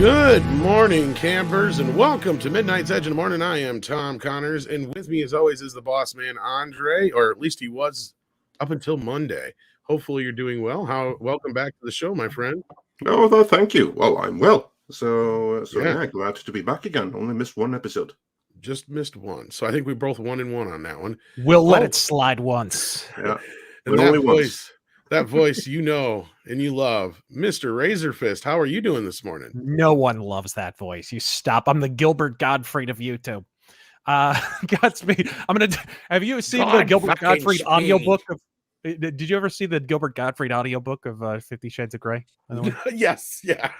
Good morning, campers, and welcome to Midnight's Edge in the Morning. I am Tom Connors, and with me, as always, is the boss man, Andre, or at least he was up until Monday. Hopefully, you're doing well. Welcome back to the show, my friend. Oh, well, thank you. Well, I'm well. So yeah, glad to be back again. Only missed one episode. Just missed one. So I think we both 1-1 on that one. We'll let it slide once. Yeah. And that voice, that voice you know and you love, Mr. Razörfist. How are you doing this morning? No one loves that voice. You stop. I'm the Gilbert Gottfried of YouTube. Godspeed. Have you seen the Gilbert Gottfried audiobook of did you ever see the Gilbert Gottfried audiobook of 50 Shades of Grey? Yes, yeah.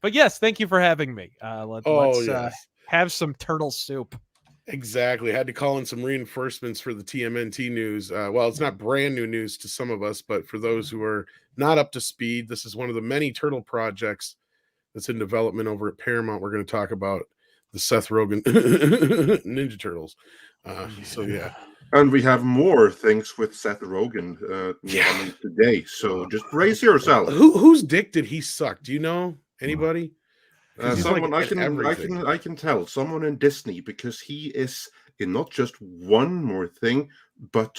But yes, thank you for having me. Let's have some turtle soup. Exactly. Had to call in some reinforcements for the TMNT news. Well, it's not brand new news to some of us, but for those who are not up to speed, this is one of the many turtle projects that's in development over at Paramount. We're going to talk about the Seth Rogen Ninja Turtles. So yeah. And we have more things with Seth Rogen coming today. So just brace yourself. Whose dick did he suck? Do you know anybody? Someone I can tell. Someone in Disney, because he is in not just one more thing, but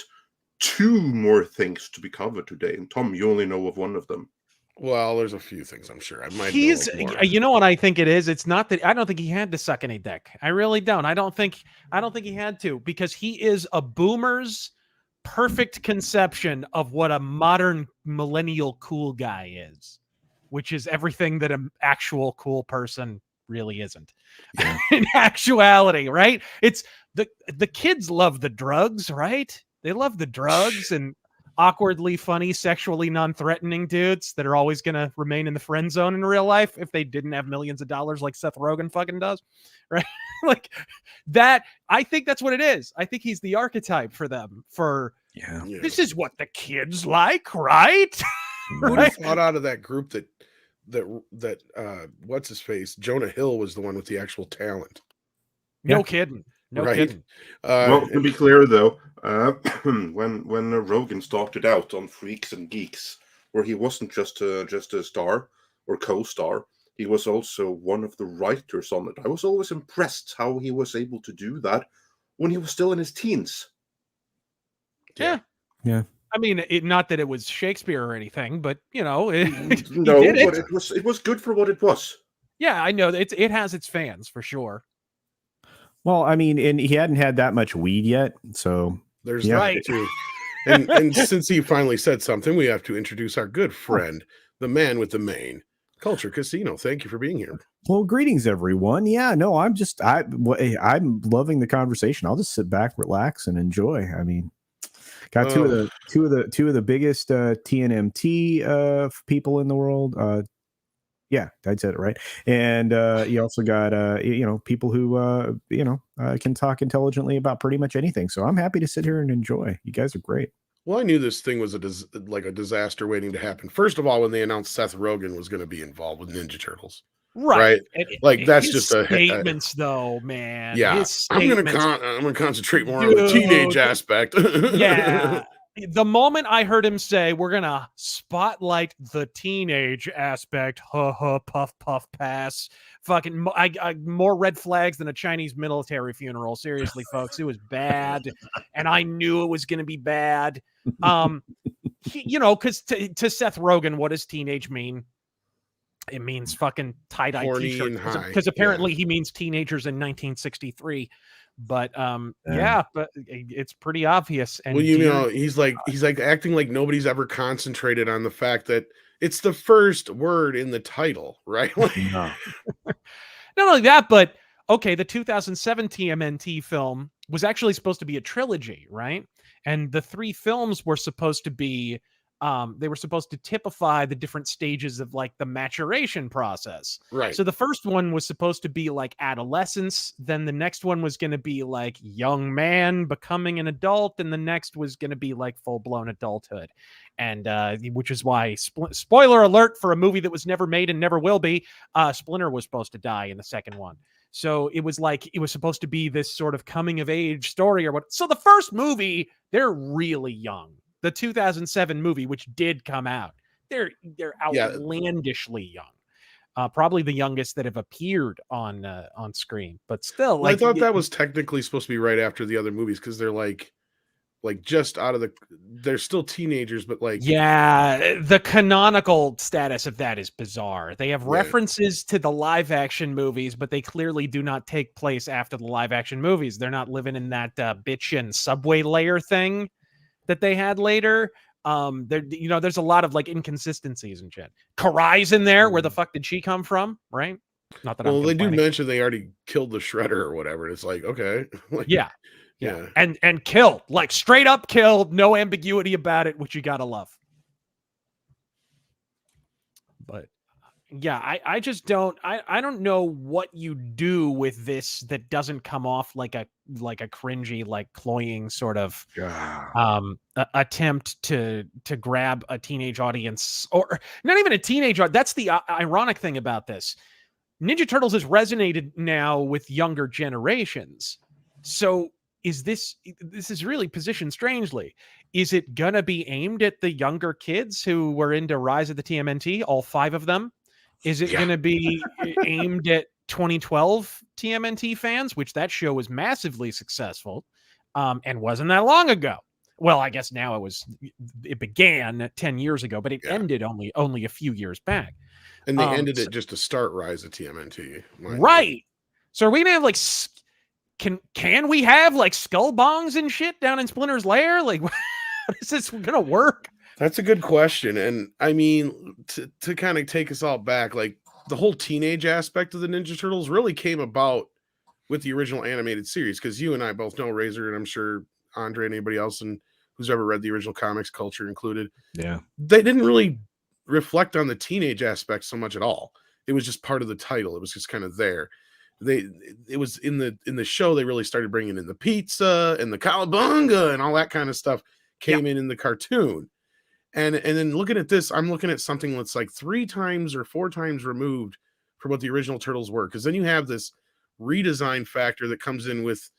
two more things to be covered today. And Tom, you only know of one of them. Well, there's a few things I'm sure. I might. You know what I think it is? It's not that I don't think he had to suck any dick. I really don't. I don't think he had to, because he is a boomer's perfect conception of what a modern millennial cool guy is, which is everything that an actual cool person really isn't. Yeah. In actuality, right? It's the kids love the drugs, right? They love the drugs and awkwardly funny, sexually non-threatening dudes that are always going to remain in the friend zone in real life if they didn't have millions of dollars like Seth Rogen fucking does, right? Like that. I think that's what it is. I think he's the archetype for them. This is what the kids like, right? Who would have thought out of that group that what's his face? Jonah Hill was the one with the actual talent. No kidding. No kidding. Well, to be clear though, when Rogan started out on Freaks and Geeks, where he wasn't just a star or co-star, he was also one of the writers on it. I was always impressed how he was able to do that when he was still in his teens. Yeah. I mean, not that it was Shakespeare or anything, but you know, but it was good for what it was. Yeah, I know it has its fans for sure. Well, I mean, and he hadn't had that much weed yet, so there's that too. And since he finally said something, we have to introduce our good friend, the man with the mane, Culture Casino. Thank you for being here. Well, greetings, everyone. Yeah, no, I'm loving the conversation. I'll just sit back, relax, and enjoy. I mean, got two of the biggest TNMT people in the world. Yeah, I said it right. And you also got people who can talk intelligently about pretty much anything. So I'm happy to sit here and enjoy. You guys are great. Well, I knew this thing was a disaster waiting to happen. First of all, when they announced Seth Rogen was going to be involved with Ninja Turtles, right? Like that's just statements, though, man. Yeah, I'm gonna concentrate more on the teenage aspect. Yeah. The moment I heard him say, we're going to spotlight the teenage aspect, puff, puff, pass, fucking more red flags than a Chinese military funeral. Seriously, folks, it was bad. And I knew it was going to be bad. Because to Seth Rogen, what does teenage mean? It means fucking tie-dye t-shirts. Because apparently he means teenagers in 1963. But but it's pretty obvious. And he's like acting like nobody's ever concentrated on the fact that it's the first word in the title, right? Not only that, but okay, the 2007 TMNT film was actually supposed to be a trilogy, right? And the three films were supposed to be they were supposed to typify the different stages of like the maturation process. Right. So the first one was supposed to be like adolescence. Then the next one was going to be like young man becoming an adult. And the next was going to be like full blown adulthood. And which is why spoiler alert for a movie that was never made and never will be, Splinter was supposed to die in the second one. So it was supposed to be this sort of coming of age story or what. So the first movie, they're really young. The 2007 movie, which did come out, they're outlandishly young. Probably the youngest that have appeared on screen, but still, Well, I like thought that was technically supposed to be right after the other movies because they're like just out of they're still teenagers, but like yeah, the canonical status of that is bizarre. They have Yeah. references to the live action movies, but they clearly do not take place after the live action movies. They're not living in that bitch and subway layer thing that they had later. There's a lot of like inconsistencies and shit. Karai's in there. Where the fuck did she come from? Right? Not that well, I'm they do complaining. mention they already killed the Shredder or whatever. And it's like, okay. Like, Yeah. yeah. And killed, like straight up killed, no ambiguity about it, which you gotta love. But yeah, I just don't I don't know what you do with this that doesn't come off like a cringy, like cloying sort of attempt to grab a teenage audience, or not even a teenage. That's the ironic thing about this. Ninja Turtles has resonated now with younger generations. So this is really positioned strangely. Is it gonna be aimed at the younger kids who were into Rise of the TMNT, all 5 of them? Is it gonna be aimed at 2012 TMNT fans, which that show was massively successful, and wasn't that long ago? Well, I guess now it began 10 years ago, but it ended only a few years back. And they ended it just to start Rise of TMNT. Right. So are we gonna have like can we have like skull bongs and shit down in Splinter's lair? Like, how is this gonna work? That's a good question. And I mean, to kind of take us all back, like the whole teenage aspect of the Ninja Turtles really came about with the original animated series, because you and I both know Razor, and I'm sure Andre and anybody else and who's ever read the original comics, culture included. Yeah. They didn't really reflect on the teenage aspect so much at all. It was just part of the title. It was just kind of there. It was in the show they really started bringing in the pizza and the cowabunga and all that kind of stuff came in the cartoon. And then looking at this, I'm looking at something that's like 3 times or 4 times removed from what the original Turtles were. Because then you have this redesign factor that comes in with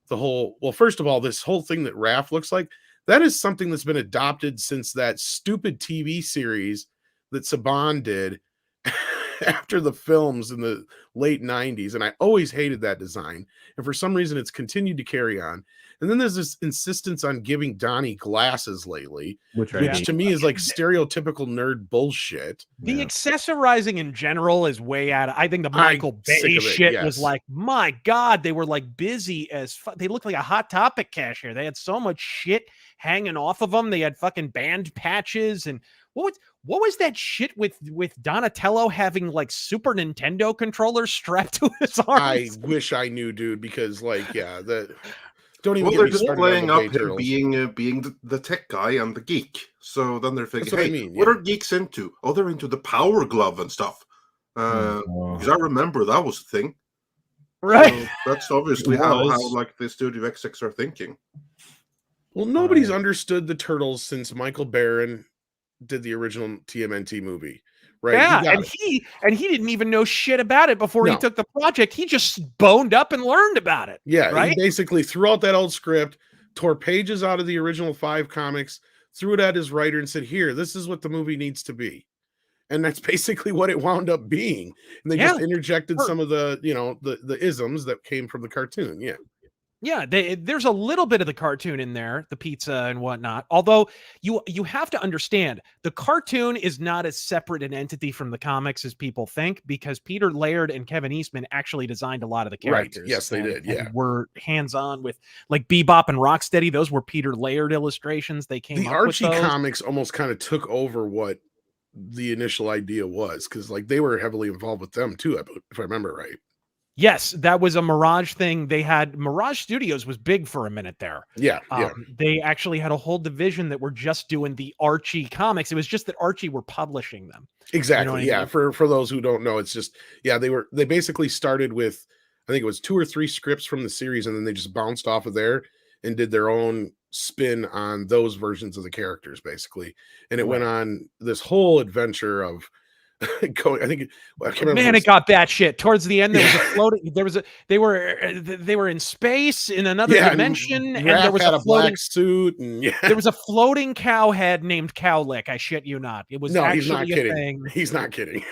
the whole, well, first of all, this whole thing that Raph looks like, that is something that's been adopted since that stupid TV series that Saban did after the films in the late 90s. And I always hated that design. And for some reason, it's continued to carry on. And then there's this insistence on giving Donnie glasses lately, which to me is like stereotypical nerd bullshit. The accessorizing in general is way out. I think the Michael Bay shit was like, my God, they were like busy as fuck. They looked like a Hot Topic cashier. They had so much shit hanging off of them. They had fucking band patches. And what was that shit with Donatello having like Super Nintendo controllers strapped to his arms? I wish I knew, dude, because like, don't even they're just playing up him being the tech guy and the geek. So then they're thinking, hey, what are geeks into? Oh, they're into the Power Glove and stuff. Because I remember that was a thing. Right. So that's obviously how like the Studio XX are thinking. Well, nobody's understood the Turtles since Michael Barron did the original TMNT movie. Right. Yeah, and he didn't even know shit about it before he took the project. He just boned up and learned about it. Yeah, right. He basically threw out that old script, tore pages out of the original 5 comics, threw it at his writer, and said, "Here, this is what the movie needs to be." And that's basically what it wound up being. And they just interjected some of the, the isms that came from the cartoon. Yeah. Yeah, there's a little bit of the cartoon in there, the pizza and whatnot. Although you have to understand, the cartoon is not as separate an entity from the comics as people think, because Peter Laird and Kevin Eastman actually designed a lot of the characters. Right. Yes, they did. Yeah, and were hands-on with like Bebop and Rocksteady. Those were Peter Laird illustrations. They came. The Archie comics almost kind of took over what the initial idea was, because like they were heavily involved with them too, if I remember right. Yes, that was a Mirage thing. They had Mirage Studios was big for a minute there. Yeah, They actually had a whole division that were just doing the Archie comics. It was just that Archie were publishing them. Exactly. You know I mean? For those who don't know, it's just they basically started with, I think it was 2 or 3 scripts from the series, and then they just bounced off of there and did their own spin on those versions of the characters, basically. And it went on this whole adventure of going. I think I can't remember. Man, it got batshit. Towards the end, there was a floating. They were in space in another dimension, and there was had a a floating black suit, and There was a floating cow head named Cowlick. I shit you not. It was no, actually he's not a kidding. thing. He's not kidding.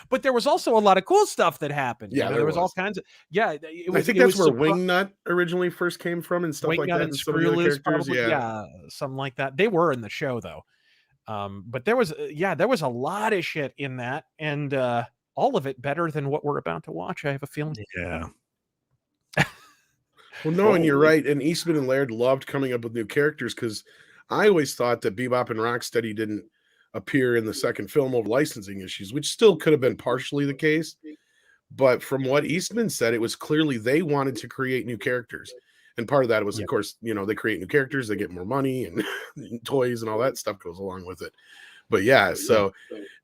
But there was also a lot of cool stuff that happened. Yeah, there was all kinds of It was, I think that's where Wingnut originally first came from and stuff like that. and some of the other Screw-Loose, characters, probably, something like that. They were in the show though. But there was a lot of shit in that, and all of it better than what we're about to watch. I have a feeling. Yeah. Well, no, and you're right. And Eastman and Laird loved coming up with new characters because I always thought that Bebop and Rocksteady didn't appear in the second film over licensing issues, which still could have been partially the case. But from what Eastman said, it was clearly they wanted to create new characters. And part of that was, of course, they create new characters, they get more money and toys and all that stuff goes along with it. But yeah, so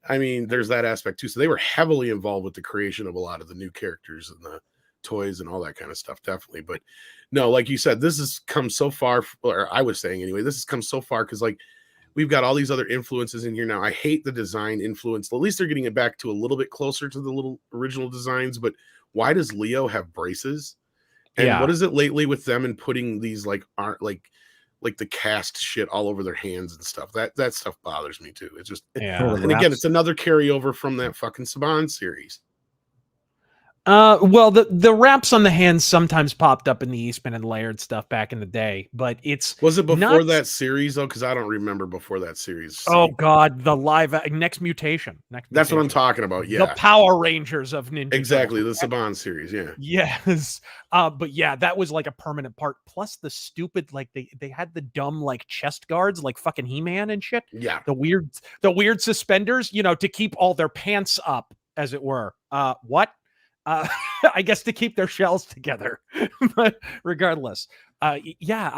I mean, there's that aspect too. So they were heavily involved with the creation of a lot of the new characters and the toys and all that kind of stuff, definitely. But no, like you said, this has come so far, or I was saying anyway, this has come so far because like we've got all these other influences in here now. I hate the design influence. At least they're getting it back to a little bit closer to the little original designs. But why does Leo have braces? And what is it lately with them and putting these like art like the cast shit all over their hands and stuff? That stuff bothers me too. It's just and again, it's another carryover from that fucking Saban series. Well, the wraps on the hands sometimes popped up in the Eastman and Laird stuff back in the day, but was it before that series though? Because I don't remember before that series. Oh God, the live Next Mutation. That's what I'm talking about. Yeah, the Power Rangers of Ninja. Exactly, the Saban series. Yeah. Yes. But yeah, that was like a permanent part. Plus the stupid, like they had the dumb like chest guards, like fucking He-Man and shit. Yeah. The weird suspenders, to keep all their pants up, as it were. What? I guess to keep their shells together. But regardless, I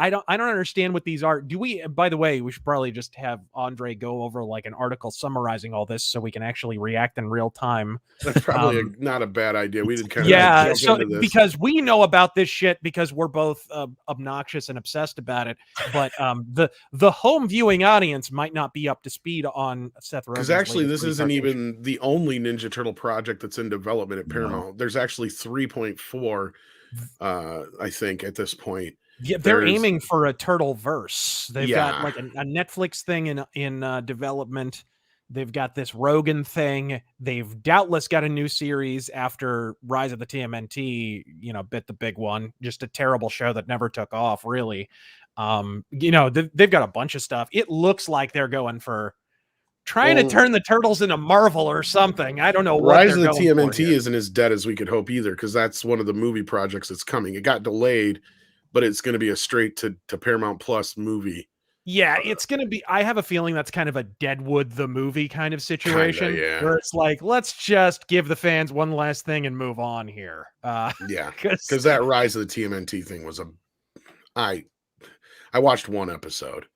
don't understand what these are. Do we? By the way, we should probably just have Andre go over like an article summarizing all this so we can actually react in real time. That's probably not a bad idea. We did kind of so because we know about this shit because we're both obnoxious and obsessed about it. But the home viewing audience might not be up to speed on Seth Rogen. Because actually, this isn't even the only Ninja Turtle project that's in development at Paramount. There's actually 3.4, I think, at this point. Yeah, they're aiming for a turtle verse. They've got like a Netflix thing in development. They've got this Rogan thing. They've doubtless got a new series after Rise of the TMNT, bit the big one. Just a terrible show that never took off, really. They've got a bunch of stuff. It looks like they're going for trying to turn the Turtles into Marvel or something. I don't know what Rise of the TMNT isn't as dead as we could hope either, because that's one of the movie projects that's coming. It got delayed, but it's going to be a straight to Paramount Plus movie. Yeah, it's going to be, I have a feeling that's kind of a Deadwood the movie kind of situation, where it's like, let's just give the fans one last thing and move on here. Because that Rise of the TMNT thing was I watched one episode.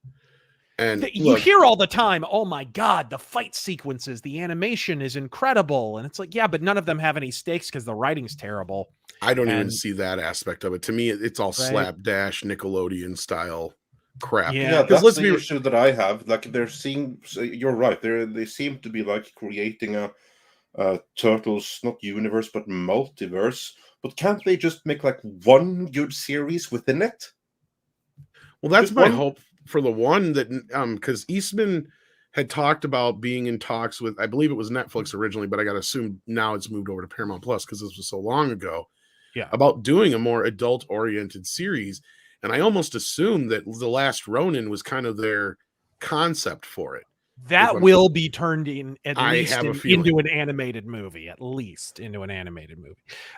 And you hear all the time, oh my God, the fight sequences, the animation is incredible. And it's like, yeah, but none of them have any stakes because the writing's terrible. I don't even see that aspect of it. To me, it's all slapdash Nickelodeon style crap. Yeah, that's the issue that I have. Like you're right. They seem to be like creating a Turtles, not universe, but multiverse. But can't they just make like one good series within it? Well, that's my hope for the one that, because Eastman had talked about being in talks with, I believe it was Netflix originally, but I got to assume now it's moved over to Paramount Plus because this was so long ago. Yeah, about doing a more adult-oriented series, and I almost assumed that The Last Ronin was kind of their concept for it. That will be turned in at least into an animated movie,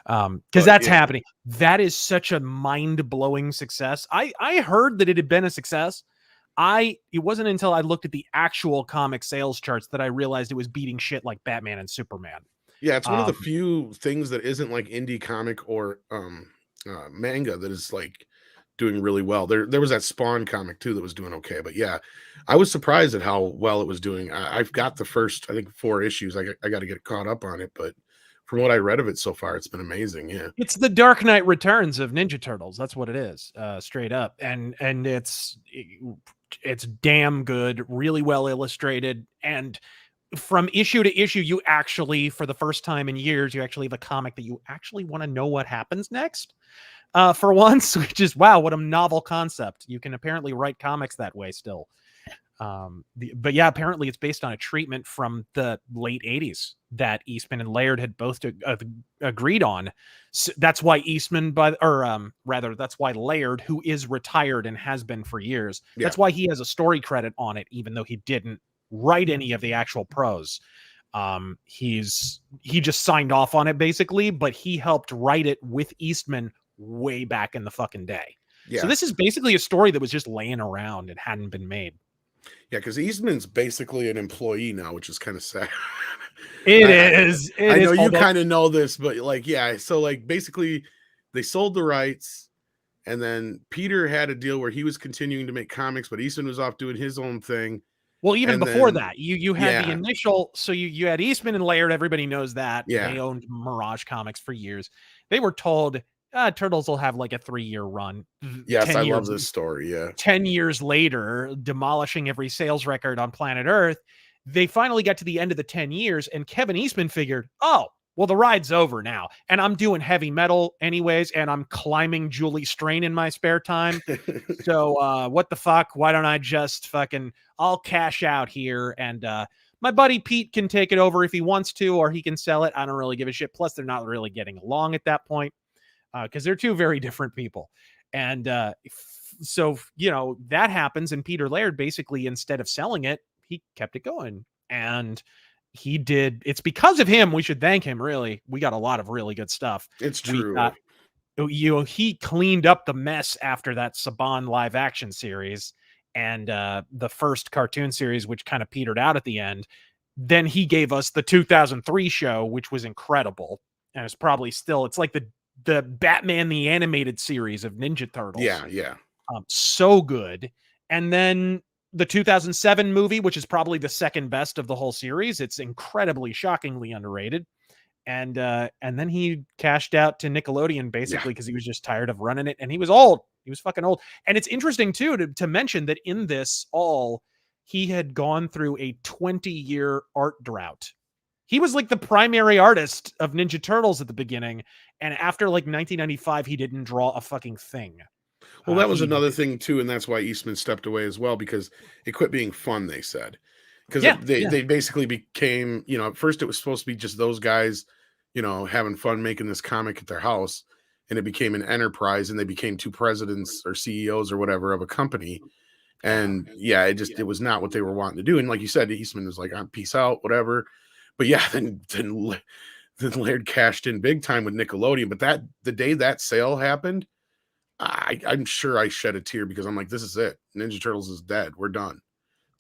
because that's happening. That is such a mind-blowing success. I heard that it had been a success. It wasn't until I looked at the actual comic sales charts that I realized it was beating shit like Batman and Superman. Yeah, it's one of the few things that isn't like indie comic or manga that is like doing really well. There was that Spawn comic too that was doing okay, but yeah, I was surprised at how well it was doing. I've got the first, I think, 4 issues. I got to get caught up on it, but from what I read of it so far, it's been amazing. Yeah, it's the Dark Knight Returns of Ninja Turtles. That's what it is, straight up, and it's damn good, really well illustrated, and from issue to issue, you actually, for the first time in years, you actually have a comic that you actually want to know what happens next. For once, which is, wow, what a novel concept. You can apparently write comics that way still. But yeah, apparently it's based on a treatment from the late 80s that Eastman and Laird had both agreed on. So that's why Eastman, that's why Laird, who is retired and has been for years, that's why he has a story credit on it, even though he didn't write any of the actual prose. He just signed off on it basically, but he helped write it with Eastman way back in the fucking day. Yeah. So this is basically a story that was just laying around and hadn't been made. Yeah, because Eastman's basically an employee now, which is kind of sad. It is. I know you kind of know this, but like, yeah. So like, basically, they sold the rights, and then Peter had a deal where he was continuing to make comics, but Eastman was off doing his own thing. Well, even before that, you had the initial. So you had Eastman and Laird. Everybody knows that. Yeah. They owned Mirage Comics for years. They were told, Turtles will have like a 3-year run. Yes, I love this story. Yeah. 10 years later, demolishing every sales record on planet Earth, they finally got to the end of the 10 years, and Kevin Eastman figured, oh, well, the ride's over now, and I'm doing heavy metal anyways, and I'm climbing Julie Strain in my spare time. So what the fuck? Why don't I just I'll cash out here, and my buddy Pete can take it over if he wants to, or he can sell it. I don't really give a shit. Plus, they're not really getting along at that point. Because they're two very different people. And so, that happens. And Peter Laird basically, instead of selling it, he kept it going. And he did. It's because of him. We should thank him, really. We got a lot of really good stuff. It's true. He cleaned up the mess after that Saban live action series and the first cartoon series, which kind of petered out at the end. Then he gave us the 2003 show, which was incredible. And it's probably still, it's like the Batman the Animated Series of Ninja Turtles. Yeah. So good. And then the 2007 movie, which is probably the second best of the whole series. It's incredibly, shockingly underrated. And then he cashed out to Nickelodeon basically because he was just tired of running it. And he was old. He was fucking old. And it's interesting too to mention that in this he had gone through a 20-year art drought. He was like the primary artist of Ninja Turtles at the beginning. And after like 1995, he didn't draw a fucking thing. Well, that was another thing too. And that's why Eastman stepped away as well, because it quit being fun, they said. Because they basically became, at first it was supposed to be just those guys, having fun making this comic at their house. And it became an enterprise, and they became two presidents or CEOs or whatever of a company. And it was not what they were wanting to do. And like you said, Eastman was like, peace out, whatever. But yeah, then Laird cashed in big time with Nickelodeon. But the day that sale happened, I'm sure I shed a tear, because I'm like, this is it. Ninja Turtles is dead. We're done.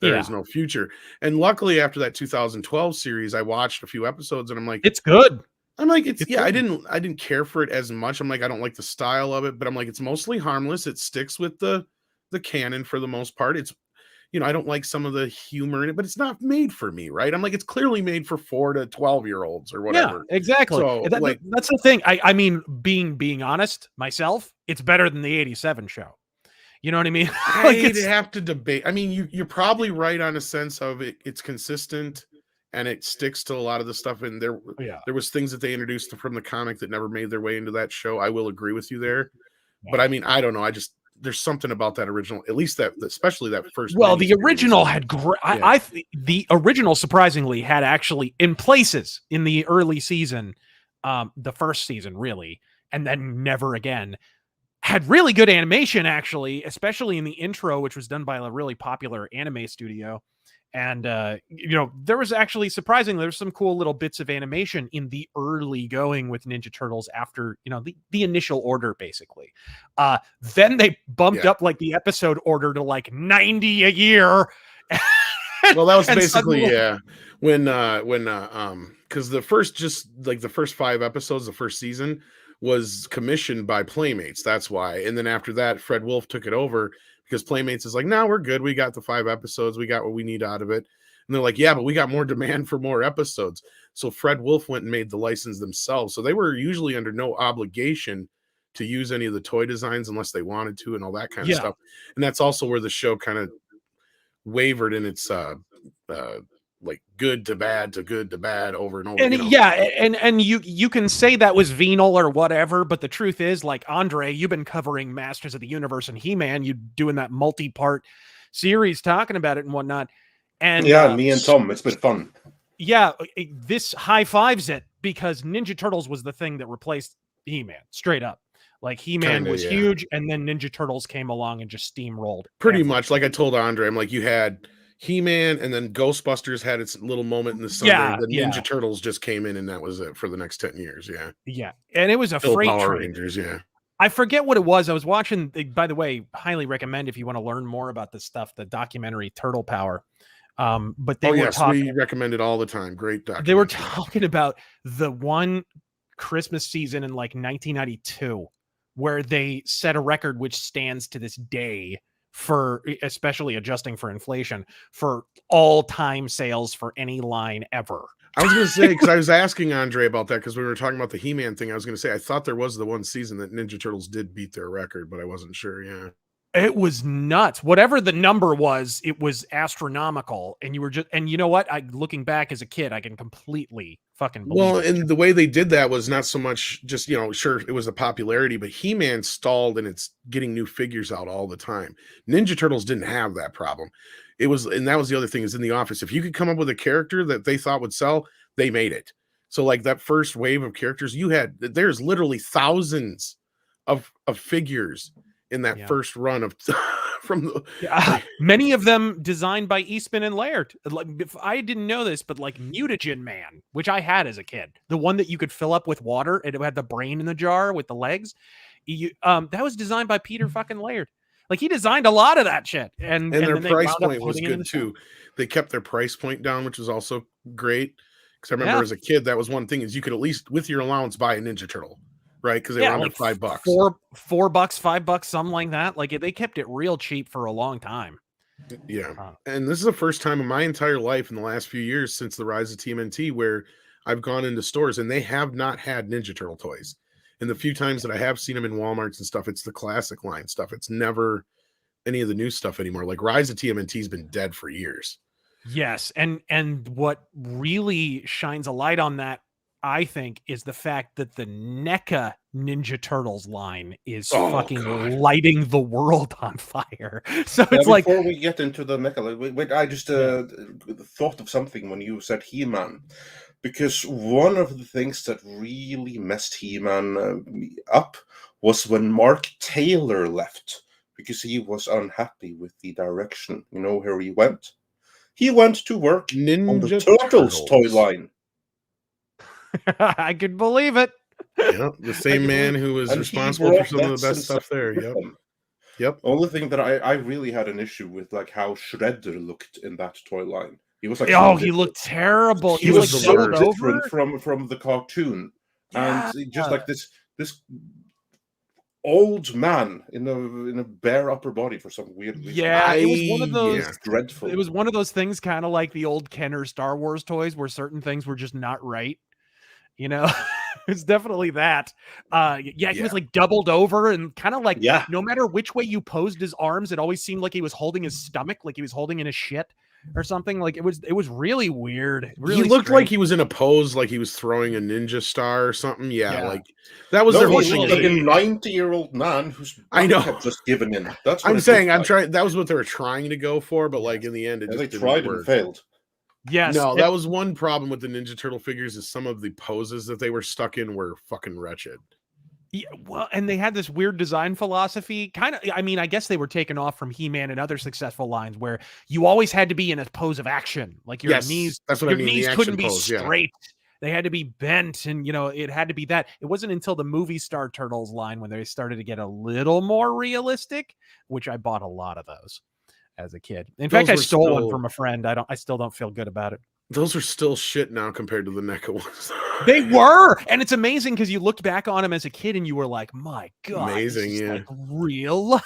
There is no future. And luckily, after that 2012 series, I watched a few episodes, and I'm like, it's good. I'm like, it's good. I didn't care for it as much. I'm like, I don't like the style of it, but I'm like, it's mostly harmless. It sticks with the canon for the most part. It's, I don't like some of the humor in it, but it's not made for me, right? I'm like, it's clearly made for 4 to 12-year-olds or whatever. Yeah, exactly. So, that's the thing. I mean, being honest, myself, it's better than the 87 show. You know what I mean? I'd have to debate. I mean, you're probably right on a sense of it. It's consistent and it sticks to a lot of the stuff. And there was things that they introduced from the comic that never made their way into that show. I will agree with you there. Yeah. But I mean, I don't know. There's something about that original, at least especially that first. Well, the original had great. The original surprisingly had actually in places in the early season, the first season really, and then never again, had really good animation actually, especially in the intro, which was done by a really popular anime studio. And, there was actually surprisingly, there's some cool little bits of animation in the early going with Ninja Turtles after, the initial order, basically. Then they bumped up like the episode order to like 90 a year. Well, that was basically, because the first 5 episodes, the first season was commissioned by Playmates. That's why. And then after that, Fred Wolf took it over, because Playmates is like, no, we're good. We got the 5 episodes. We got what we need out of it. And they're like, yeah, but we got more demand for more episodes. So Fred Wolf went and made the license themselves. So they were usually under no obligation to use any of the toy designs unless they wanted to and all that kind of stuff. And that's also where the show kind of wavered in its like good to bad to good to bad over and over. And and you can say that was venal or whatever, but the truth is, like, Andre, you've been covering Masters of the Universe and He-Man, you doing that multi-part series talking about it and whatnot. And yeah, me and Tom, it's been fun. Yeah, this high fives it because Ninja Turtles was the thing that replaced He-Man, straight up. Like, He-Man was huge, and then Ninja Turtles came along and just steamrolled. Pretty much, like I told Andre, I'm like, you had He-Man, and then Ghostbusters had its little moment in the summer. The Ninja Turtles just came in, and that was it for the next 10 years. Yeah, and it was a freight Power train. Rangers, I forget what it was. I was watching, by the way, highly recommend if you want to learn more about this stuff, the documentary Turtle Power. But they were talking, we recommend it all the time. Great documentary. They were talking about the one Christmas season in like 1992 where they set a record which stands to this day for, especially adjusting for inflation, for all-time sales for any line ever. I was going to say, because I was asking Andre about that, because we were talking about the He-Man thing. I was going to say, I thought there was the one season that Ninja Turtles did beat their record, but I wasn't sure. Yeah. It was nuts. Whatever the number was, it was astronomical. And you were just, and you know what? Looking back as a kid, I can completely fucking believe it. And the way they did that was not so much just, sure, it was a popularity, but He-Man stalled and it's getting new figures out all the time. Ninja Turtles didn't have that problem. It was, and that was the other thing, is in the office, if you could come up with a character that they thought would sell, they made it. So like that first wave of characters there's literally thousands of figures in that first run of from the many of them designed by Eastman and Laird. Like, if I didn't know this, but like Mutagen Man, which I had as a kid, the one that you could fill up with water and it had the brain in the jar with the legs, that was designed by Peter fucking Laird. Like, he designed a lot of that shit, and their price point was good too. They kept their price point down, which was also great, because I remember as a kid, that was one thing, is you could at least with your allowance buy a Ninja Turtle. Right, because they were under $5, $4, $5, something like that. Like, they kept it real cheap for a long time. Yeah, and this is the first time in my entire life in the last few years since the rise of TMNT where I've gone into stores and they have not had Ninja Turtle toys. And the few times that I have seen them in Walmarts and stuff, it's the classic line stuff. It's never any of the new stuff anymore. Like, Rise of TMNT has been dead for years. Yes, and what really shines a light on that, I think, is the fact that the NECA Ninja Turtles line is lighting the world on fire. So it's like, before we get into the NECA, wait, I just thought of something when you said He-Man, because one of the things that really messed He-Man up was when Mark Taylor left, because he was unhappy with the direction. You know where he went? He went to work on the Turtles toy line. I could believe it. Yeah, the same man who was responsible for some of the best stuff there. Yep. Only thing that I really had an issue with, like, how Shredder looked in that toy line. He was like, he looked terrible. He was so different from the cartoon, and just like this old man in a bare upper body for some weird reason. Yeah, it was one of those dreadful. It was one of those things, kind of like the old Kenner Star Wars toys, where certain things were just not right. It's definitely that. He was like doubled over and kind of like, no matter which way you posed his arms, it always seemed like he was holding his stomach, like he was holding in his shit or something. Like, it was really weird. Really, he looked like he was in a pose, like he was throwing a ninja star or something. Like that was their whole thing. Like a 90-year-old man who's kept just given in. That's what I'm saying. I'm trying. That was what they were trying to go for, but like in the end, they tried and failed. Yes. No, that was one problem with the Ninja Turtle figures, is some of the poses that they were stuck in were fucking wretched. Yeah, well, and they had this weird design philosophy. Kind of, I mean, I guess they were taken off from He-Man and other successful lines where you always had to be in a pose of action. Like, your knees, that's what your I mean, knees couldn't be straight. They had to be bent, and it had to be that. It wasn't until the Movie Star Turtles line when they started to get a little more realistic, which I bought a lot of those as a kid. In fact, I stole one from a friend. I still don't feel good about it. Those are still shit now compared to the NECA ones. They were, and it's amazing because you looked back on them as a kid and you were like, "My God, amazing, this is like real life."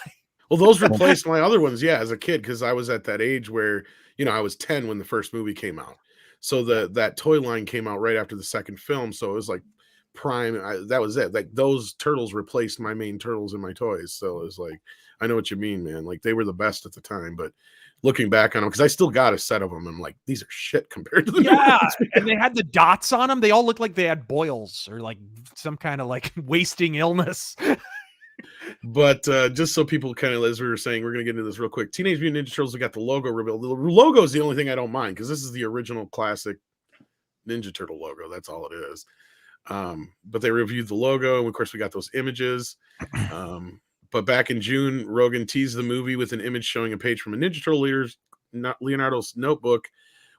Well, those replaced my other ones, as a kid, because I was at that age where I was 10 when the first movie came out. So that toy line came out right after the second film, so it was like prime. That was it. Like those turtles replaced my main turtles in my toys. So it was like, I know what you mean, man. Like they were the best at the time, but looking back on them, because I still got a set of them, I'm like, these are shit compared to the new ones. And they had the dots on them. They all looked like they had boils or like some kind of like wasting illness. But just so people kind of, as we were saying, we're going to get into this real quick. Teenage Mutant Ninja Turtles, we got the logo revealed. The logo is the only thing I don't mind because this is the original classic Ninja Turtle logo. That's all it is. But they reviewed the logo, and of course we got those images. But back in June, Rogan teased the movie with an image showing a page from a Ninja Turtle leader's, Leonardo's notebook,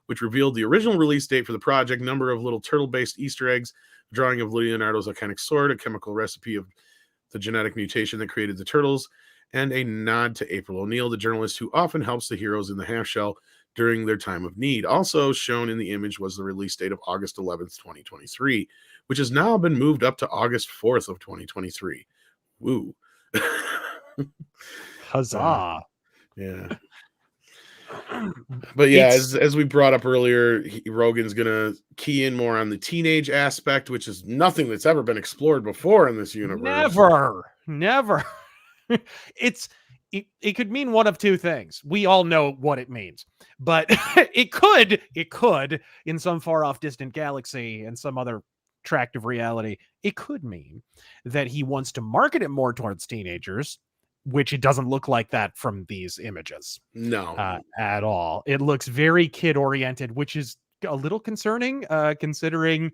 which revealed the original release date for the project, number of little turtle-based Easter eggs, drawing of Leonardo's iconic sword, a chemical recipe of the genetic mutation that created the turtles, and a nod to April O'Neil, the journalist who often helps the heroes in the half shell during their time of need. Also shown in the image was the release date of August 11th, 2023, which has now been moved up to August 4th of 2023. Woo. Huzzah. Yeah. But yeah, as we brought up earlier, Rogan's gonna key in more on the teenage aspect, which is nothing that's ever been explored before in this universe. Never. It could mean one of two things. We all know what it means, but it could in some far off distant galaxy and some other tract of reality, it could mean that he wants to market it more towards teenagers, which it doesn't look like that from these images. No, at all. It looks very kid oriented, which is a little concerning, considering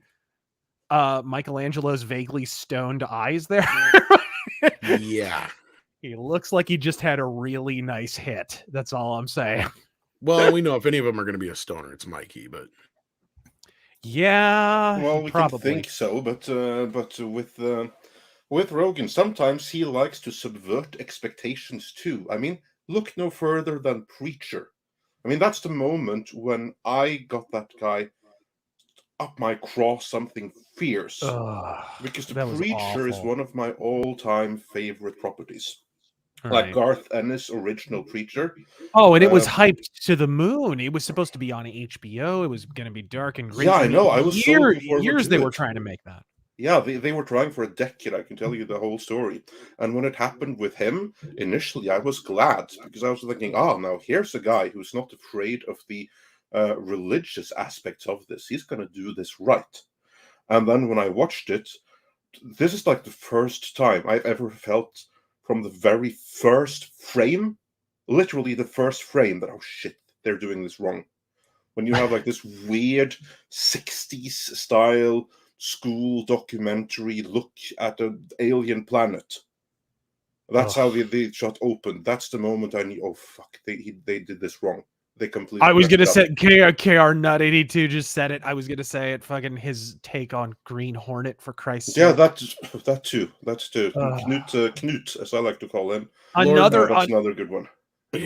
Michelangelo's vaguely stoned eyes there. Yeah. He looks like he just had a really nice hit. That's all I'm saying. Well, we know if any of them are going to be a stoner, it's Mikey, but yeah, Well, we probably can think so, but with Rogan, sometimes he likes to subvert expectations too. I mean, look no further than Preacher. I mean, that's the moment when I got that guy up my craw something fierce. Because the Preacher is one of my all-time favorite properties. Like Garth Ennis' original Preacher. Oh, and it was hyped to the moon. It was supposed to be on HBO. It was going to be dark and great. Yeah, I know. I was years they were trying to make that. Yeah, they were trying for a decade. I can tell you the whole story. And when it happened with him, initially I was glad because I was thinking, now here's a guy who's not afraid of the religious aspects of this. He's going to do this right. And then when I watched it, this is like the first time I've ever felt from the very first frame, literally the first frame, that, oh shit, they're doing this wrong. When you have like this weird 60s style school documentary look at an alien planet. That's how the shot opened. That's the moment I knew, oh fuck, they did this wrong. They completely. I was gonna say KR Nut 82 just said it. I was gonna say it. Fucking his take on Green Hornet, for Christ's sake. Yeah, that too. That's too. Knut, as I like to call him. That's another good one.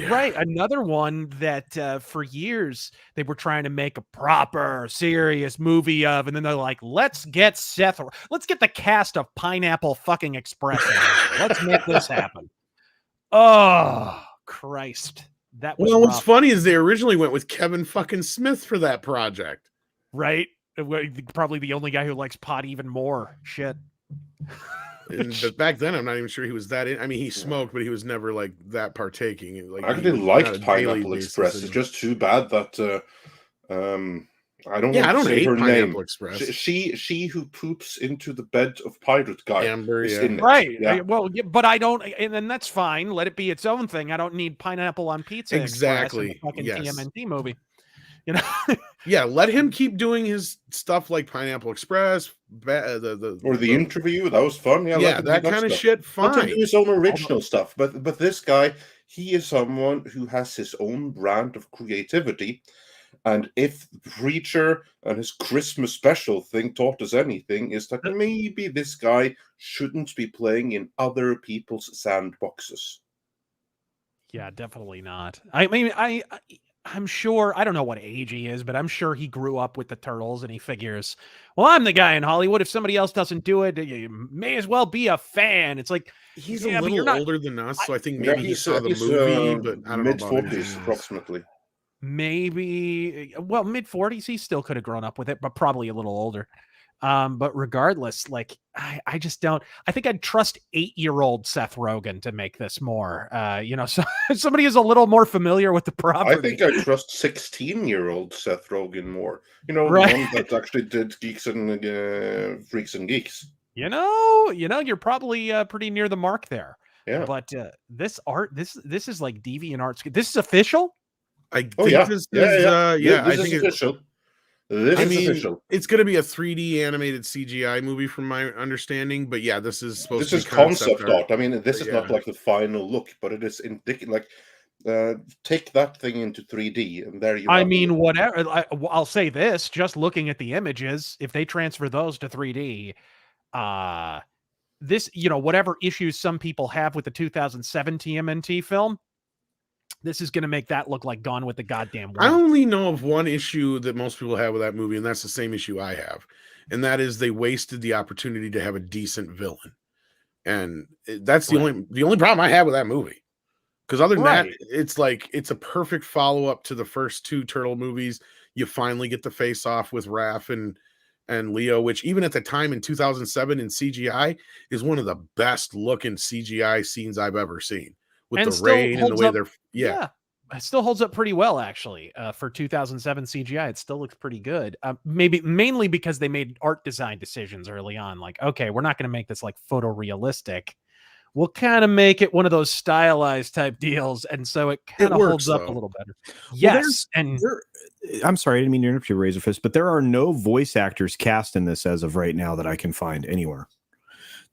Right, another one that for years they were trying to make a proper, serious movie of, and then they're like, let's get the cast of Pineapple fucking Express. Let's make this happen. Oh Christ. That was what's funny is they originally went with Kevin fucking Smith for that project. Right? Probably the only guy who likes pot even more. Shit. But back then, I'm not even sure he was that. I mean, he smoked, but he was never like that partaking. Like, I actually liked Pineapple Express. It's just too bad that I don't hate her Pineapple Express. She who poops into the bed of pirate guy. Amber, is in it. Right. Yeah. Well, but I don't, and then that's fine. Let it be its own thing. I don't need Pineapple on Pizza. Exactly. Express in the fucking TMNT movie. You know. Yeah, let him keep doing his stuff like Pineapple Express, the interview. That was fun. Yeah, that kind of shit. Fine. Let him do his own original stuff. But this guy, he is someone who has his own brand of creativity. And if Preacher and his Christmas special thing taught us anything, is that maybe this guy shouldn't be playing in other people's sandboxes. Yeah, definitely not. I mean, I'm sure, I don't know what age he is, but I'm sure he grew up with the Turtles and he figures, well, I'm the guy in Hollywood. If somebody else doesn't do it, you may as well be a fan. It's like, he's a little older than us, so I think maybe he saw the movie, but I don't know. Mid-40s, approximately. Maybe, well, mid-40s, he still could have grown up with it, but probably a little older. But regardless, like I just don't. I think I'd trust 8-year-old Seth Rogen to make this more. So somebody who's a little more familiar with the property. I think I trust 16-year-old Seth Rogen more. The Right. one that actually did Geeks and Freaks and Geeks. You're probably pretty near the mark there. Yeah. But this art, this is like DeviantArt. This is official. I think yeah. this is This is official. This is official. It's going to be a 3D animated CGI movie from my understanding, but yeah, this is supposed to be concept art. art. I mean, this is not like the final look, but it is indicative. Like, take that thing into 3D, and there you. I mean, whatever. I'll say this: just looking at the images, if they transfer those to 3D, this, whatever issues some people have with the 2007 TMNT film, this is going to make that look like Gone with the Goddamn Wind. I only know of one issue that most people have with that movie, and that's the same issue I have. And that is they wasted the opportunity to have a decent villain. And that's the only problem I have with that movie. Because other than that, it's like it's a perfect follow-up to the first 2 Turtle movies. You finally get the face off with Raph and Leo, which even at the time in 2007 in CGI is one of the best looking CGI scenes I've ever seen. With the rain and the way they're it still holds up pretty well actually. For 2007 CGI, it still looks pretty good. Maybe mainly because they made art design decisions early on. Like, okay, we're not going to make this like photorealistic. We'll kind of make it one of those stylized type deals, and so it kind of holds up a little better. Yes, and I'm sorry, I didn't mean to interrupt you, Razorfist, but there are no voice actors cast in this as of right now that I can find anywhere.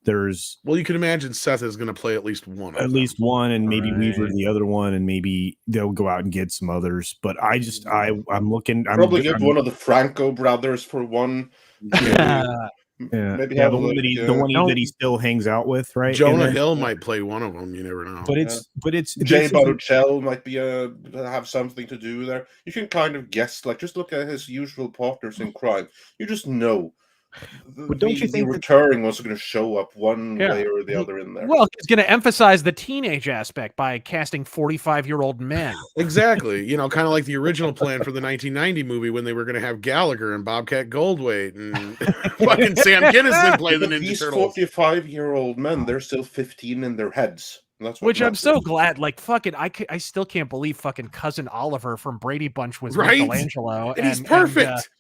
You can imagine Seth is going to play at least one, and maybe Weaver the other one, and maybe they'll go out and get some others. But I'm looking. Probably get one of the Franco brothers for one. Maybe the one that he still hangs out with, right? Jonah Hill might play one of them. You never know. But it's Jay Baruchel might be have something to do there. You can kind of guess, like, just look at his usual partners in crime. You just know. But don't you think the recurring was going to show up one way or the other in there? Well, he's going to emphasize the teenage aspect by casting 45-year-old men. Exactly. Kind of like the original plan for the 1990 movie when they were going to have Gallagher and Bobcat Goldthwait and fucking Sam Kinison play the Ninja Turtles. These 45-year-old men, they're still 15 in their heads. That's Which I'm so glad. Like, fucking, I still can't believe fucking Cousin Oliver from Brady Bunch was Michelangelo. And he's perfect.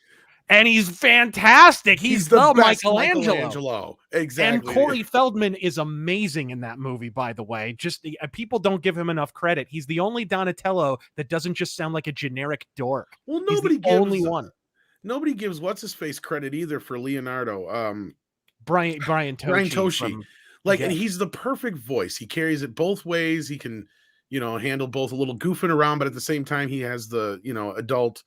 And he's fantastic. He's the best Michelangelo. Exactly. And Corey Feldman is amazing in that movie, by the way. Just people don't give him enough credit. He's the only Donatello that doesn't just sound like a generic dork. Well, nobody gives what's his face credit either for Leonardo. Brian Toshi. And he's the perfect voice. He carries it both ways. He can, handle both a little goofing around, but at the same time, he has the, adult,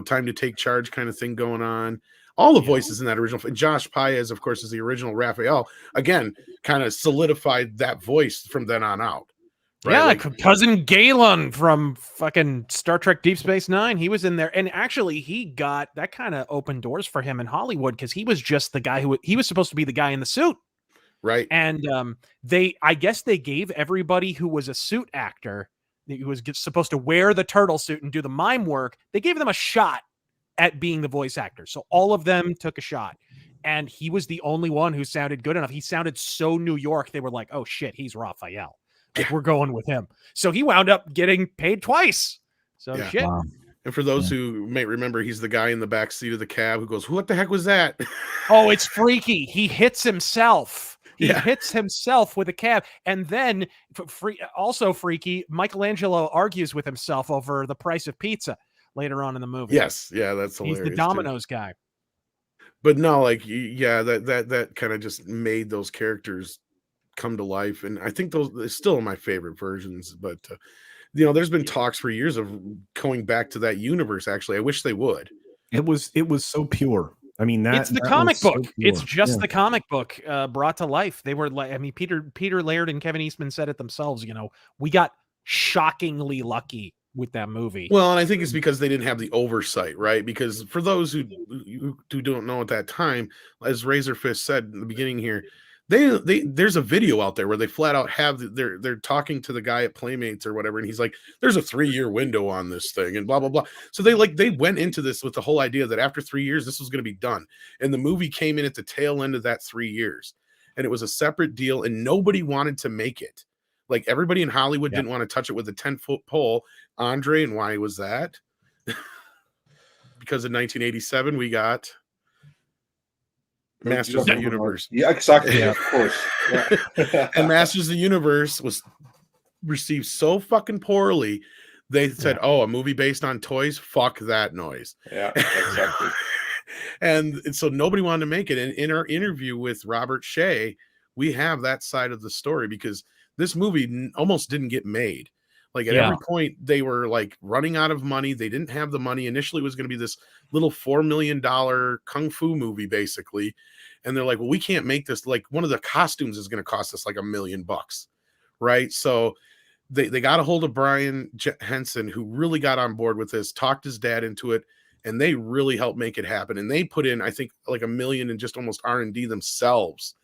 time to take charge kind of thing going on. All the voices in that original. And Josh Paez, of course, is the original Raphael. Again, kind of solidified that voice from then on out. Right? Yeah, Cousin Galen from fucking Star Trek Deep Space Nine. He was in there. And actually, he got that kind of opened doors for him in Hollywood because he was just the guy he was supposed to be the guy in the suit. Right. And I guess they gave everybody who was a suit actor, who was supposed to wear the turtle suit and do the mime work, they gave them a shot at being the voice actor. So all of them took a shot. And he was the only one who sounded good enough. He sounded so New York. They were like, oh, shit, he's Raphael. Like, we're going with him. So he wound up getting paid twice. So shit. Wow. And for those who may remember, he's the guy in the back seat of the cab who goes, what the heck was that? Oh, it's freaky. He hits himself. He hits himself with a cab. And then, also freaky, Michelangelo argues with himself over the price of pizza later on in the movie. Yes. Yeah, that's hilarious. He's the Domino's guy. But no, that kind of just made those characters come to life. And I think those are still my favorite versions. But, there's been talks for years of going back to that universe, actually. I wish they would. It was so pure. I mean, it's the comic book. It's just the comic book brought to life. They were like, I mean, Peter Laird and Kevin Eastman said it themselves. We got shockingly lucky with that movie. Well, and I think it's because they didn't have the oversight, right? Because for those who don't know at that time, as Razorfist said in the beginning here, There's a video out there where they flat out have they're talking to the guy at Playmates or whatever, and he's like, there's a 3-year window on this thing and blah blah blah. So they went into this with the whole idea that after 3 years this was going to be done, and the movie came in at the tail end of that 3 years, and it was a separate deal, and nobody wanted to make it. Like, everybody in Hollywood didn't want to touch it with a 10-foot pole. Andre, and why was that? Because in 1987 we got Masters of the Universe. Yeah, exactly. Yeah. Of course. Yeah. And Masters of the Universe was received so fucking poorly. They said, "Oh, a movie based on toys? Fuck that noise." Yeah, exactly. and so nobody wanted to make it. And in our interview with Robert Shea, we have that side of the story, because this movie almost didn't get made. Like, at every point, they were like running out of money. They didn't have the money. Initially, it was going to be this little $4 million kung fu movie, basically. And they're like, well, we can't make this. Like, one of the costumes is going to cost us like $1 million, right? So they got a hold of Brian Henson, who really got on board with this, talked his dad into it, and they really helped make it happen. And they put in, I think, like $1 million in just almost R&D themselves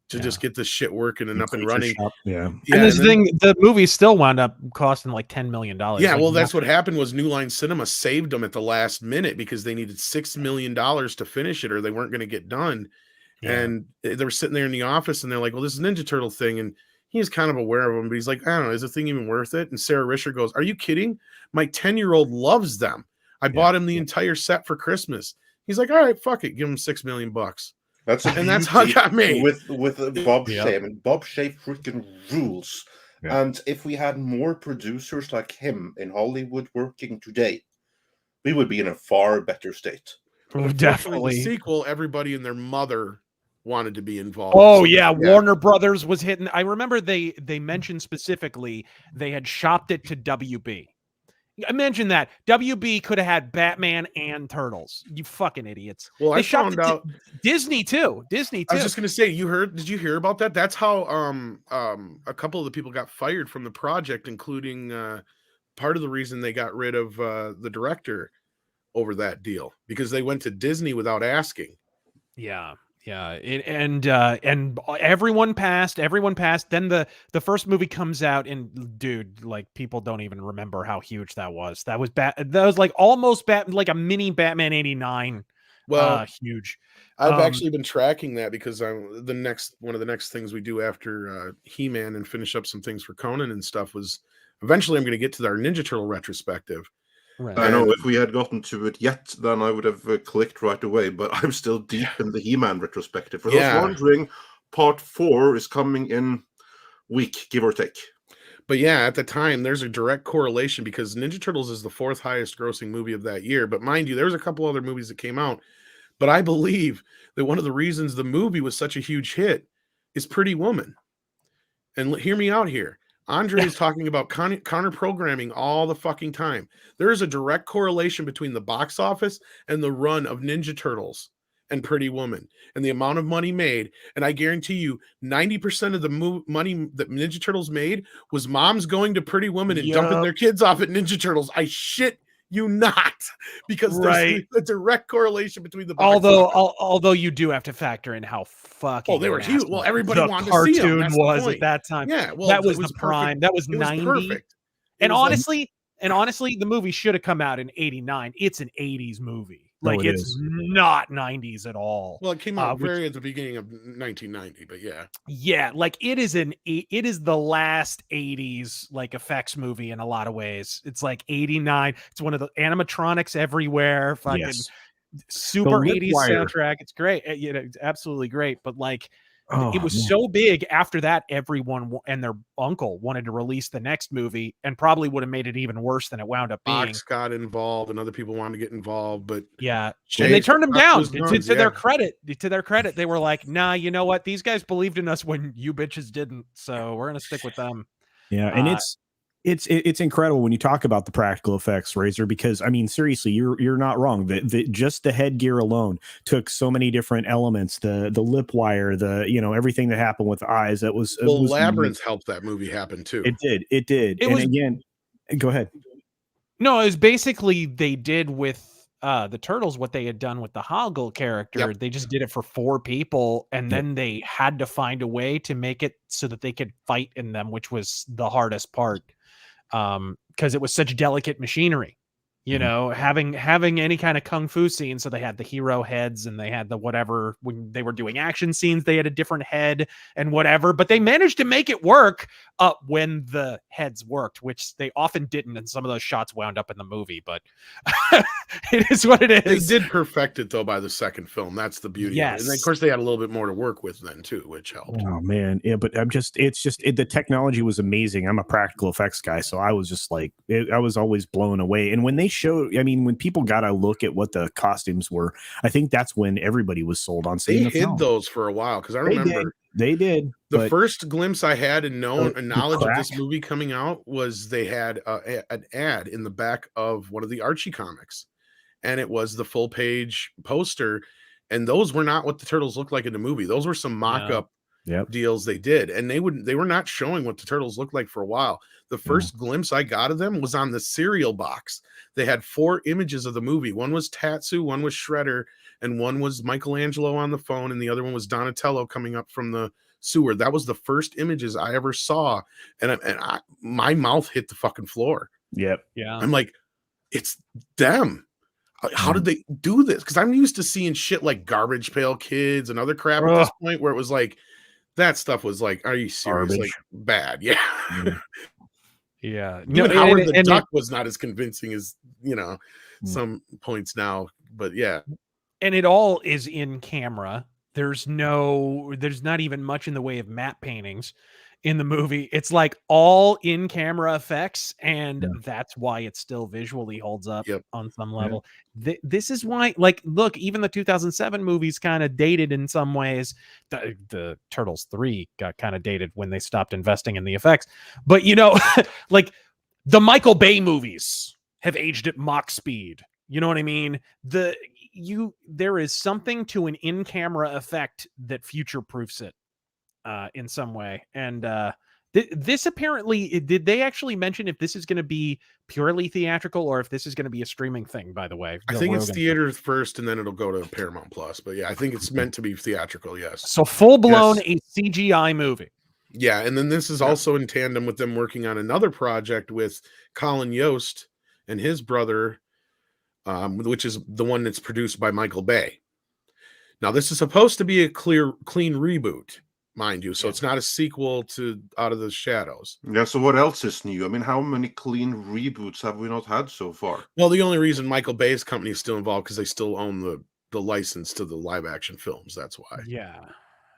to just get this shit working and up and running. Yeah. And this thing, the movie still wound up costing like $10 million. Yeah, like, well, that's what happened was New Line Cinema saved them at the last minute, because they needed $6 million to finish it, or they weren't going to get done. Yeah. And they were sitting there in the office, and they're like, well, this is a Ninja Turtle thing. And he's kind of aware of them, but he's like, I don't know, is the thing even worth it? And Sarah Risher goes, are you kidding? My 10-year-old loves them. I bought him the entire set for Christmas. He's like, all right, fuck it. Give him $6 million. That's how it got made with Bob Shea. I mean, Bob Shea freaking rules. Yeah. And if we had more producers like him in Hollywood working today, we would be in a far better state. Definitely. The sequel, everybody and their mother wanted to be involved. Oh yeah, Warner Brothers was hitting. I remember they mentioned specifically they had shopped it to WB. Imagine that. WB could have had Batman and Turtles. You fucking idiots. Well, they I found out Disney too. Disney too. I was just gonna say, did you hear about that? That's how a couple of the people got fired from the project, including part of the reason they got rid of the director over that deal, because they went to Disney without asking. Yeah. Yeah, and everyone passed. Then the first movie comes out, and dude, like, people don't even remember how huge that was. That was like almost like a mini Batman '89. Well, huge. I've actually been tracking that, because one of the next things we do after He-Man and finish up some things for Conan and stuff was eventually I'm going to get to our Ninja Turtle retrospective. Right. I know if we had gotten to it yet, then I would have clicked right away, but I'm still deep in the He-Man retrospective. For those wondering, part 4 is coming in week, give or take. But yeah, at the time, there's a direct correlation, because Ninja Turtles is the 4th highest grossing movie of that year. But mind you, there's a couple other movies that came out. But I believe that one of the reasons the movie was such a huge hit is Pretty Woman. And hear me out here. Andre is talking about counter programming all the fucking time. There is a direct correlation between the box office and the run of Ninja Turtles and Pretty Woman and the amount of money made. And I guarantee you 90% of the money that Ninja Turtles made was moms going to Pretty Woman and dumping their kids off at Ninja Turtles. I shit you not, because there's a direct correlation between the box although you do have to factor in how fucking they were huge. Well, everybody wanted to see them. That's was the point. At that time. Yeah, well, that was the prime. That was 90. Perfect. And honestly, the movie should have come out in '89. It's an '80s movie. Like, it's not 90s at all. Well, it came out at the beginning of 1990, but yeah, like it is the last 80s like effects movie in a lot of ways. It's like '89. It's one of the animatronics everywhere. Fucking super 80s soundtrack. It's great. It's absolutely great. But like, it was so big after that, everyone and their uncle wanted to release the next movie, and probably would have made it even worse than it wound up being. Fox got involved and other people wanted to get involved, but and they turned them down. To their credit, they were like, nah, you know what? These guys believed in us when you bitches didn't, so we're gonna stick with them. Yeah, and it's incredible when you talk about the practical effects, Razor, because I mean, seriously, you're not wrong. Just the headgear alone took so many different elements, the lip wire, everything that happened with the eyes. That was Labyrinth helped that movie happen too. It did. Again, go ahead. No, it was basically they did with the Turtles, what they had done with the Hoggle character, they just did it for 4 people, and then they had to find a way to make it so that they could fight in them, which was the hardest part, because it was such delicate machinery. You know, having any kind of kung fu scene. So they had the hero heads and they had the whatever, when they were doing action scenes, they had a different head and whatever, but they managed to make it work when the heads worked, which they often didn't. And some of those shots wound up in the movie, but it is what it is. They did perfect it though by the second film. That's the beauty. Yes. Of it. And of course they had a little bit more to work with then too, which helped. Oh man. Yeah, but the technology was amazing. I'm a practical effects guy. So I was just like, I was always blown away. And when they showed, I mean, when people got a look at what the costumes were, I think that's when everybody was sold on seeing they the hid film. those for a while because I remember they did. The first glimpse I had and knowledge of this crack. movie coming out was they had an ad in the back of one of the Archie comics, and it was the full page poster, and those were not what the Turtles looked like in the movie. Those were some mock-up deals they did, and they were not showing what the Turtles looked like for a while. The first glimpse I got of them was on the cereal box. They had 4 images of the movie. One was Tatsu, one was Shredder, and one was Michelangelo on the phone, and the other one was Donatello coming up from the sewer. That was the first images I ever saw, and my mouth hit the fucking floor. Yeah. I'm like, it's them. How did they do this? Because I'm used to seeing shit like Garbage Pail Kids and other crap at this point, where it was like that stuff was like, are you serious? Garbage. Like bad, yeah. Yeah. Even Howard the Duck was not as convincing as some points now, but yeah. And it all is in camera. There's not even much in the way of matte paintings in the movie. It's like all in camera effects, and that's why it still visually holds up on some level. This is why, like, look, even the 2007 movies kind of dated in some ways. The Turtles 3 got kind of dated when they stopped investing in the effects, but like the Michael Bay movies have aged at Mach speed. You know what I mean? There is something to an in-camera effect that future-proofs it in some way. And this apparently, did they actually mention if this is going to be purely theatrical or if this is going to be a streaming thing, by the way? I think it's theaters first and then it'll go to Paramount Plus. But yeah, I think it's meant to be theatrical, yes. So full-blown a CGI movie. Yeah, and then this is also in tandem with them working on another project with Colin Yost and his brother, which is the one that's produced by Michael Bay. Now, this is supposed to be a clean reboot, mind you, so it's not a sequel to Out of the Shadows. Yeah, so what else is new? I mean, how many clean reboots have we not had so far? Well, the only reason Michael Bay's company is still involved because they still own the license to the live-action films. That's why. Yeah.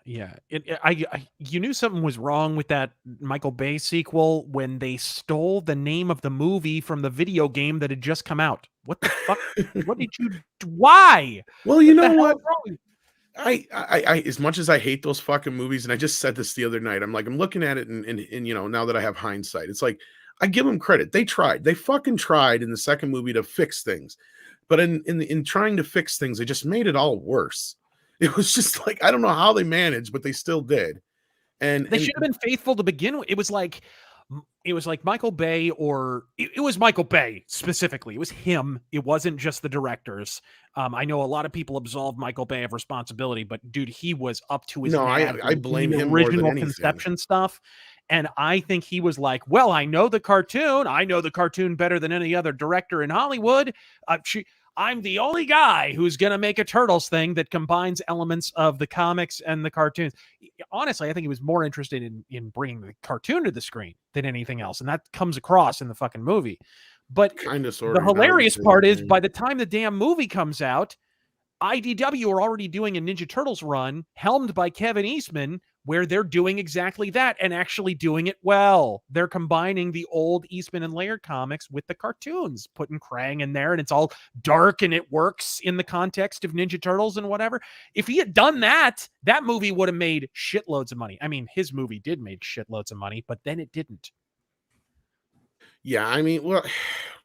You knew something was wrong with that Michael Bay sequel when they stole the name of the movie from the video game that had just come out. What the fuck? What did you? Why? Well, you know what? I as much as I hate those fucking movies, and I just said this the other night, I'm looking at it, and now that I have hindsight, it's like I give them credit. They fucking tried in the second movie to fix things, but in trying to fix things, they just made it all worse. It was just like, I don't know how they managed, but they still did. And they should have been faithful to begin with. It was like Michael Bay, or it was Michael Bay specifically. It was him. It wasn't just the directors. I know a lot of people absolve Michael Bay of responsibility, but dude, he was up to his I blame him original more than conception stuff. And I think he was like, well, I know the cartoon better than any other director in Hollywood. I'm the only guy who's going to make a Turtles thing that combines elements of the comics and the cartoons. Honestly, I think he was more interested in bringing the cartoon to the screen than anything else. And that comes across in the fucking movie. But kind of, sort the of, hilarious part is by the time the damn movie comes out, IDW are already doing a Ninja Turtles run helmed by Kevin Eastman, where they're doing exactly that and actually doing it well. They're combining the old Eastman and Laird comics with the cartoons, putting Krang in there, and it's all dark and it works in the context of Ninja Turtles and whatever. If he had done that, that movie would have made shitloads of money. I mean, his movie did make shitloads of money, but then it didn't. Yeah, I mean, well,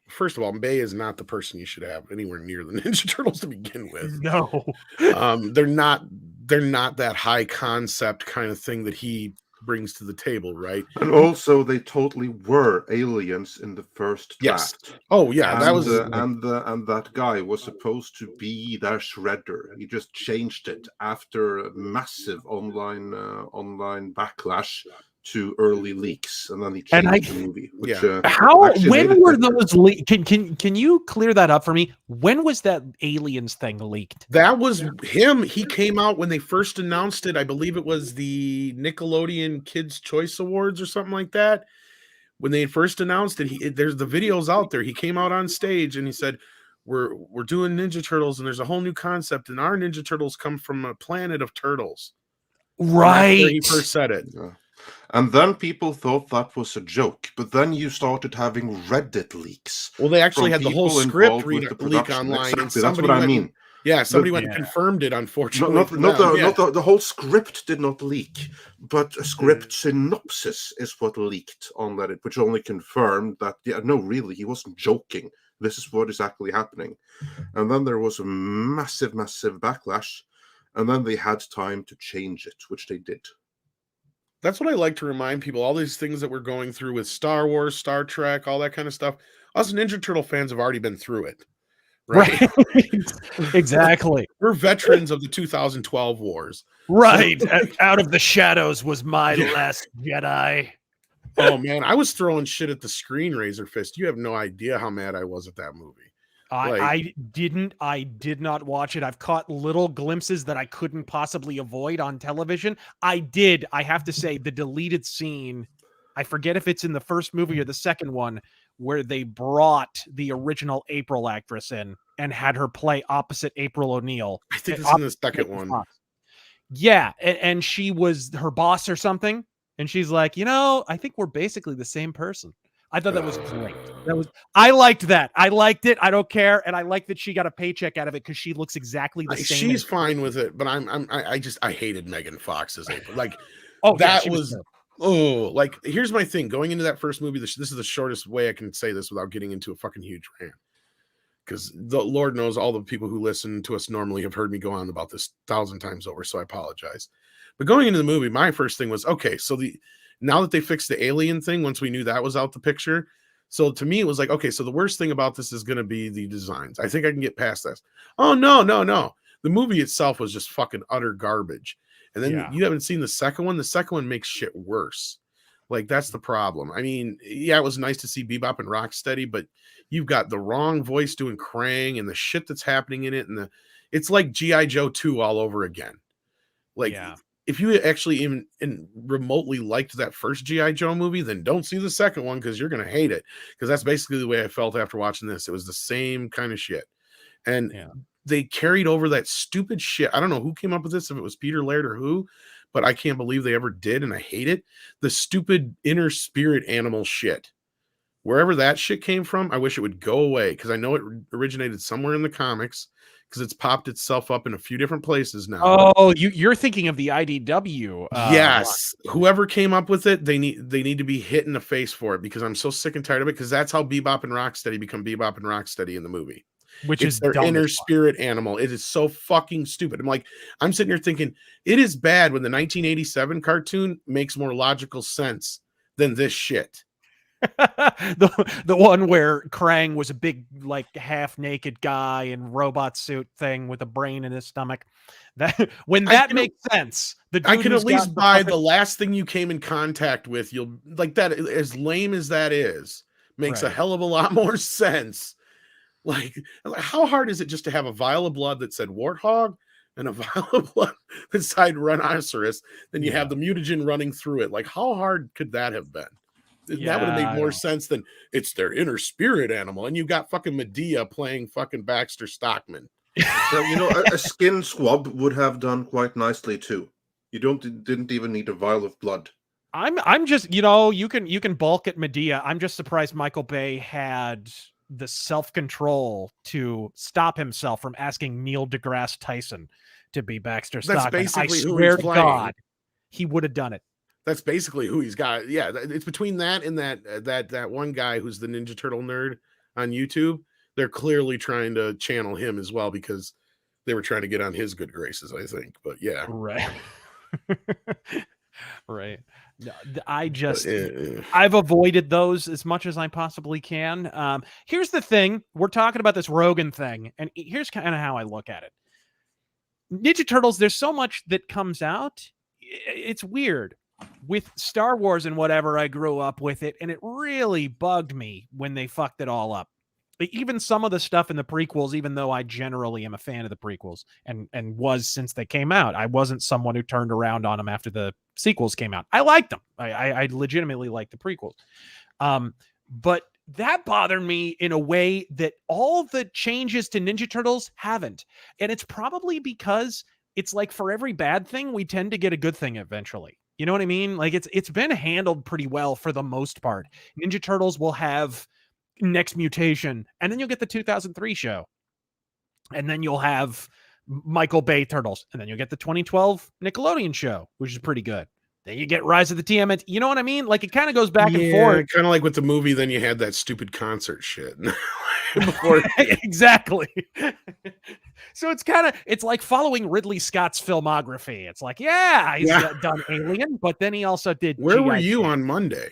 first of all, Bay is not the person you should have anywhere near the Ninja Turtles to begin with. No. They're not that high concept kind of thing that he brings to the table, right? And also, they totally were aliens in the first Yes. draft. Oh yeah, that was and that guy was supposed to be their shredder. He just changed it after a massive online backlash to early leaks, and then he changed the movie. Which when were those leaked? Can you clear that up for me? When was that aliens thing leaked? That was him. He came out when they first announced it. I believe it was the Nickelodeon Kids Choice Awards or something like that. When they first announced it, there's the videos out there. He came out on stage and he said, "We're doing Ninja Turtles, and there's a whole new concept, and our Ninja Turtles come from a planet of turtles." Right. He first said it. Yeah. And then people thought that was a joke, but then you started having Reddit leaks. Well, they actually had the whole script leak online, exactly. and That's what I mean. Somebody went and confirmed it. Unfortunately, not the whole script did not leak, but a script synopsis is what leaked on Reddit, which only confirmed that really, he wasn't joking. This is what is actually happening. And then there was a massive backlash, and then they had time to change it, which they did. That's what I like to remind people. All these things that we're going through with Star Wars, Star Trek, all that kind of stuff. Us Ninja Turtle fans have already been through it. Right. Exactly. We're veterans of the 2012 wars. Right. Out of the shadows was my last Jedi. Oh man, I was throwing shit at the screen, Razörfist. You have no idea how mad I was at that movie. I did not watch it. I've caught little glimpses that I couldn't possibly avoid on television. I have to say, the deleted scene, I forget if it's in the first movie or the second one, where they brought the original April actress in and had her play opposite April O'Neil. I think it's in the second one. Yeah, and she was her boss or something, and she's like, I think we're basically the same person. I thought that was great. I liked that. I liked it. I don't care, and I like that she got a paycheck out of it because she looks exactly the same. She's fine with it, but I hated Megan Fox as April. Like, here's my thing. Going into that first movie, this is the shortest way I can say this without getting into a fucking huge rant. Because the Lord knows all the people who listen to us normally have heard me go on about this 1,000 times over, so I apologize. But going into the movie, my first thing was, okay, so now that they fixed the alien thing, once we knew that was out the picture, so to me it was like, okay, so the worst thing about this is going to be the designs. I think I can get past this. Oh no, the movie itself was just fucking utter garbage. And then you haven't seen the second one. The second one makes shit worse. Like, that's the problem. I mean, yeah, it was nice to see Bebop and Rocksteady, but you've got the wrong voice doing Krang and the shit that's happening in it, and it's like G.I. Joe 2 all over again. Like, if you actually even remotely liked that first G.I. Joe movie, then don't see the second one because you're going to hate it. Because that's basically the way I felt after watching this. It was the same kind of shit. And they carried over that stupid shit. I don't know who came up with this, if it was Peter Laird or who, but I can't believe they ever did, and I hate it. The stupid inner spirit animal shit. Wherever that shit came from, I wish it would go away, because I know it originated somewhere in the comics, because it's popped itself up in a few different places now. Oh, you're thinking of the IDW. Yes. Whoever came up with it, they need to be hit in the face for it, because I'm so sick and tired of it, because that's how Bebop and Rocksteady become Bebop and Rocksteady in the movie. Which it's is their inner spirit animal. It is so fucking stupid. I'm sitting here thinking, it is bad when the 1987 cartoon makes more logical sense than this shit. the one where Krang was a big, like, half naked guy in robot suit thing with a brain in his stomach. That makes sense. I can at least buy the last thing you came in contact with. You'll like that. As lame as that is, makes a hell of a lot more sense. Like, how hard is it just to have a vial of blood that said warthog and a vial of blood that said rhinoceros? Then you have the mutagen running through it. Like, how hard could that have been? That would have made more sense than it's their inner spirit animal. And you got fucking Medea playing fucking Baxter Stockman. So, a skin swab would have done quite nicely too. You didn't even need a vial of blood. I'm just, you can bulk at Medea. I'm just surprised Michael Bay had the self-control to stop himself from asking Neil deGrasse Tyson to be Baxter Stockman. That's basically I swear to God, he would have done it. That's basically who he's got. Yeah, it's between that and that one guy who's the Ninja Turtle nerd on YouTube. They're clearly trying to channel him as well, because they were trying to get on his good graces, I think. But yeah, right. Right. I've avoided those as much as I possibly can. Here's the thing. We're talking about this Rogan thing, and here's kind of how I look at it. Ninja Turtles, there's so much that comes out. It's weird. With Star Wars and whatever, I grew up with it, and it really bugged me when they fucked it all up. Even some of the stuff in the prequels, even though I generally am a fan of the prequels and was since they came out, I wasn't someone who turned around on them after the sequels came out. I liked them. I legitimately liked the prequels. But that bothered me in a way that all the changes to Ninja Turtles haven't. And it's probably because it's like for every bad thing, we tend to get a good thing eventually. You know what I mean? Like it's been handled pretty well for the most part. Ninja Turtles will have Next Mutation, and then you'll get the 2003 show, and then you'll have Michael Bay Turtles, and then you'll get the 2012 Nickelodeon show, which is pretty good. Then you get Rise of the TMNT. You know what I mean? Like it kind of goes back and forth. Kind of like with the movie. Then you had that stupid concert shit before. Exactly. So it's like following Ridley Scott's filmography. It's like, he's done Alien, but then he also did. Where G.I. were you Jane. on Monday?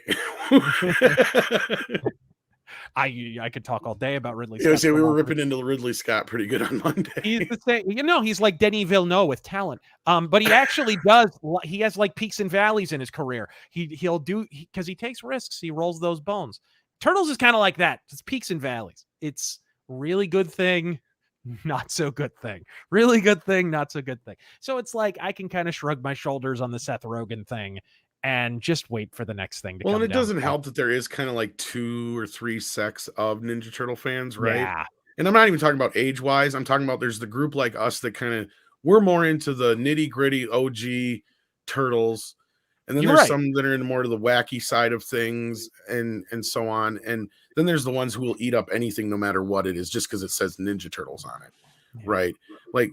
I could talk all day about Ridley Yeah, Scott. we were ripping into Ridley Scott pretty good on Monday. He's the same, he's like Denis Villeneuve with talent. But he actually does. He has like peaks and valleys in his career. He'll do because he takes risks. He rolls those bones. Turtles is kind of like that. It's peaks and valleys. It's really good thing, not so good thing. Really good thing, not so good thing. So it's like I can kind of shrug my shoulders on the Seth Rogen thing and just wait for the next thing to come. Well, and it down. doesn't help that there is kind of like 2 or 3 sects of Ninja Turtle fans, right? Yeah. And I'm not even talking about age-wise. I'm talking about there's the group like us that kind of we're more into the nitty-gritty OG Turtles, and then there's some that are into more to the wacky side of things and so on. And then there's the ones who will eat up anything no matter what it is, just because it says Ninja Turtles on it, right? Like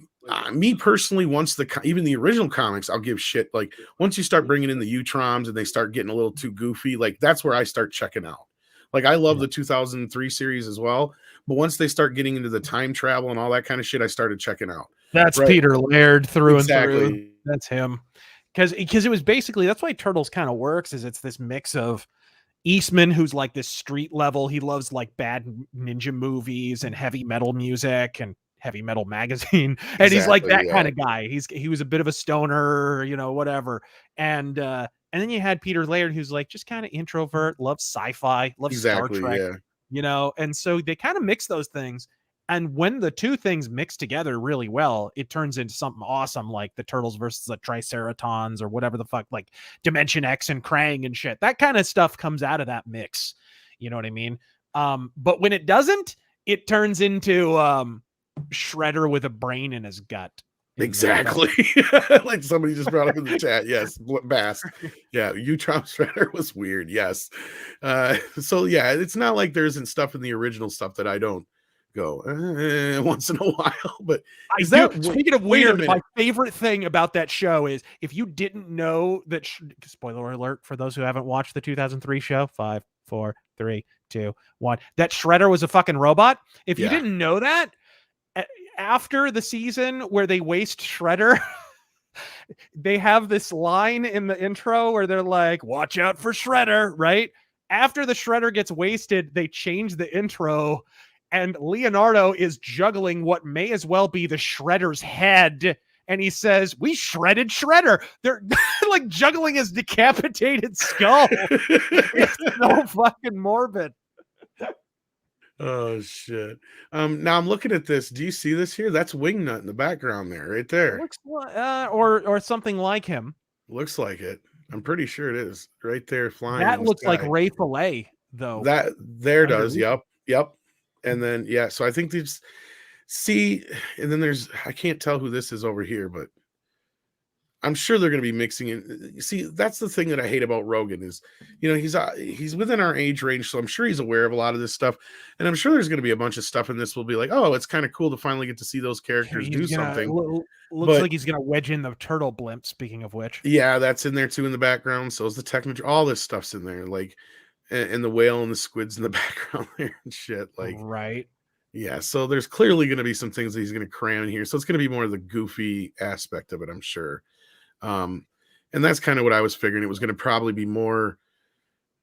me personally, once even the original comics, I'll give shit. Like once you start bringing in the Utroms and they start getting a little too goofy, like that's where I start checking out. Like I love the 2003 series as well, but once they start getting into the time travel and all that kind of shit, I started checking out. That's Peter Laird through and through. Exactly. That's him. Because it was basically, that's why Turtles kind of works, is it's this mix of Eastman, who's like this street level. He loves like bad ninja movies and heavy metal music and heavy metal magazine. And he's like that kind of guy. He was a bit of a stoner, whatever. And then you had Peter Laird, who's like just kind of introvert, loves sci-fi, loves Star Trek, and so they kind of mix those things. And when the two things mix together really well, it turns into something awesome, like the Turtles versus the Triceratons or whatever the fuck, like Dimension X and Krang and shit. That kind of stuff comes out of that mix. You know what I mean? But when it doesn't, it turns into Shredder with a brain in his gut. Exactly. Like somebody just brought up in the chat. Yes. Bass. Yeah. Utrom Shredder was weird. Yes. So yeah, it's not like there isn't stuff in the original stuff that I don't go once in a while, but speaking of weird, my favorite thing about that show is if you didn't know that spoiler alert for those who haven't watched the 2003 show, 5, 4, 3, 2, 1, that Shredder was a fucking robot. If you didn't know that, after the season where they waste Shredder, they have this line in the intro where they're like, watch out for Shredder, right? After the Shredder gets wasted, they change the intro and Leonardo is juggling what may as well be the Shredder's head. And he says, we shredded Shredder. They're like juggling his decapitated skull. It's so fucking morbid. Oh shit. Now I'm looking at this. Do you see this here? That's Wingnut in the background there, right there. It looks or something like him. Looks like it. I'm pretty sure it is right there flying. That looks like Ray Fillet, though. That there does. Yep. And then so I think these and then there's I can't tell who this is over here, but I'm sure they're going to be mixing in. See, that's the thing that I hate about Rogan is, he's within our age range, so I'm sure he's aware of a lot of this stuff, and I'm sure there's going to be a bunch of stuff in this. Will be like, oh, it's kind of cool to finally get to see those characters do something. Looks like he's going to wedge in the turtle blimp. Speaking of which, yeah, that's in there too in the background. So is the technology. All this stuff's in there, like, and the whale and the squids in the background there and shit, like, right. Yeah, so there's clearly going to be some things that he's going to cram in here. So it's going to be more of the goofy aspect of it, I'm sure. And that's kind of what I was figuring. It was going to probably be more.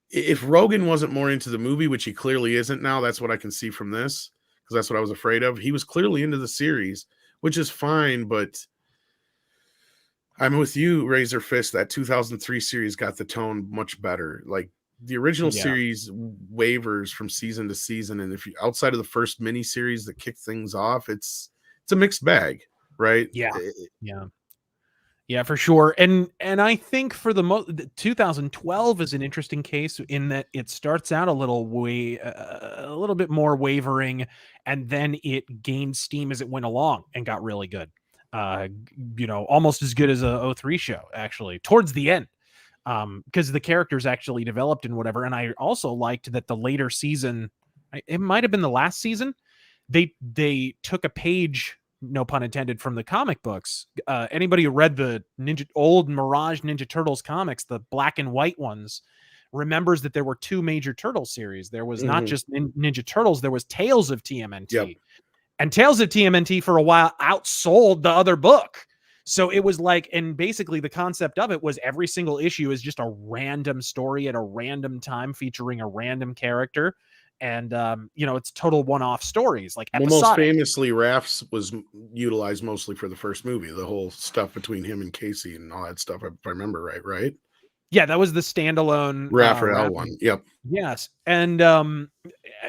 If Rogan wasn't more into the movie, which he clearly isn't now, that's what I can see from this, because that's what I was afraid of. He was clearly into the series, which is fine, but I'm with you, Razorfist. That 2003 series got the tone much better. Like the original series wavers from season to season, and if you outside of the first mini series that kicked things off, it's a mixed bag, right? Yeah, for sure. And I think for the most, 2012 is an interesting case in that it starts out a little bit more wavering, and then it gained steam as it went along and got really good. Almost as good as a 03 show, actually, towards the end. Because the characters actually developed and whatever. And I also liked that the later season, it might have been the last season, they took a page, no pun intended, from the comic books. Anybody who read the old Mirage Ninja Turtles comics, the black and white ones, remembers that there were two major turtle series. There was not just Ninja Turtles, there was Tales of TMNT. Yep. And Tales of TMNT for a while outsold the other book. So it was like, and basically the concept of it was every single issue is just a random story at a random time featuring a random character. And, it's total one-off stories, like episodic. Well, most famously, Raph's was utilized mostly for the first movie, the whole stuff between him and Casey and all that stuff, if I remember right? Yeah, that was the standalone Raphael one. Yep. Yes. And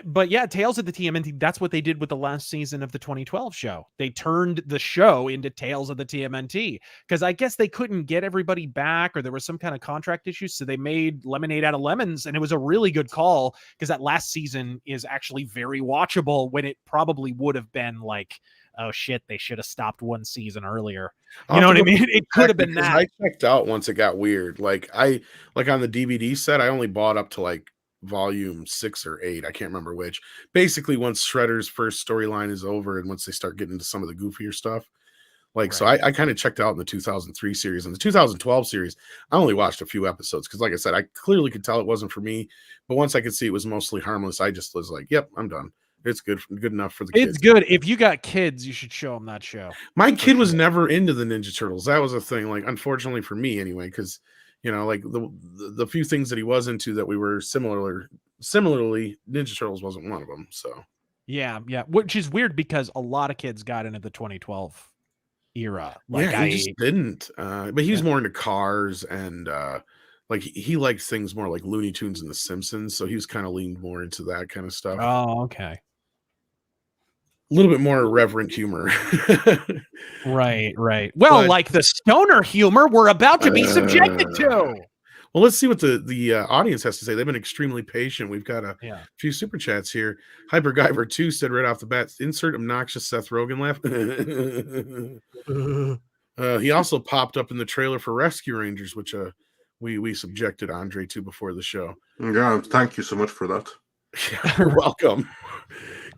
but yeah, Tales of the TMNT, that's what they did with the last season of the 2012 show. They turned the show into Tales of the TMNT because I guess they couldn't get everybody back, or there was some kind of contract issues, so they made lemonade out of lemons, and it was a really good call because that last season is actually very watchable when it probably would have been like, oh shit, they should have stopped one season earlier. You know what I mean? It could have been that. I checked out once it got weird. Like on the DVD set, I only bought up to like volume 6 or 8. I can't remember which. Basically, once Shredder's first storyline is over and once they start getting into some of the goofier stuff. Like, so I kind of checked out in the 2003 series. And the 2012 series, I only watched a few episodes because, like I said, I clearly could tell it wasn't for me. But once I could see it was mostly harmless, I just was like, yep, I'm done. It's good enough for the kids. It's good. If you got kids, you should show them that show. My kid was never into the Ninja Turtles. That was a thing, like, unfortunately for me anyway, because, like the few things that he was into that we were similarly, Ninja Turtles wasn't one of them. So yeah, which is weird because a lot of kids got into the 2012 era. Like, he just didn't. But he was more into cars and like he liked things more like Looney Tunes and the Simpsons, so he was kind of leaned more into that kind of stuff. Oh, okay. A little bit more irreverent humor. Right. Well, like the stoner humor we're about to be subjected to. Well, let's see what the audience has to say. They've been extremely patient. We've got a few super chats here. Hyperguyver 2 said right off the bat, insert obnoxious Seth Rogen laugh. He also popped up in the trailer for Rescue Rangers, which we subjected Andre to before the show. Yeah, thank you so much for that. You're welcome.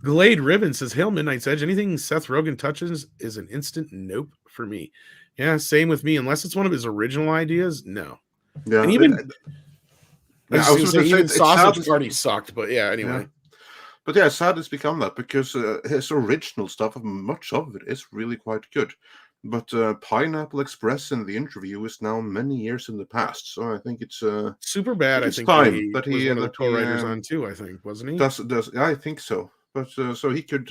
Glade Ribbon says, Hail Midnight's Edge. Anything Seth Rogen touches is an instant nope for me. Yeah, same with me. Unless it's one of his original ideas, no. Yeah, and even I was going to say Sausage Party sucked, but yeah, anyway. Yeah. But yeah, sad it's become that because his original stuff, much of it is really quite good. But Pineapple Express in the interview is now many years in the past, so I think it's super bad. I think time he that was he one of the co-writers on too. I think, wasn't he? Does I think so. But so he could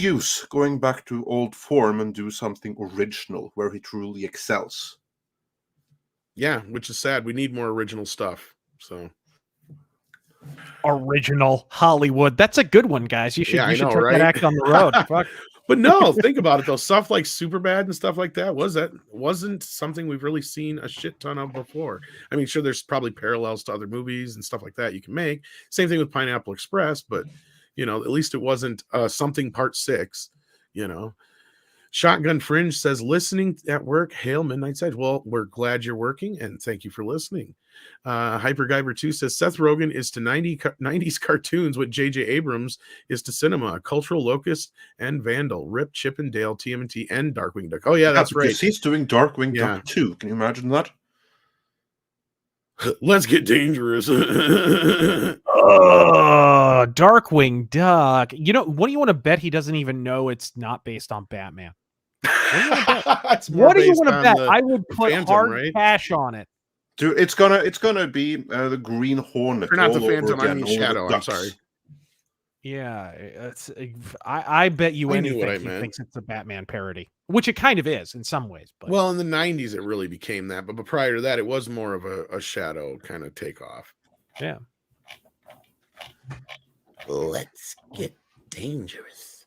use going back to old form and do something original where he truly excels. Yeah, which is sad. We need more original stuff. So original Hollywood. That's a good one, guys. You should take that act on the road. Fuck. But no, think about it though. Stuff like Superbad and stuff like that wasn't something we've really seen a shit ton of before. I mean, sure, there's probably parallels to other movies and stuff like that you can make. Same thing with Pineapple Express, but at least it wasn't something part 6. Shotgun Fringe says, listening at work, hail Midnight's Edge. Well, we're glad you're working, and thank you for listening. Hyperguyver 2 says, Seth Rogen is to 90s cartoons what J.J. Abrams is to cinema, cultural locust and vandal. Rip, Chip and Dale, TMNT, and Darkwing Duck. Oh, yeah, that's right. He's doing Darkwing Duck too. Can you imagine that? Let's get dangerous. Darkwing Duck. What do you want to bet he doesn't even know it's not based on Batman? It's more What do you based want to on bet? the I would put Phantom, hard right? cash on it. Dude, it's gonna be the Green Hornet Or not all the over Phantom, I again. mean all the Shadow, I'm ducks. sorry. Yeah, I bet you I knew what anything I he meant. thinks it's a Batman parody, which it kind of is in some ways. But Well, in the 90s, it really became that. But prior to that, it was more of a Shadow kind of takeoff. yeah, Let's get dangerous.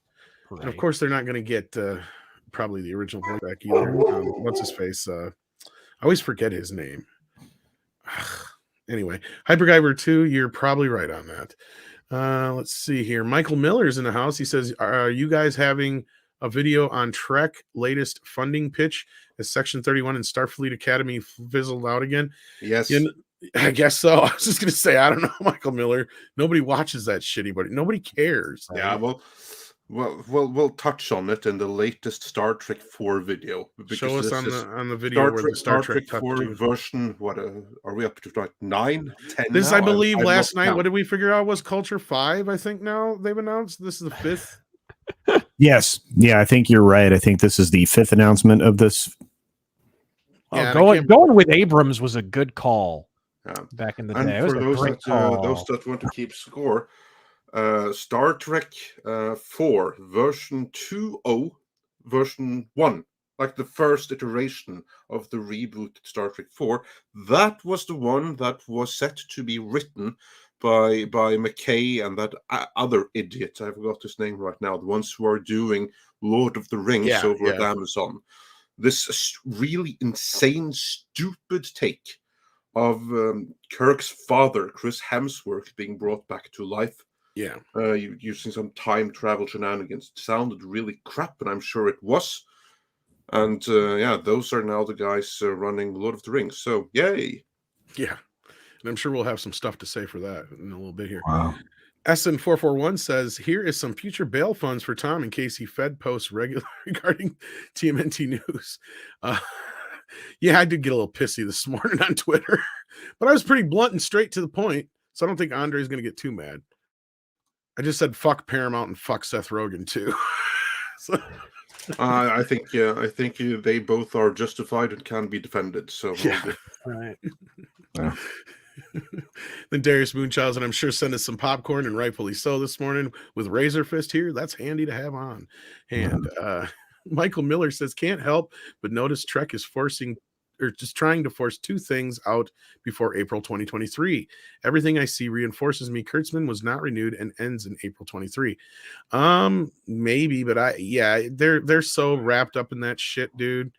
right. And of course, they're not going to get probably the original voice back either. What's his face? I always forget his name. Anyway, Hypergiver 2, you're probably right on that. Let's see here. Michael Miller's in the house. He says, are you guys having a video on Trek latest funding pitch as Section 31 and Starfleet Academy fizzled out again? Yes. I guess so. I was just going to say, I don't know, Michael Miller. Nobody watches that shitty, but nobody cares. Yeah, well, we'll touch on it in the latest Star Trek 4 video. Show us on the video where the Star Trek 4 version. What are we up to? Like 9, 10? This, now? I believe, I've last lost night. count. What did we figure out was Culture 5? I think now they've announced this is the 5th. Yes. Yeah, I think you're right. I think this is the 5th announcement of this. Yeah, Going with Abrams was a good call back in the And day. It was for a those great that call. those that want to keep score, Star Trek 4 version 2.0 version 1, like the first iteration of the rebooted Star Trek 4, that was the one that was set to be written by McKay and that other idiot. I forgot his name right now. The ones who are doing Lord of the Rings over at Amazon. This really insane, stupid take of Kirk's father, Chris Hemsworth, being brought back to life. Yeah. Using some time travel shenanigans. It sounded really crap, and I'm sure it was. And those are now the guys running Lord of the Rings. So, yay. Yeah. And I'm sure we'll have some stuff to say for that in a little bit here. Wow. SN441 says, here is some future bail funds for Tom in case he fed posts regular regarding TMNT news. Yeah, I did get a little pissy this morning on Twitter, but I was pretty blunt and straight to the point. So I don't think Andre's going to get too mad. I just said, fuck Paramount and fuck Seth Rogen too. So, I think they both are justified and can be defended. So yeah. Right. Yeah. Then Darius Moonchild, and I'm sure sent us some popcorn, and rightfully so this morning with Razörfist here. That's handy to have on hand. Michael Miller says, can't help but notice Trek is trying to force two things out before April 2023. Everything I see reinforces me. Kurtzman was not renewed and ends in April 23. Maybe, but they're so wrapped up in that shit, dude.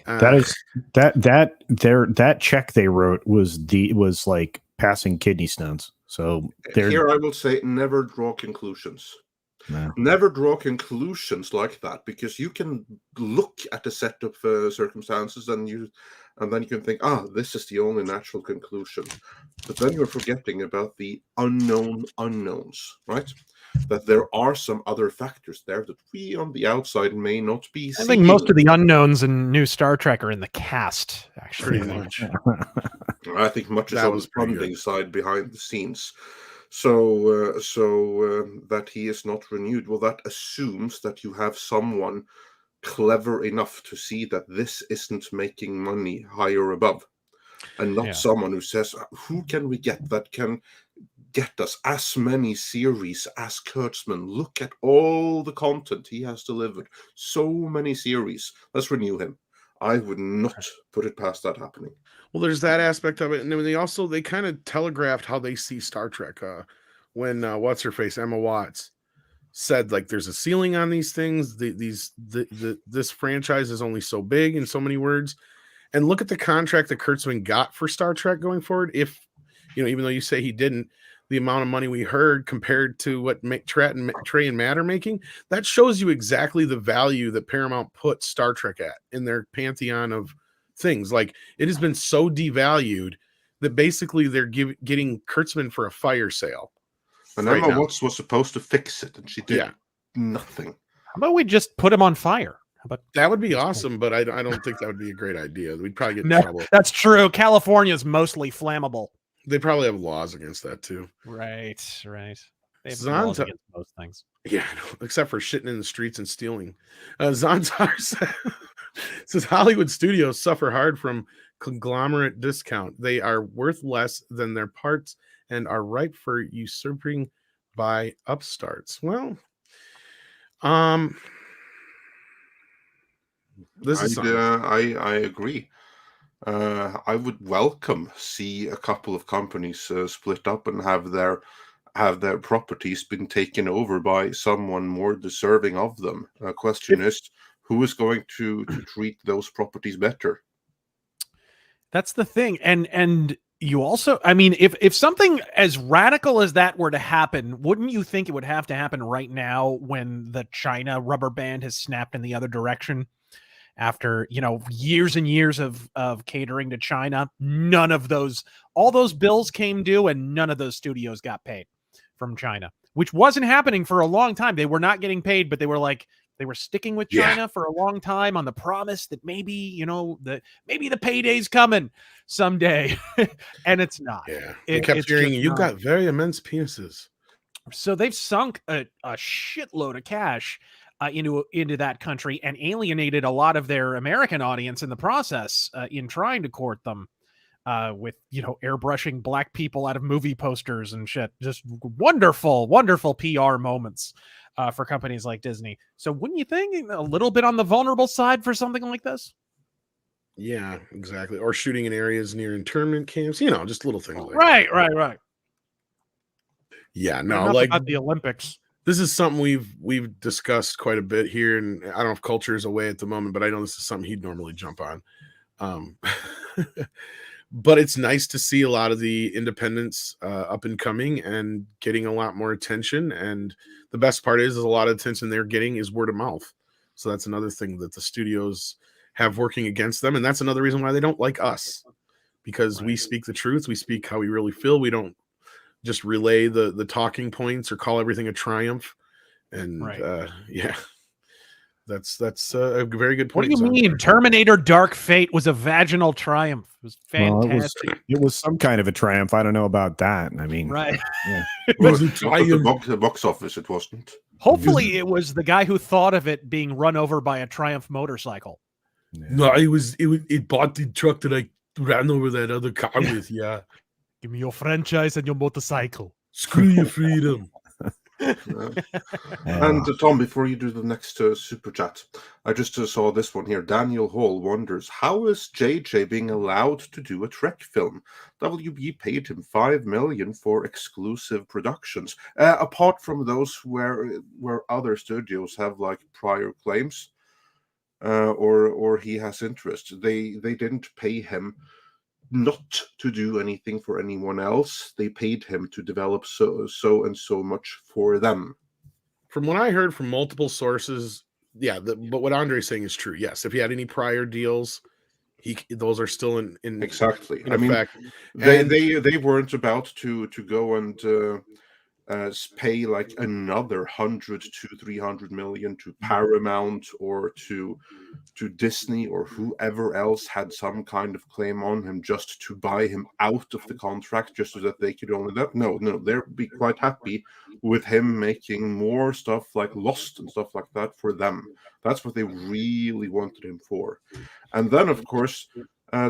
That check they wrote was like passing kidney stones. So here I will say, never draw conclusions. No. Never draw conclusions like that, because you can look at a set of circumstances and then you can think, this is the only natural conclusion. But then you're forgetting about the unknown unknowns, right? That there are some other factors there that we on the outside may not be seeing. I think most of the unknowns in new Star Trek are in the cast, actually. Pretty much. I think much is That on was the pretty funding good. side behind the scenes. So that he is not renewed, well, that assumes that you have someone clever enough to see that this isn't making money higher above, and not someone who says, who can we get that can get us as many series as Kurtzman? Look at all the content he has delivered. So many series. Let's renew him. I would not put it past that happening. Well, there's that aspect of it, and then they kind of telegraphed how they see Star Trek. When what's her face, Emma Watts, said like there's a ceiling on these things. This franchise is only so big in so many words, and look at the contract that Kurtzman got for Star Trek going forward. If even though you say he didn't, the amount of money we heard compared to what Trey and Matt are making, that shows you exactly the value that Paramount put Star Trek at in their pantheon of things. Like, it has been so devalued that basically they're getting Kurtzman for a fire sale. And right Emma now. Watts was supposed to fix it, and she did nothing. How about we just put him on fire? How about That would be awesome, but I don't think that would be a great idea. We'd probably get in trouble. That's true. California is mostly flammable. They probably have laws against that too. Right. They have laws Zonta, against most things. yeah, I know, except for shitting in the streets and stealing. Zontar says Hollywood studios suffer hard from conglomerate discount. They are worth less than their parts and are ripe for usurping by upstarts. Well, this is something. I agree. I would welcome see a couple of companies split up and have their properties been taken over by someone more deserving of them. Question is, who is going to treat those properties better? That's the thing. And you also, I mean, if something as radical as that were to happen, wouldn't you think it would have to happen right now when the China rubber band has snapped in the other direction? After, years and years of catering to China, none of those, all those bills came due and none of those studios got paid from China, which wasn't happening for a long time. They were not getting paid, but they were sticking with China for a long time on the promise that maybe, maybe the payday's coming someday. And it's not. Yeah. They kept hearing, you've got very immense penises. So they've sunk a shitload of cash into that country and alienated a lot of their American audience in the process in trying to court them with, airbrushing black people out of movie posters and shit. Just wonderful, wonderful PR moments for companies like Disney. So wouldn't you think a little bit on the vulnerable side for something like this? Yeah, exactly. Or shooting in areas near internment camps, just little things like Right. Yeah, no, Enough like about the Olympics. This is something we've discussed quite a bit here, and I don't know if Culture is away at the moment, but I know this is something he'd normally jump on. But it's nice to see a lot of the independents up and coming and getting a lot more attention. And the best part is a lot of attention they're getting is word of mouth. So that's another thing that the studios have working against them, and that's another reason why they don't like us, because we speak the truth, we speak how we really feel. We don't just relay the talking points or call everything a triumph. And that's a very good point. What do you mean Terminator Dark Fate was a vaginal triumph? It was fantastic. Well, it was some kind of a triumph. I don't know about that. I mean, right. Yeah. The box office, it wasn't. Hopefully it was the guy who thought of it being run over by a Triumph motorcycle. Yeah. No, it bought the truck that I ran over that other car with. Yeah. Give me your franchise and your motorcycle. Screw your freedom. And Tom, before you do the next super chat, I just saw this one here. Daniel Hall wonders, how is JJ being allowed to do a Trek film? WB paid him $5 million for exclusive productions. Apart from those where other studios have like prior claims, or he has interest, they didn't pay him not to do anything for anyone else. They paid him to develop so and so much for them. From what I heard from multiple sources, but what Andre's saying is true. Yes, if he had any prior deals, those are still in exactly. In effect. They weren't about to go and pay like another 100 to 300 million to Paramount or to Disney or whoever else had some kind of claim on him just to buy him out of the contract just so that they could own that. No, they'd be quite happy with him making more stuff like Lost and stuff like that for them. That's what they really wanted him for. And then, of course,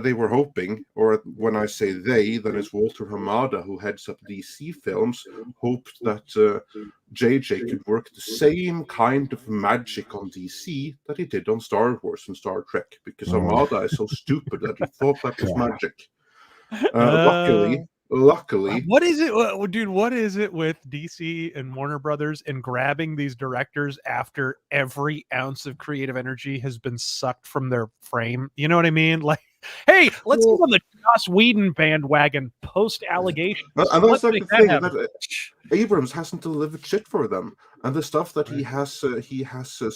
they were hoping, or when I say they, then it's Walter Hamada, who heads up DC Films, hoped that JJ could work the same kind of magic on DC that he did on Star Wars and Star Trek, because Hamada is so stupid that he thought that was magic. Luckily, what is it, dude? What is it with DC and Warner Brothers and grabbing these directors after every ounce of creative energy has been sucked from their frame? You know what I mean? Like, hey, let's get on the Joss Whedon bandwagon post allegation. And that's like the thing that Abrams hasn't delivered shit for them, and the stuff that he has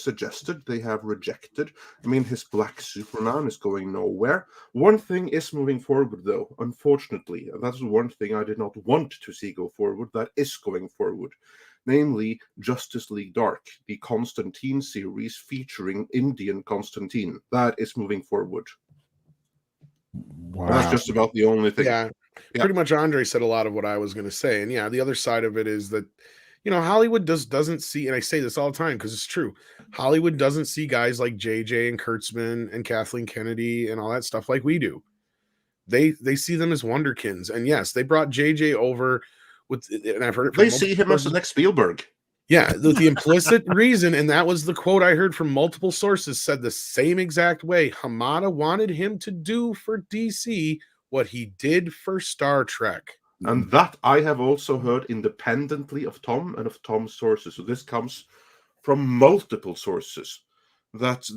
suggested, they have rejected. I mean, his Black Superman is going nowhere. One thing is moving forward, though, unfortunately, and that's one thing I did not want to see go forward. That is going forward. Namely, Justice League Dark, the Constantine series featuring Indian Constantine. That is moving forward. Wow. That's just about the only thing. Yeah. Pretty much Andre said a lot of what I was going to say. And the other side of it is that, Hollywood doesn't see, and I say this all the time because it's true. Hollywood doesn't see guys like JJ and Kurtzman and Kathleen Kennedy and all that stuff like we do. They see them as wonderkins. And yes, they brought JJ over with, and I've heard it from They see him as the next Spielberg. Yeah, the implicit reason, and that was the quote I heard from multiple sources, said the same exact way. Hamada wanted him to do for DC what he did for Star Trek. And that I have also heard independently of Tom and of Tom's sources. So this comes from multiple sources, that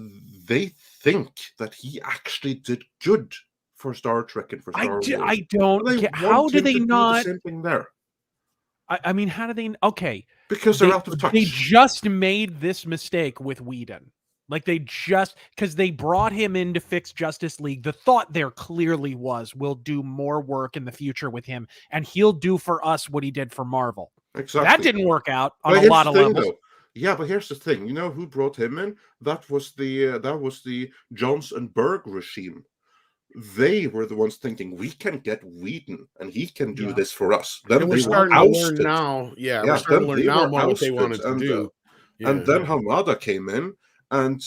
they think that he actually did good for Star Trek and for Star Wars. I don't get, how do they not? The same thing there. I mean, how do they? Okay, because they're out of touch. They just made this mistake with Whedon. Like because they brought him in to fix Justice League. The thought there clearly was, we'll do more work in the future with him, and he'll do for us what he did for Marvel. Exactly. That didn't work out on a lot of levels. Though. Yeah, but here's the thing. You know who brought him in? That was the Johns and Berg regime. They were the ones thinking, we can get Whedon and he can do this for us. Then we're starting to learn now. Yeah, we're starting to learn now what they wanted to do. And then Hamada came in, and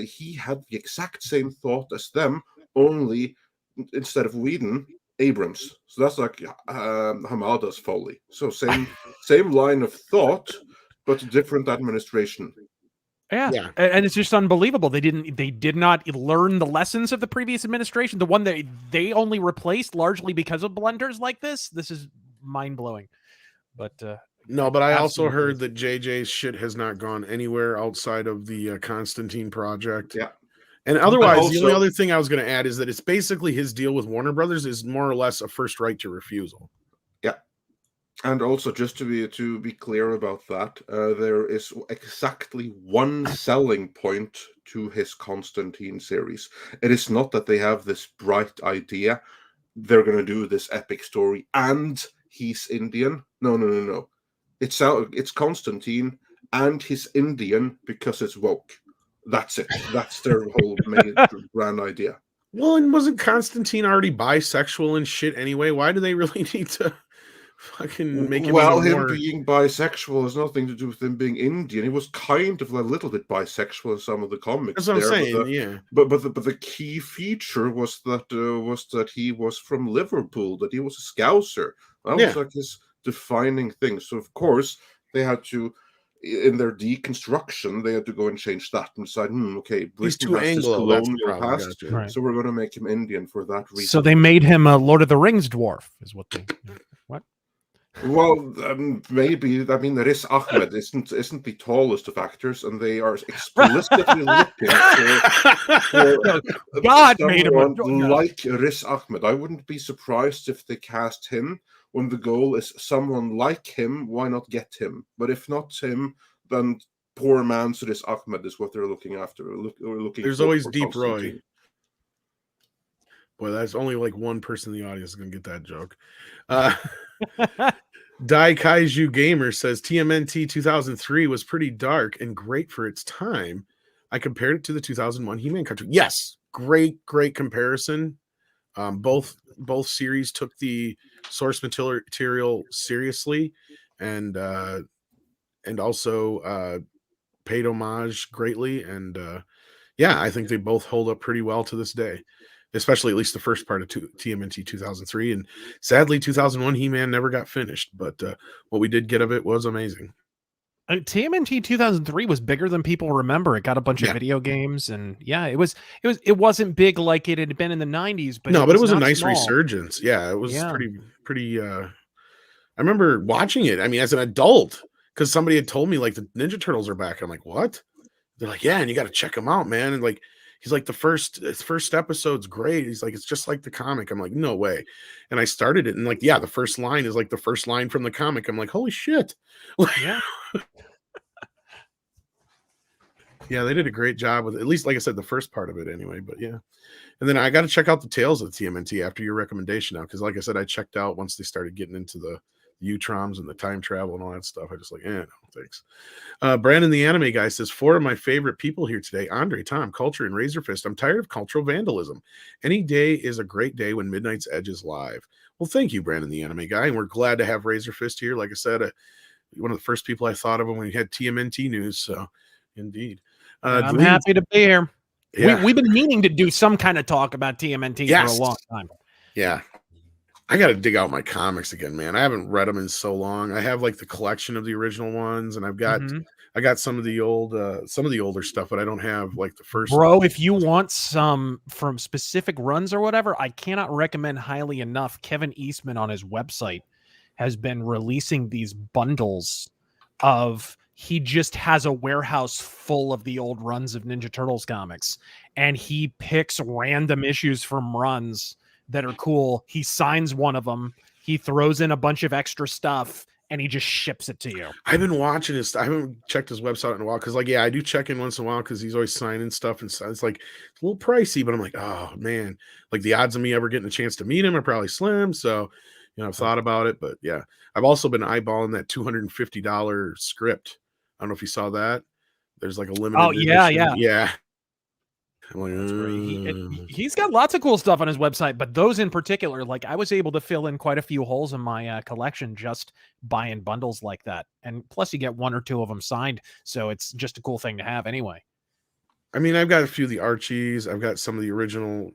he had the exact same thought as them, only instead of Whedon, Abrams. So that's like Hamada's folly. So same line of thought, but different administration. Yeah. And it's just unbelievable. They did not learn the lessons of the previous administration. The one that they only replaced largely because of blunders like this. This is mind blowing. But no, but I also heard that JJ's shit has not gone anywhere outside of the Constantine project. Yeah. And otherwise, the only other thing I was going to add is that it's basically his deal with Warner Brothers is more or less a first right to refusal. Yeah. And also, just to be clear about that, there is exactly one selling point to his Constantine series. It is not that they have this bright idea, they're going to do this epic story, and he's Indian. No. It's Constantine, and he's Indian because it's woke. That's it. That's their whole main grand idea. Well, and wasn't Constantine already bisexual and shit anyway? Why do they really need to fucking make him being bisexual has nothing to do with him being Indian. He was kind of a little bit bisexual in some of the comics. That's what I'm saying. But the key feature was that he was from Liverpool, that he was a Scouser. That was like his defining thing. So of course they had to, in their deconstruction, they had to go and change that and decide, okay, he's too Anglo, colonial past, so we're going to make him Indian for that reason. So they made him a Lord of the Rings dwarf, is what they. What? Well, maybe. I mean, Riz Ahmed isn't the tallest of actors, and they are explicitly looking for God made him like Riz Ahmed. I wouldn't be surprised if they cast him when the goal is someone like him. Why not get him? But if not him, then poor man's Riz Ahmed is what they're looking after. There's always Deep Roy. Boy, that's only like one person in the audience is going to get that joke. Dai Kaiju Gamer says TMNT 2003 was pretty dark and great for its time. I compared it to the 2001 He-Man cartoon. Yes, great comparison. Both series took the source material seriously, and also paid homage greatly. And I think they both hold up pretty well to this day, especially at least the first part of TMNT 2003. And sadly, 2001 He-Man never got finished, but what we did get of it was amazing. TMNT 2003 was bigger than people remember. It got a bunch of video games, and it wasn't big like it had been in the 90s, but it was a nice resurgence. Yeah, it was pretty I remember watching it, I mean, as an adult, because somebody had told me like the Ninja Turtles are back. I'm like, what? They're like, yeah, and you got to check them out, man. And like, he's like, the first episode's great. He's like, it's just like the comic. I'm like, no way. And I started it, and like, the first line is like the first line from the comic. I'm like, holy shit. Yeah, they did a great job with it. At least, like I said, the first part of it anyway. But yeah. And then I got to check out the Tales of TMNT after your recommendation now. Because like I said, I checked out once they started getting into the Utroms and the time travel and all that stuff. I just like, no, thanks. Brandon, the anime guy, says 4 of my favorite people here today: Andre, Tom, Culture, and Razorfist. I'm tired of cultural vandalism. Any day is a great day when Midnight's Edge is live. Well, thank you, Brandon, the anime guy, and we're glad to have Razorfist here. Like I said, one of the first people I thought of when we had TMNT news. So, indeed, And I'm happy to be here. Yeah. We've been meaning to do some kind of talk about TMNT for a long time. Yeah. I got to dig out my comics again, man. I haven't read them in so long. I have like the collection of the original ones, and I've got I got some of the older stuff, but I don't have like the first. Bro, if you want some from specific runs or whatever, I cannot recommend highly enough. Kevin Eastman on his website has been releasing these bundles of, he just has a warehouse full of the old runs of Ninja Turtles comics, and he picks random issues from runs that are cool. He signs one of them, he throws in a bunch of extra stuff, and he just ships it to you. I've been watching his. I haven't checked his website in a while because, like, I do check in once in a while because he's always signing stuff, and it's like it's a little pricey. But I'm like, oh man, like the odds of me ever getting a chance to meet him are probably slim. So, I've thought about it, but yeah, I've also been eyeballing that $250 script. I don't know if you saw that. There's like a limited. Oh yeah, yeah. I'm like, he's got lots of cool stuff on his website, but those in particular, like I was able to fill in quite a few holes in my collection just buying bundles like that. And plus you get one or two of them signed. So it's just a cool thing to have anyway. I mean, I've got a few of the Archies. I've got some of the original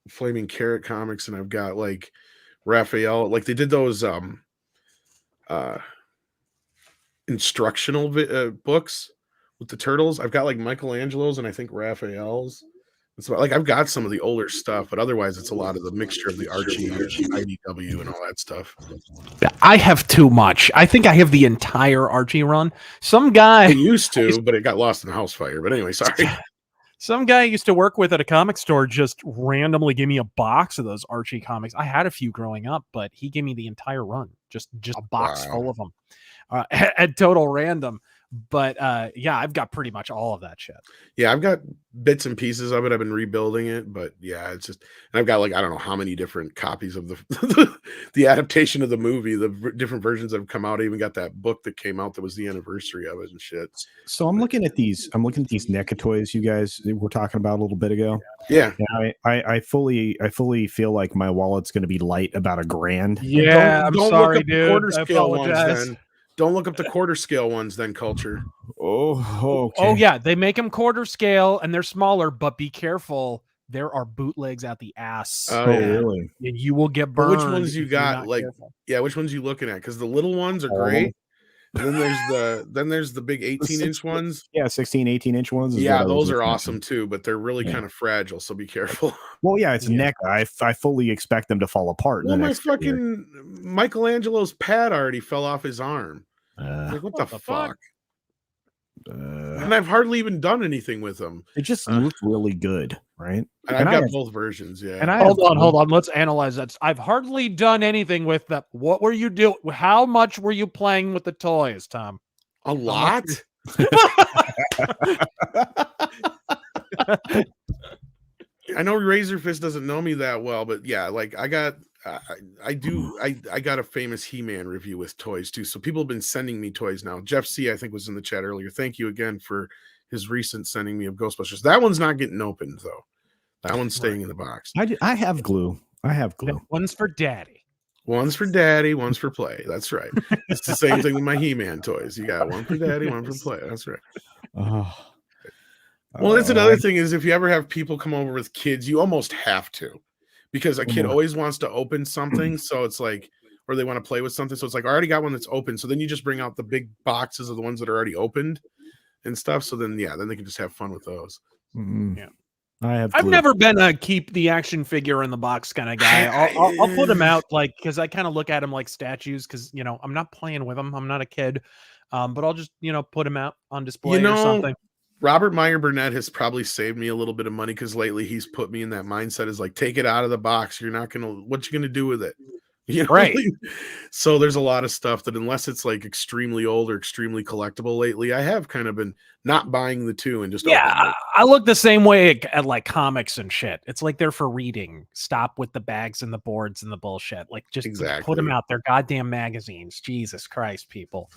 Flaming Carrot comics, and I've got like Raphael. Like they did those instructional books with the turtles. I've got like Michelangelo's and I think Raphael's. So like I've got some of the older stuff, but otherwise it's a lot of the mixture of the Archie, IDW, and all that stuff. I have too much. I think I have the entire Archie run. Some guy I used to, but it got lost in the house fire. But anyway, sorry. Some guy I used to work with at a comic store just randomly gave me a box of those Archie comics. I had a few growing up, but he gave me the entire run, just a box full of them at total random. But yeah, I've got pretty much all of that shit. Yeah, I've got bits and pieces of it. I've been rebuilding it, but yeah, it's just, and I've got like I don't know how many different copies of the adaptation of the movie, the different versions that have come out. I even got that book that came out that was the anniversary of it and shit. So I'm looking at these NECA toys you guys were talking about a little bit ago. Yeah. I fully feel like my wallet's going to be light about $1,000. Yeah, I'm sorry, look up dude. quarter scale ones apologize. then. Don't look up the quarter scale ones then, Culture. Oh, okay. Oh yeah, they make them quarter scale and they're smaller, but be careful. There are bootlegs out the ass. Oh, Oh, yeah. really? And you will get But burned. which ones you if you're got? not Like, careful. yeah, which ones you looking at? Because the little ones are All of them. great. And then there's the big 18-inch ones. Yeah, 16, 18-inch ones. is Yeah, what I was those are looking at. awesome too, but they're really Yeah. kind of fragile, so be careful. Well, yeah, it's Yeah. NECA. I fully expect them to fall apart. Well, in the my next year. fucking Michelangelo's pad already fell off his arm. Like, what the fuck? And I've hardly even done anything with them. It just looked really good, right? And And I've I got have- both versions, yeah. And I Hold have- on. Let's analyze that. I've hardly done anything with them. What were you doing? How much were you playing with the toys, Tom? A lot? I know Razörfist doesn't know me that well, but yeah, like I got a famous He-Man review with toys too. So people have been sending me toys now. Jeff C, I think, was in the chat earlier. Thank you again for his recent sending me of Ghostbusters. That one's not getting opened though. That one's staying in the box. I have glue. I have glue. One's for daddy. One's for daddy, one's for play. That's right. It's the same thing with my He-Man toys. You got one for daddy, one for play. That's right. Oh. Well, that's another thing is if you ever have people come over with kids, you almost have to, because a kid always wants to open something. So it's like, or they want to play with something. So it's like, I already got one that's open. So then you just bring out the big boxes of the ones that are already opened and stuff. So then, yeah, then they can just have fun with those. Yeah. I've I've never been a keep the action figure in the box kind of guy. I'll put them out like, because I kind of look at them like statues, because I'm not playing with them. I'm not a kid, but I'll just put them out on display or something. Robert Meyer Burnett has probably saved me a little bit of money because lately he's put me in that mindset is like, take it out of the box. You're not gonna, what you gonna do with it? Right. So there's a lot of stuff that unless it's like extremely old or extremely collectible lately, I have kind of been not buying the two and just I look the same way at like comics and shit. It's like they're for reading. Stop with the bags and the boards and the bullshit. Like just put them out. They're goddamn magazines. Jesus Christ, people.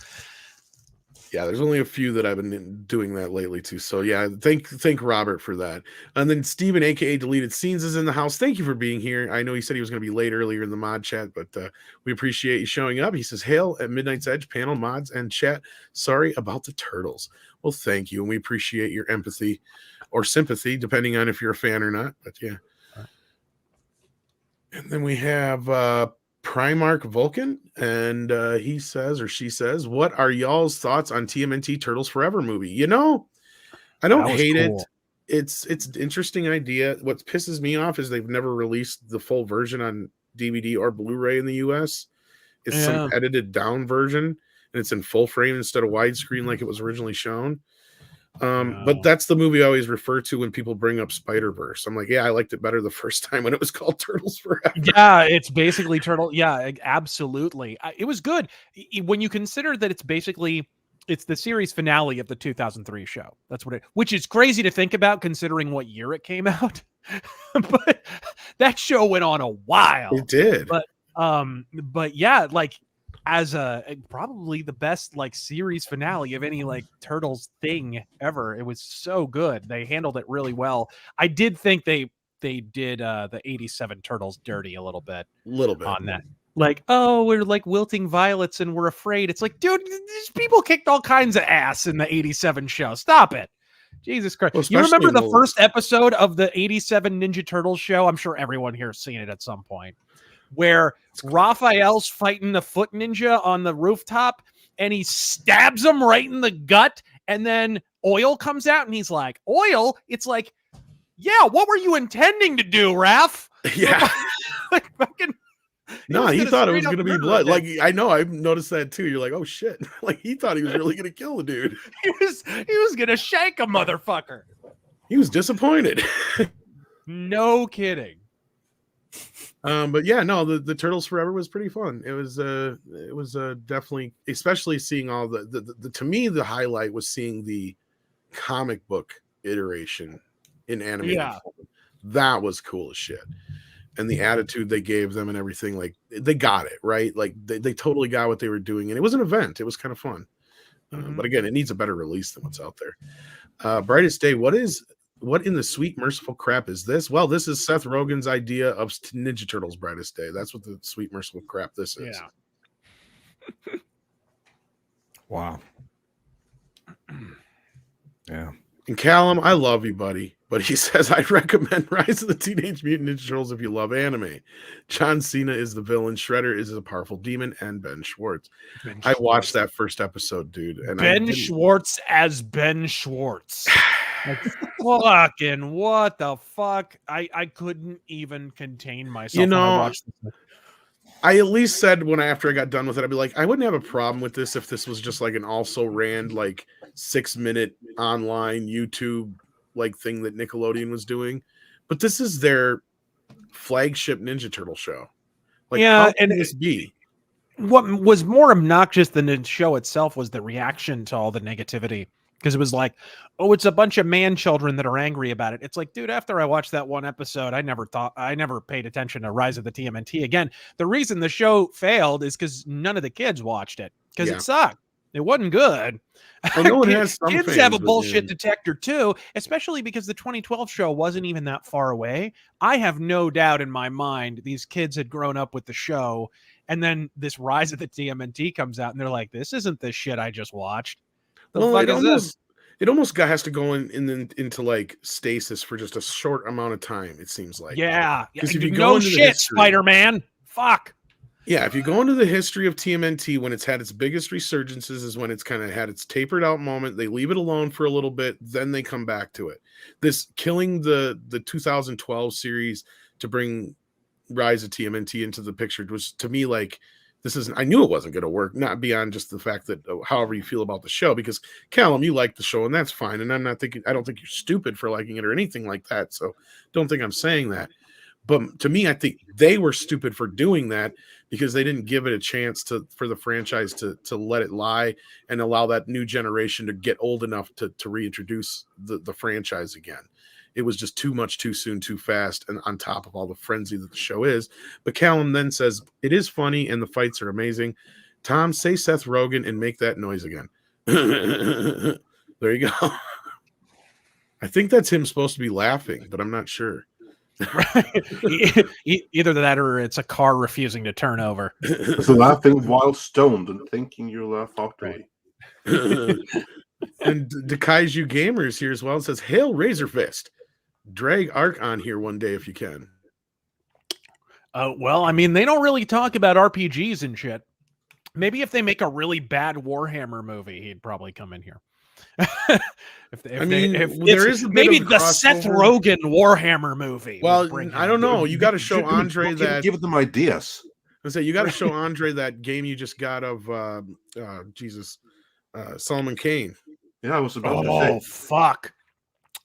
Yeah, there's only a few that I've been doing that lately too. So yeah, thank Robert for that. And then Steven, aka Deleted Scenes, is in the house. Thank you for being here. I know he said he was going to be late earlier in the mod chat, but we appreciate you showing up. He says, "Hail at Midnight's Edge, panel mods and chat. Sorry about the turtles." Well, thank you, and we appreciate your empathy or sympathy, depending on if you're a fan or not. But yeah. And then we have Primarch Vulcan, and he says, or she says, "What are y'all's thoughts on TMNT Turtles Forever movie?" You know, I don't hate it. It's an interesting idea. What pisses me off is they've never released the full version on DVD or Blu-ray in the US. It's some edited down version, and it's in full frame instead of widescreen like it was originally shown. But that's the movie I always refer to when people bring up Spider-Verse. I'm like, yeah, I liked it better the first time when it was called Turtles Forever. Yeah, it's basically Turtle. Yeah, absolutely. It was good when you consider that it's the series finale of the 2003 show. That's what which is crazy to think about considering what year it came out. But that show went on a while. It did. But yeah, like as probably the best like series finale of any like Turtles thing ever. It was so good. They handled it really well. I did think they did the 87 Turtles dirty a little bit on that. Like, oh, we're like wilting violets and we're afraid. It's like, dude, these people kicked all kinds of ass in the 87 show. Stop it. Jesus Christ. Well, you remember the first episode of the 87 Ninja Turtles show? I'm sure everyone here has seen it at some point. Where Raphael's fighting the foot ninja on the rooftop and he stabs him right in the gut, and then oil comes out and he's like, oil? It's like, yeah, what were you intending to do, Raph? Yeah. Like fucking no, he thought it was going to be blood. Like, I know, I've noticed that too. You're like, oh shit. Like, he thought he was really going to kill the dude. He was going to shank a motherfucker. He was disappointed. No kidding. But yeah, no, the Turtles Forever was pretty fun. It was definitely, especially seeing all the to me, the highlight was seeing the comic book iteration in animated form. That was cool as shit. And the attitude they gave them and everything, like they got it, right? Like they totally got what they were doing. And it was an event. It was kind of fun. But again, it needs a better release than what's out there. Brightest Day, what in the sweet merciful crap is this? Well, this is Seth Rogen's idea of Ninja Turtles Brightest Day. That's what the sweet merciful crap this is. Yeah. Wow. Yeah. And Callum, I love you, buddy. But he says, I'd recommend Rise of the Teenage Mutant Ninja Turtles if you love anime. John Cena is the villain. Shredder is a powerful demon. And Ben Schwartz. I watched that first episode, dude. And Ben Schwartz as Ben Schwartz. Like, fucking what the fuck? I couldn't even contain myself. You know, when I watched this. I at least said after I got done with it, I'd be like, I wouldn't have a problem with this if this was just like an also ran like 6-minute online YouTube like thing that Nickelodeon was doing. But this is their flagship Ninja Turtle show. Like, how can this be? What was more obnoxious than the show itself was the reaction to all the negativity. Because it was like, oh, it's a bunch of man children that are angry about it. It's like, dude, after I watched that one episode, I never paid attention to Rise of the TMNT again. The reason the show failed is because none of the kids watched it because it sucked. It wasn't good. Well, no one has some kids fans, have a bullshit detector too, especially because the 2012 show wasn't even that far away. I have no doubt in my mind these kids had grown up with the show, and then this Rise of the TMNT comes out, and they're like, "This isn't the shit I just watched." Well, it almost has to go into like stasis for just a short amount of time. It seems like, because if you go into shit, Spider-Man, fuck. Yeah, if you go into the history of TMNT, when it's had its biggest resurgences is when it's kind of had its tapered out moment. They leave it alone for a little bit, then they come back to it. This killing the 2012 series to bring Rise of TMNT into the picture was, to me, like, I knew it wasn't going to work, not beyond just the fact that however you feel about the show, because Callum, you like the show and that's fine. And I don't think you're stupid for liking it or anything like that. So don't think I'm saying that. But to me, I think they were stupid for doing that because they didn't give it a chance for the franchise to let it lie and allow that new generation to get old enough to reintroduce the franchise again. It was just too much, too soon, too fast, and on top of all the frenzy that the show is. But Callum then says, it is funny and the fights are amazing. Tom, say Seth Rogen and make that noise again. There you go. I think that's him supposed to be laughing, but I'm not sure. Either that or it's a car refusing to turn over. It's laughing while stoned and thinking you laugh heartily. And Dakaiju Gamers here as well says, "Hail Razorfist. Drag Ark on here one day if you can." Well, I mean, they don't really talk about RPGs and shit. Maybe if they make a really bad Warhammer movie, he'd probably come in here. if there is a bit maybe of the Seth Rogen Warhammer movie. Well, I don't know. You got to show You Andre that. give them ideas. I say you got to show Andre that game you just got of Solomon Kane. Yeah, I was about to Oh say. fuck!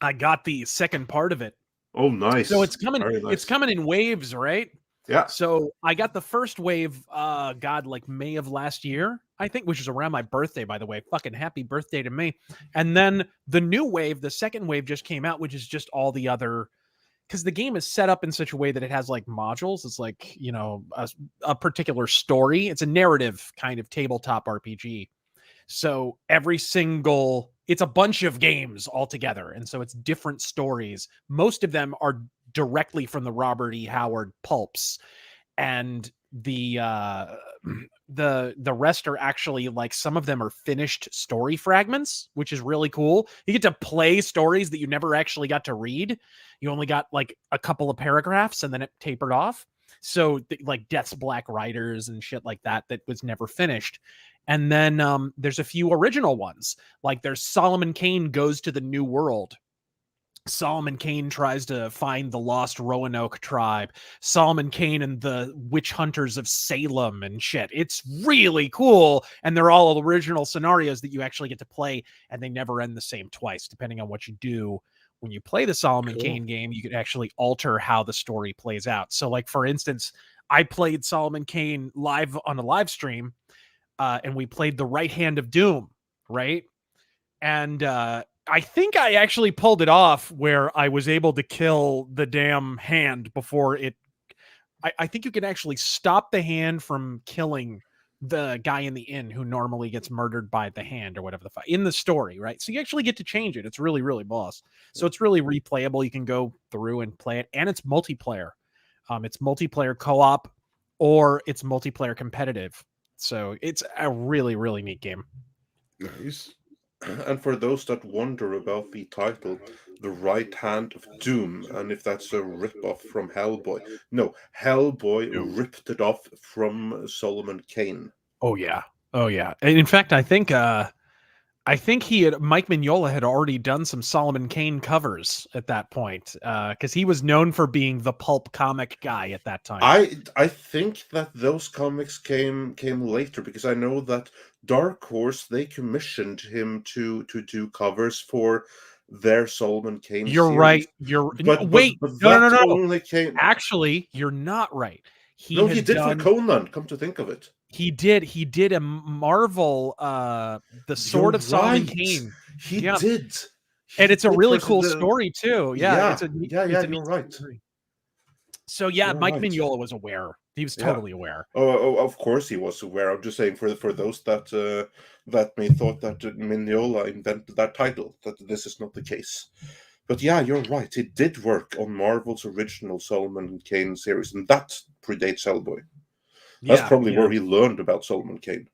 I got the second part of it. Oh, nice. So it's coming. Very nice. It's coming in waves, right? Yeah. So I got the first wave, like May of last year, I think, which is around my birthday, by the way. Fucking happy birthday to me. And then the new wave, the second wave just came out, which is just all the other, because the game is set up in such a way that it has like modules. It's like, you know, a particular story. It's a narrative kind of tabletop RPG. So it's a bunch of games all together. And so it's different stories. Most of them are directly from the Robert E. Howard pulps. And the rest are actually, like, some of them are finished story fragments, which is really cool. You get to play stories that you never actually got to read. You only got like a couple of paragraphs and then it tapered off. So like Death's Black Riders and shit like that was never finished. And then there's a few original ones. Like there's Solomon Kane Goes to the New World. Solomon Kane tries to find the lost Roanoke tribe. Solomon Kane and the witch hunters of Salem and shit. It's really cool. And they're all original scenarios that you actually get to play, and they never end the same twice, depending on what you do. When you play the Solomon Kane game, you can actually alter how the story plays out. So, like, for instance, I played Solomon Kane live on a live stream, and we played the Right Hand of Doom, right? And I think I actually pulled it off where I was able to kill the damn hand before it. I think you can actually stop the hand from killing the guy in the inn who normally gets murdered by the hand or whatever the fuck in the story, right? So you actually get to change it. It's really, really boss. So it's really replayable. You can go through and play it, and it's multiplayer. It's multiplayer co-op or it's multiplayer competitive. So it's a really, really neat game. Nice. And for those that wonder about the title, The Right Hand of Doom, and if that's a rip-off from Hellboy. No, Hellboy ripped it off from Solomon Kane. Oh, yeah. Oh, yeah. And in fact, I think Mike Mignola had already done some Solomon Kane covers at that point, because he was known for being the pulp comic guy at that time. I think that those comics came later, because I know that Dark Horse, they commissioned him to do covers for their Solomon Kane You're series. right. Wait, no. Only came... Actually, you're not right. He did for Conan, come to think of it. He did a Marvel, the Sword of Solomon Kane. He did. And it's a really cool story too. Yeah, you're right. So yeah, Mike Mignola was aware. He was totally aware. Oh, of course he was aware. I'm just saying for those that may thought that Mignola invented that title, that this is not the case. But yeah, you're right. It did work on Marvel's original Solomon Kane series, and that predates Hellboy. That's probably where he learned about Solomon Kane.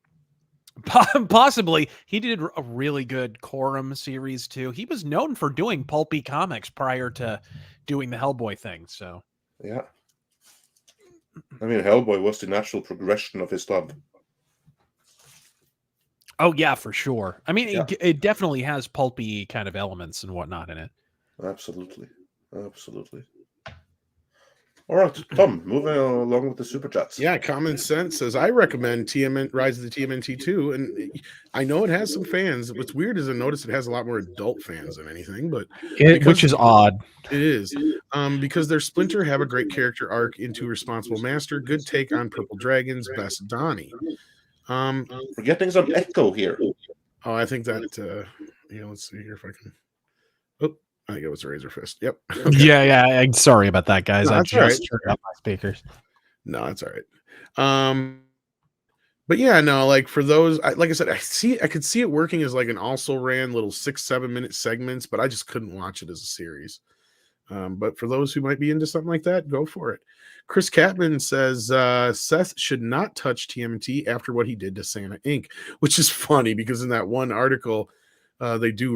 Possibly. He did a really good Quorum series too. He was known for doing pulpy comics prior to doing the Hellboy thing. So yeah, I mean, Hellboy was the natural progression of his love. Oh yeah, for sure. I mean, it definitely has pulpy kind of elements and whatnot in it. Absolutely. All right, Tom, moving along with the super chats. Yeah, Common Sense says, I recommend Rise of the TMNT 2, and I know it has some fans. What's weird is I notice it has a lot more adult fans than anything, but which is odd. It is. Because their Splinter have a great character arc into Responsible Master, good take on Purple Dragons, best Donnie. We're getting some echo here. Oh, I think that let's see here if I can. Oh, I think it was Razorfist. Yep. Okay. Yeah. I'm sorry about that, guys. No, I just turned up my speakers. No, that's all right. But yeah, no, like for those, like I said, I could see it working as like an also ran little 6-7 minute segments, but I just couldn't watch it as a series. But for those who might be into something like that, go for it. Chris Catman says Seth should not touch TMNT after what he did to Santa Inc., which is funny because in that one article, they do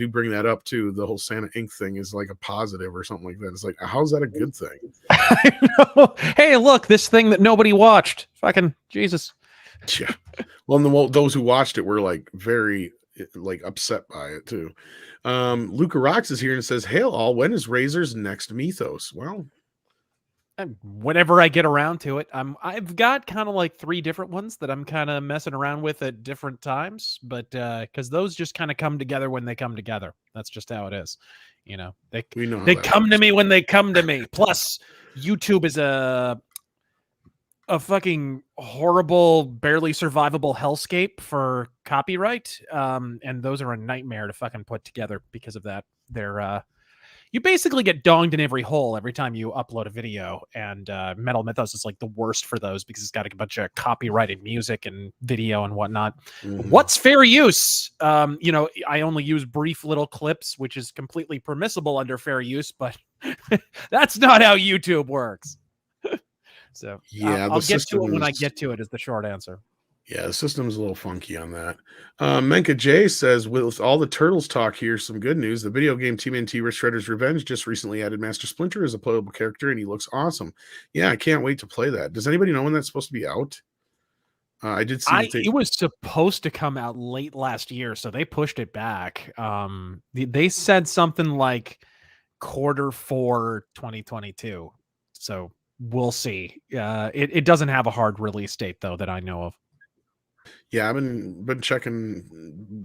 bring that up too. The whole Santa Inc. thing is like a positive or something like that. It's like, how's that a good thing? I know. Hey, look, this thing that nobody watched. Fucking Jesus. Yeah. Well, those who watched it were like very like upset by it too. Luca Rocks is here and says, "Hail all! When is Razor's next mythos?" Well, whenever I get around to it, I've got kind of like 3 different ones that I'm kind of messing around with at different times, but because those just kind of come together when they come together. That's just how it is. You know, they come to me when they come to me. Plus, YouTube is a fucking horrible, barely survivable hellscape for copyright. And those are a nightmare to fucking put together because of that. They're you basically get donged in every hole every time you upload a video, and Metal Mythos is like the worst for those because it's got a bunch of copyrighted music and video and whatnot. What's fair use? You know, I only use brief little clips, which is completely permissible under fair use, but that's not how YouTube works. So yeah, I'll get to it when I get to it is the short answer. Yeah, the system's a little funky on that. Menka J says, with all the Turtles talk here, some good news. The video game TMNT Shredder's Revenge just recently added Master Splinter as a playable character, and he looks awesome. Yeah, I can't wait to play that. Does anybody know when that's supposed to be out? I did see it was supposed to come out late last year, so they pushed it back. They said something like Q4 2022. So we'll see. It doesn't have a hard release date though that I know of. Yeah, I've been checking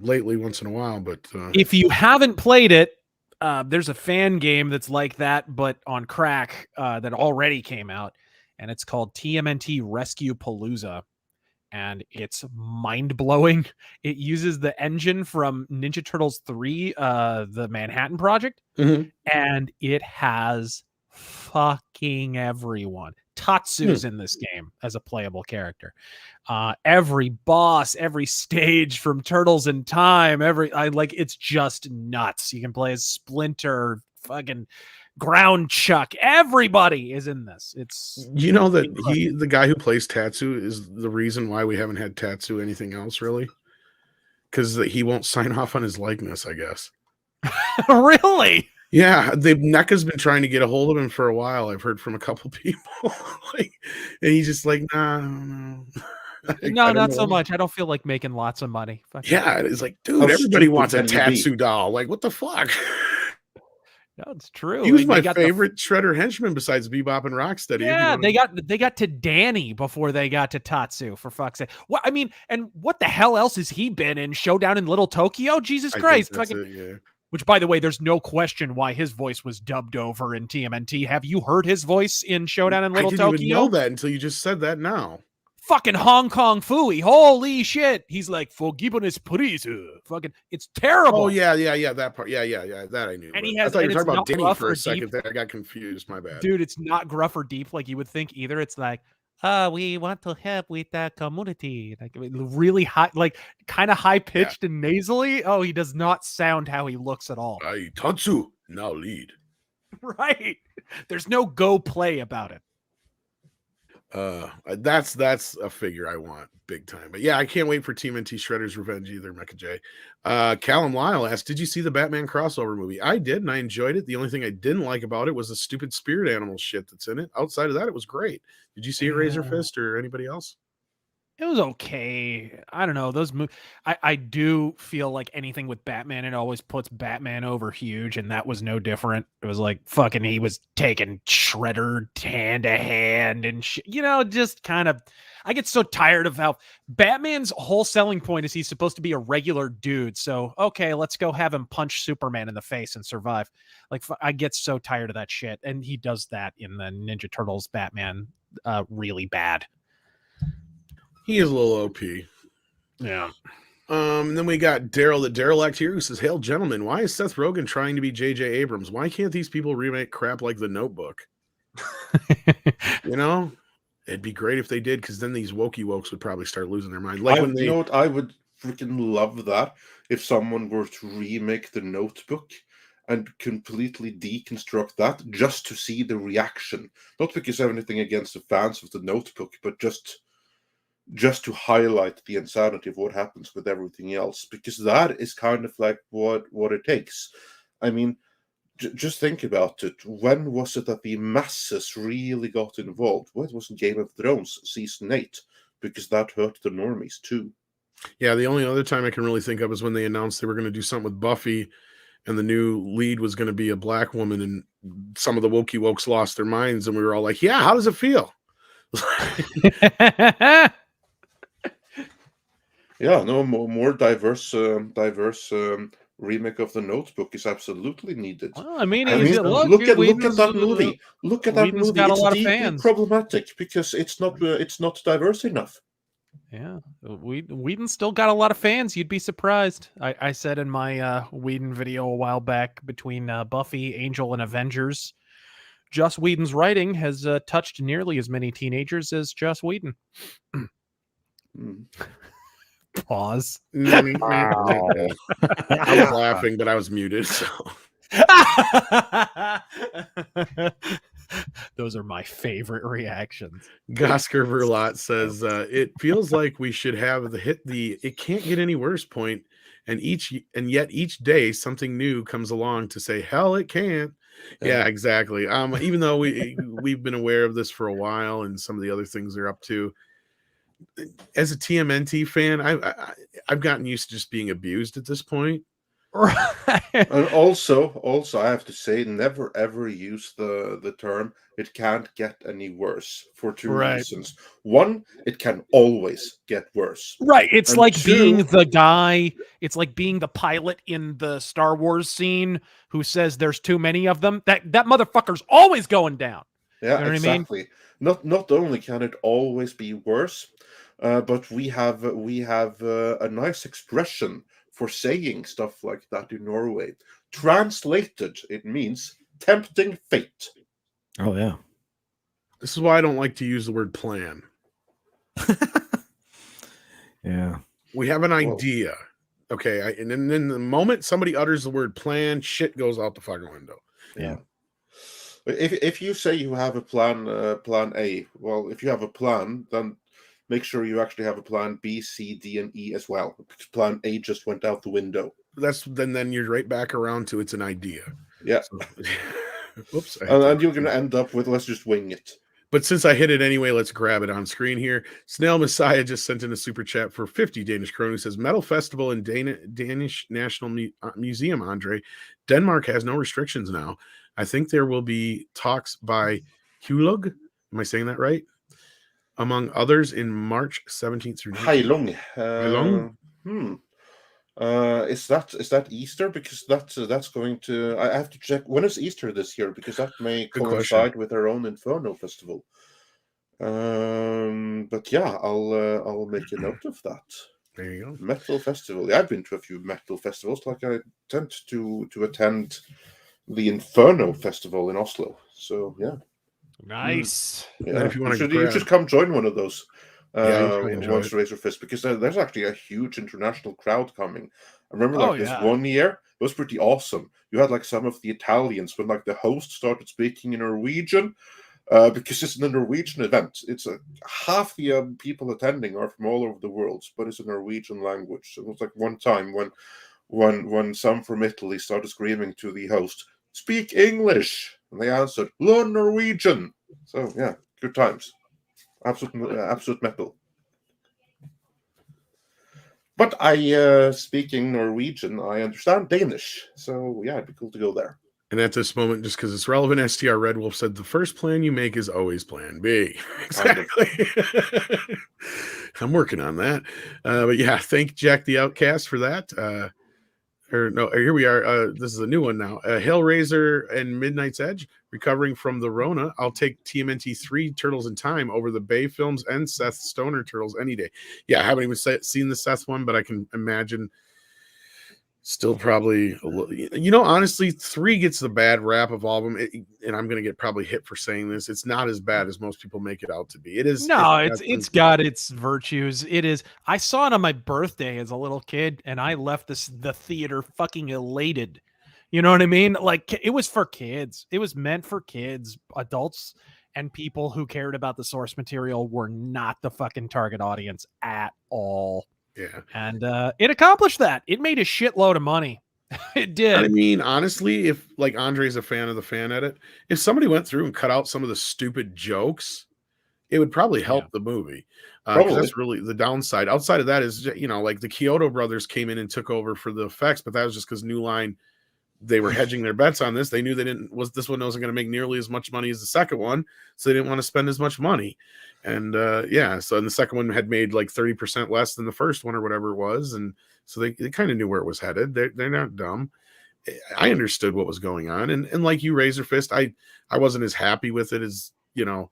lately once in a while, but if you haven't played it, there's a fan game that's like that, but on crack that already came out, and it's called TMNT Rescue Palooza, and it's mind-blowing. It uses the engine from Ninja Turtles 3, the Manhattan Project, and it has fucking everyone. Tatsu's in this game as a playable character. Every boss, every stage from Turtles in Time, it's just nuts. You can play as Splinter, fucking Ground Chuck. Everybody is in this. It's that the guy who plays Tatsu is the reason why we haven't had Tatsu anything else really, because he won't sign off on his likeness, I guess. Really? Yeah, NECA's been trying to get a hold of him for a while. I've heard from a couple people, and he's just like, nah, no. No, not so much. I don't feel like making lots of money. Yeah, it's like, dude, everybody wants a Tatsu doll. Like, what the fuck? No, it's true. He was my favorite Shredder henchman besides Bebop and Rocksteady. Yeah, they got to Danny before they got to Tatsu, for fuck's sake. What I mean, and what the hell else has he been in? Showdown in Little Tokyo? Jesus Christ. Yeah. Which, by the way, there's no question why his voice was dubbed over in TMNT. Have you heard his voice in Showdown in Little Tokyo? I didn't even know that until you just said that now. Fucking Hong Kong Fooey. Holy shit. He's like, forgiveness, please. Fucking, it's terrible. Oh, yeah, that part. Yeah, that I knew. And I thought you were talking about Denny for a second there. I got confused. My bad. Dude, it's not gruff or deep like you would think either. It's like, we want to help with the community. Like really high, like kind of high pitched and nasally. Oh, he does not sound how he looks at all. Tatsu, now lead. Right. There's no go play about it. That's a figure I want big time. But yeah, I can't wait for TMNT Shredder's Revenge either, Mecha J. Callum Lyle asked, did you see the Batman crossover movie? I did, and I enjoyed it. The only thing I didn't like about it was the stupid spirit animal shit that's in it. Outside of that, it was great. Did you see it, Razorfist, or anybody else? It was okay. I don't know. Those I do feel like anything with Batman, it always puts Batman over huge, and that was no different. It was like fucking he was taking Shredder hand to hand and just kind of. I get so tired of how Batman's whole selling point is he's supposed to be a regular dude. So okay, let's go have him punch Superman in the face and survive. Like I get so tired of that shit, and he does that in the Ninja Turtles Batman really bad. He is a little OP. Yeah. And then we got Daryl, the Derelict here, who says, "Hail, gentlemen, why is Seth Rogen trying to be J.J. Abrams? Why can't these people remake crap like The Notebook?" It'd be great if they did, because then these wokey wokes would probably start losing their mind. Like I, when they, you know what, I would freaking love that if someone were to remake The Notebook and completely deconstruct that just to see the reaction. Not because I have anything against the fans of The Notebook, but just to highlight the insanity of what happens with everything else, because that is kind of like what it takes. I mean, just think about it. When was it that the masses really got involved? Well, it was in Game of Thrones season 8, because that hurt the normies too. yeah, the only other time I can really think of is when they announced they were going to do something with Buffy, and the new lead was going to be a black woman, and some of the wokey wokes lost their minds, and we were all like, "Yeah, how does it feel?" Yeah, no, more diverse remake of The Notebook is absolutely needed. Well, I mean, I mean, look look at Whedon's- that movie. Look at that Whedon's movie. got a It's lot of deeply fans. problematic because it's not diverse enough. Yeah, Whedon still got a lot of fans. You'd be surprised. I said in my Whedon video a while back, between Buffy, Angel, and Avengers, Joss Whedon's writing has touched nearly as many teenagers as Joss Whedon. Pause. I was laughing, but I was muted. So those are my favorite reactions. Gosker Verlot says it feels like we should have the it can't get any worse point, and yet each day something new comes along to say hell it can't. Yeah, exactly. Even though we've been aware of this for a while and some of the other things they're up to, as a TMNT fan, I've gotten used to just being abused at this point. Right. And also, I have to say, never ever use the term "it can't get any worse" for two reasons. One, it can always get worse. Right. It's And like two, being the guy. It's like being the pilot in the Star Wars scene who says there's too many of them. That motherfucker's always going down. Yeah, You know exactly. Not only can it always be worse, but we have a nice expression for saying stuff like that in Norway. Translated, it means tempting fate. Oh yeah. This is why I don't like to use the word plan. Yeah. We have an idea. Okay. And then the moment somebody utters the word plan, shit goes out the fucking window. Yeah. If you say you have a plan A, well, if you have a plan, then make sure you actually have a plan B, C, D, and E as well. Because plan A just went out the window. Then you're right back around to it's an idea. Yeah. So, whoops. And you're going to end up with let's just wing it. But since I hit it anyway, let's grab it on screen here. Snail Messiah just sent in a super chat for 50 Danish kroner, who says Metal Festival in Danish National Museum, Andre. Denmark has no restrictions now. I think there will be talks by Hulug. Am I saying that right? Among others in March 17th through 19th. Heilong. Is that Easter? Because that's going to. I have to check when is Easter this year, because that may coincide with our own Inferno festival. But yeah, I'll make a note of that. There you go. Metal festival. Yeah, I've been to a few metal festivals. Like I tend to attend the Inferno festival in Oslo. So yeah. Nice. Yeah, if you should come join one of those. Once Razörfist, because there's actually a huge international crowd coming. I remember this one year, it was pretty awesome. You had like some of the Italians when like the host started speaking in Norwegian, because it's a Norwegian event. It's half the people attending are from all over the world, but it's a Norwegian language. So it was like one time when some from Italy started screaming to the host, "Speak English," and they answered, "Learn Norwegian." So yeah, good times. Absolute metal. But speaking Norwegian, I understand Danish. So yeah, it'd be cool to go there. And at this moment, just because it's relevant, STR Red Wolf said the first plan you make is always plan B. Exactly. I'm working on that. But yeah, thank Jack the Outcast for that. Here we are. This is a new one now. Hellraiser and Midnight's Edge, recovering from the Rona. I'll take TMNT 3 Turtles in Time over the Bay films and Seth Stoner Turtles any day. Yeah, I haven't even seen the Seth one, but I can imagine Still probably, you know, honestly, 3 gets the bad rap of all of them. And I'm going to get probably hit for saying this. It's not as bad as most people make it out to be. It is. No, it's got its virtues. It is. I saw it on my birthday as a little kid, and I left the theater fucking elated. You know what I mean? Like, it was for kids. It was meant for kids. Adults and people who cared about the source material were not the fucking target audience at all. Yeah. And it accomplished that. It made a shitload of money. It did. I mean, honestly, if like Andre's a fan of the fan edit, if somebody went through and cut out some of the stupid jokes, it would probably help the movie. Because that's really the downside. Outside of that is, you know, like the Kyoto brothers came in and took over for the effects, but that was just because New Line, they were hedging their bets on this. They knew this one wasn't going to make nearly as much money as the second one, so they didn't want to spend as much money. And so the second one had made like 30% less than the first one or whatever it was, and so they kind of knew where it was headed. They're not dumb. I understood what was going on, and like you, Razorfist, I wasn't as happy with it as, you know,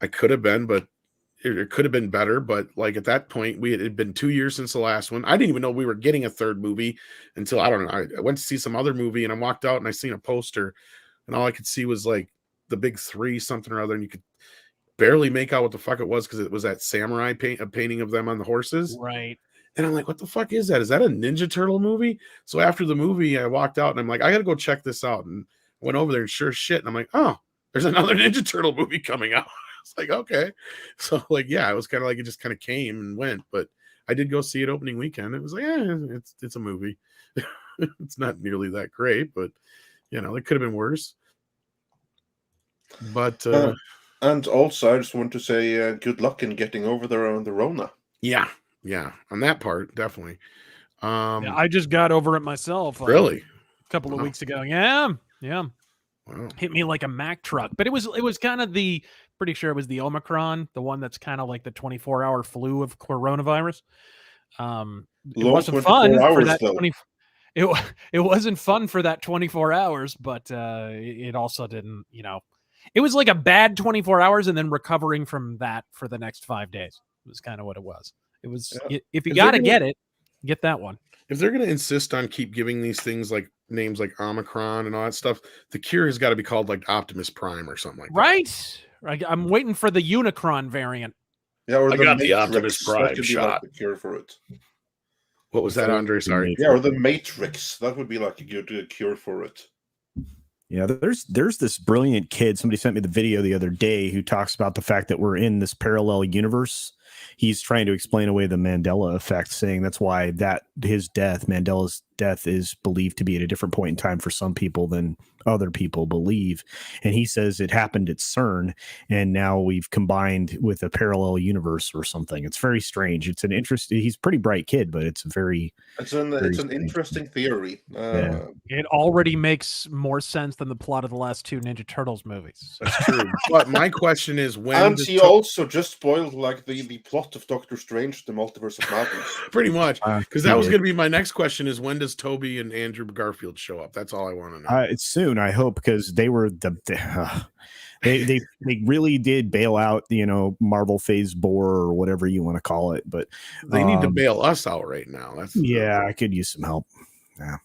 I could have been, but it could have been better. But like at that point, it had been 2 years since the last one. I didn't even know we were getting a third movie until, I don't know, I went to see some other movie and I walked out and I seen a poster and all I could see was like the big 3 something or other, and you could barely make out what the fuck it was because it was that samurai painting of them on the horses. Right. And I'm like, what the fuck is that? Is that a Ninja Turtle movie? So after the movie, I walked out and I'm like, I got to go check this out. And I went over there and sure as shit. And I'm like, oh, there's another Ninja Turtle movie coming out. It's like, okay. So like, yeah, it was kind of like, it just kind of came and went, but I did go see it opening weekend. It was like, it's a movie. It's not nearly that great, but you know, it could have been worse. But, and also I just want to say good luck in getting over there on the Rona. Yeah. On that part, definitely. Yeah, I just got over it myself. Really? A couple of weeks ago. Yeah. Wow. Hit me like a Mack truck, but it was kind of pretty sure it was the Omicron, the one that's kind of like the 24-hour flu of coronavirus. It wasn't fun for that it wasn't fun for that 24 hours, but it also didn't, you know, it was like a bad 24 hours and then recovering from that for the next 5 days. It was kind of what it was. It was, if you got to get that one. If they're going to insist on keep giving these things like names like Omicron and all that stuff, the cure has got to be called like Optimus Prime or something like that. Right. I'm waiting for the Unicron variant. Yeah, or I got the Optimus Prime shot. Like the cure for it. What was that, Andre? Sorry. Yeah, or the Matrix. That would be like a good cure for it. Yeah, there's this brilliant kid. Somebody sent me the video the other day who talks about the fact that we're in this parallel universe. He's trying to explain away the Mandela effect, saying that's why Mandela's death is believed to be at a different point in time for some people than other people believe. And he says it happened at CERN, and now we've combined with a parallel universe or something. It's very strange. It's an interesting. He's a pretty bright kid, but it's an interesting theory. It already makes more sense than the plot of the last 2 Ninja Turtles movies. That's true. But my question is, when and he also just spoiled like the plot of Doctor Strange, the Multiverse of Madness. Pretty much, because that was going to be my next question: is when does Toby and Andrew Garfield show up? That's all I want to know. It's soon, I hope, because they were they really did bail out, you know, Marvel Phase 4 or whatever you want to call it. But they need to bail us out right now. I could use some help. Yeah.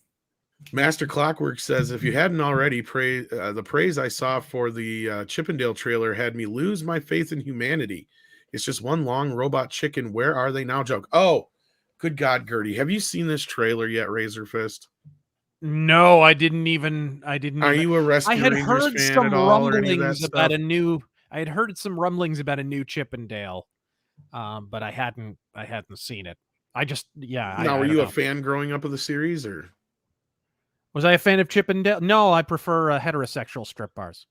Master Clockwork says, if you hadn't already, the praise I saw for the Chippendale trailer had me lose my faith in humanity. It's just one long robot chicken. Where are they now? Joke. Oh, good God, Gertie. Have you seen this trailer yet, Razorfist? No, I didn't. Are you a Rescue I had Rangers heard fan some at all, or any of that rumblings stuff? about I had heard some rumblings about a new Chippendale, but I hadn't seen it. Now, were you a fan growing up of the series, or was I a fan of Chippendale? No, I prefer heterosexual strip bars.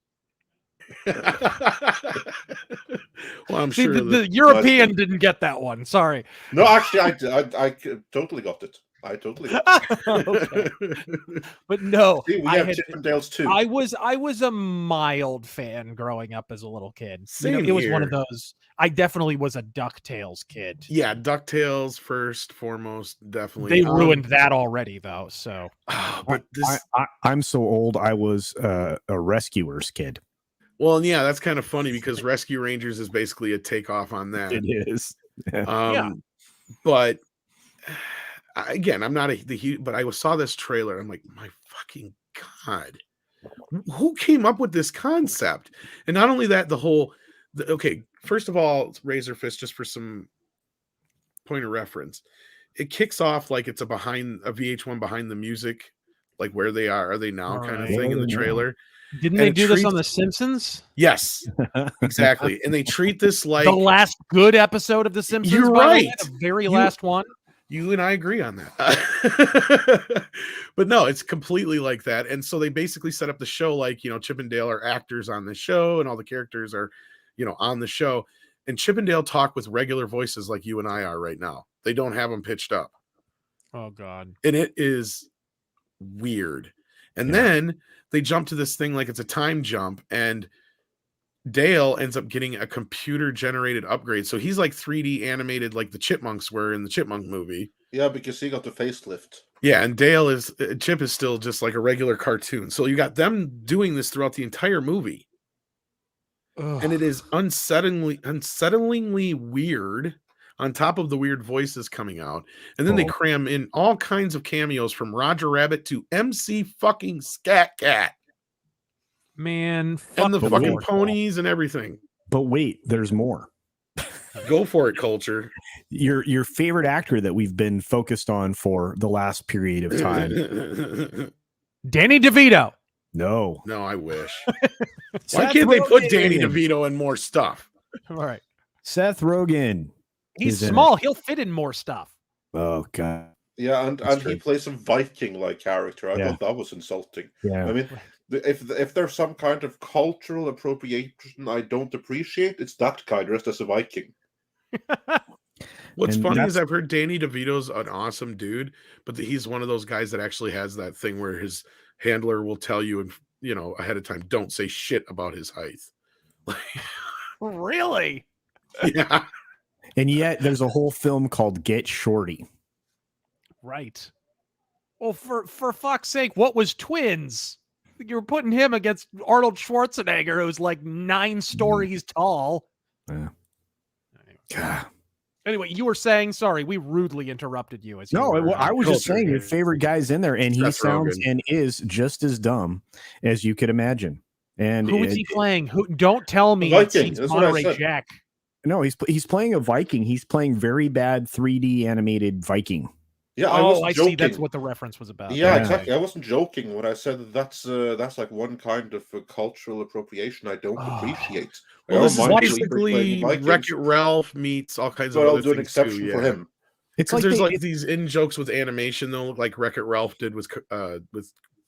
Well, I'm See, sure the European didn't get that one. Sorry. No, actually, I totally got it. I totally got it. Okay. But no, See, we have Chippendales too. I was a mild fan growing up as a little kid. Same it was here. one of those. I definitely was a DuckTales kid. Yeah, DuckTales first, foremost, definitely. They ruined that already, though. So, but I'm so old. I was a Rescuers kid. Well, yeah, that's kind of funny because Rescue Rangers is basically a takeoff on that. It is. But again, I'm not but I saw this trailer. I'm like, my fucking God, who came up with this concept? And not only that, okay, first of all, Razörfist, just for some point of reference, it kicks off like it's a VH1 behind the music, like where they are they now All kind of right. thing in the trailer. Didn't And they it do this treats- on The Simpsons? Yes, exactly. And they treat this like The last good episode of The Simpsons. You're by the way, right. the very last one. You and I agree on that. But no, it's completely like that. And so they basically set up the show like, Chip and Dale are actors on the show and all the characters are, on the show. And Chip and Dale talk with regular voices like you and I are right now. They don't have them pitched up. Oh, God. And it is weird. And then they jump to this thing like it's a time jump, and Dale ends up getting a computer generated upgrade. So he's like 3D animated like the Chipmunks were in the Chipmunk movie. Yeah, because he got the facelift. Yeah, and Chip is still just like a regular cartoon. So you got them doing this throughout the entire movie. Ugh. And it is unsettlingly weird on top of the weird voices coming out. And then they cram in all kinds of cameos from Roger Rabbit to MC fucking Scat Cat. Man, And the fucking Lord. ponies and everything. But wait, there's more. Go for it, Culture. Your favorite actor that we've been focused on for the last period of time. Danny DeVito. No. No, I wish. Why Seth can't they put Rogen. Danny DeVito in more stuff? All right. Seth Rogen. He's is in small. He'll fit in more stuff. Oh God. Yeah, and true. he plays a Viking-like character. I thought that was insulting. Yeah. I mean, if there's some kind of cultural appropriation I don't appreciate, it's that guy dressed as a Viking. What's And funny is I've heard Danny DeVito's an awesome dude, but he's one of those guys that actually has that thing where his handler will tell you, and ahead of time, don't say shit about his height. Really? Yeah. And yet there's a whole film called Get Shorty. Right. Well, for fuck's sake, what was Twins? You were putting him against Arnold Schwarzenegger, who's like 9 stories tall. Yeah. God. Anyway, you were saying, sorry, we rudely interrupted you. I was just saying your favorite guy's in there, and he Seth sounds Rogen. and is just as dumb as you could imagine. And who is he playing? Who? Don't tell me Viking, it's that's what I Monterey said. Jack. No, he's playing a Viking. He's playing very bad 3D animated Viking. Yeah, I joking. see. That's what the reference was about. Yeah, Yeah. exactly. I wasn't joking when I said that's like one kind of cultural appropriation I don't appreciate. Well, this is Mindfully basically playing Vikings, Wreck-It Ralph meets all kinds so of I'll other do an things exception too, for him. It's Because like there's these in jokes with animation though, like Wreck-It Ralph did with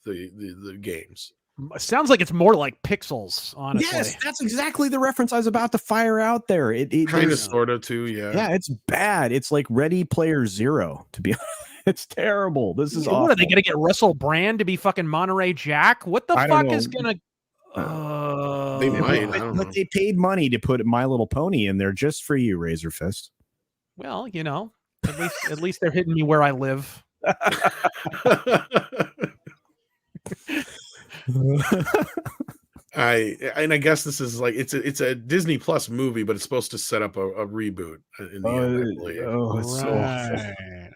the games. Sounds like it's more like Pixels, honestly. yes, that's exactly the reference I was about to fire out there. It Kind of, there's- sort of too, yeah. yeah, it's bad. It's like Ready Player Zero. To be honest, it's terrible. This is What awful. are they going to get Russell Brand to be fucking Monterey Jack? What the I don't fuck know. is going to? They might. I don't know. But they paid money to put My Little Pony in there just for you, Razorfist. Well, at least they're hitting me where I live. I guess this is like it's a Disney Plus movie, but it's supposed to set up a reboot in the end, I believe. It's so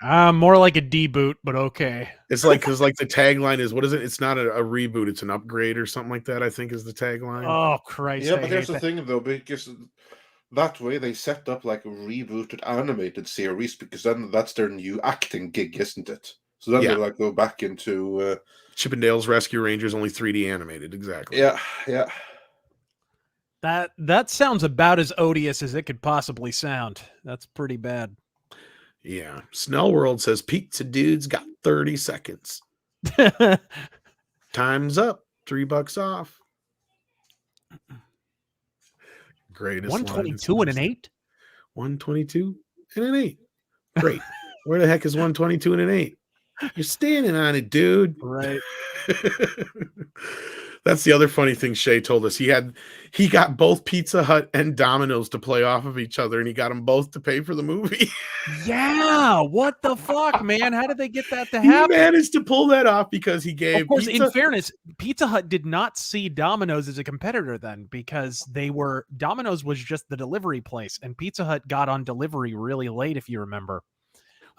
Right. More like a deboot, but okay. It's like because like the tagline is, what is it? It's not a reboot, it's an upgrade or something like that, I think is the tagline. Oh Christ! Yeah, I but here's hate the thing though, because that way they set up like a rebooted animated series, because then that's their new acting gig, isn't it? So then Yeah. they like go back into Chip and Dale's Rescue Rangers, only 3D animated, exactly. yeah. that sounds about as odious as it could possibly sound. That's pretty bad. Yeah. Snell World says Pizza Dude's got 30 seconds. Time's up. $3 off. Greatest line in 122 and an Simpsons. 8. 122 and an 8. Great. Where the heck is 122 and an 8? You're standing on it, dude. Right. That's the other funny thing Shay told us. He got both Pizza Hut and Domino's to play off of each other, and he got them both to pay for the movie. Yeah. What the fuck, man? How did they get that to He happen? managed to pull that off because he gave Of course, in Pizza- fairness, Pizza Hut did not see Domino's as a competitor then, because Domino's was just the delivery place, and Pizza Hut got on delivery really late, if you remember.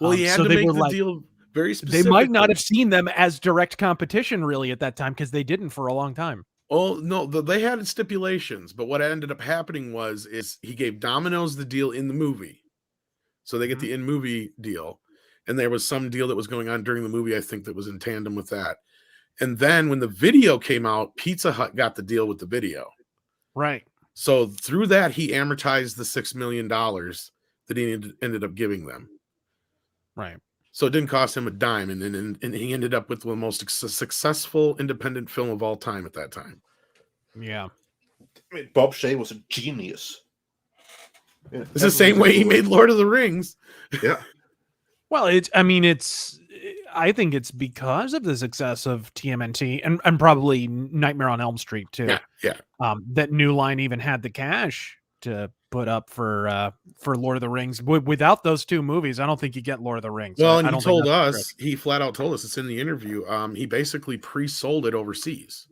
Well, he had so to they make were the like, deal very they specific. might not have seen them as direct competition really at that time because they didn't for a long time. Oh no, they had stipulations, but what ended up happening is he gave Domino's the deal in the movie, so they get the in-movie deal, and there was some deal that was going on during the movie, I think, that was in tandem with that. And then when the video came out, Pizza Hut got the deal with the video. Right. So through that, he amortized the $6 million that he ended up giving them. Right. So it didn't cost him a dime, and he ended up with the most successful independent film of all time at that time. Yeah. I mean, Bob Shea was a genius. Yeah, It's the same way he made Lord of the Rings. Yeah. Well, I think it's because of the success of TMNT and probably Nightmare on Elm Street too. Yeah. That New Line even had the cash to put up for Lord of the Rings. Without those two movies, I don't think you get Lord of the Rings. Well, I and don't think he flat out told us, it's in the interview. He basically pre-sold it overseas.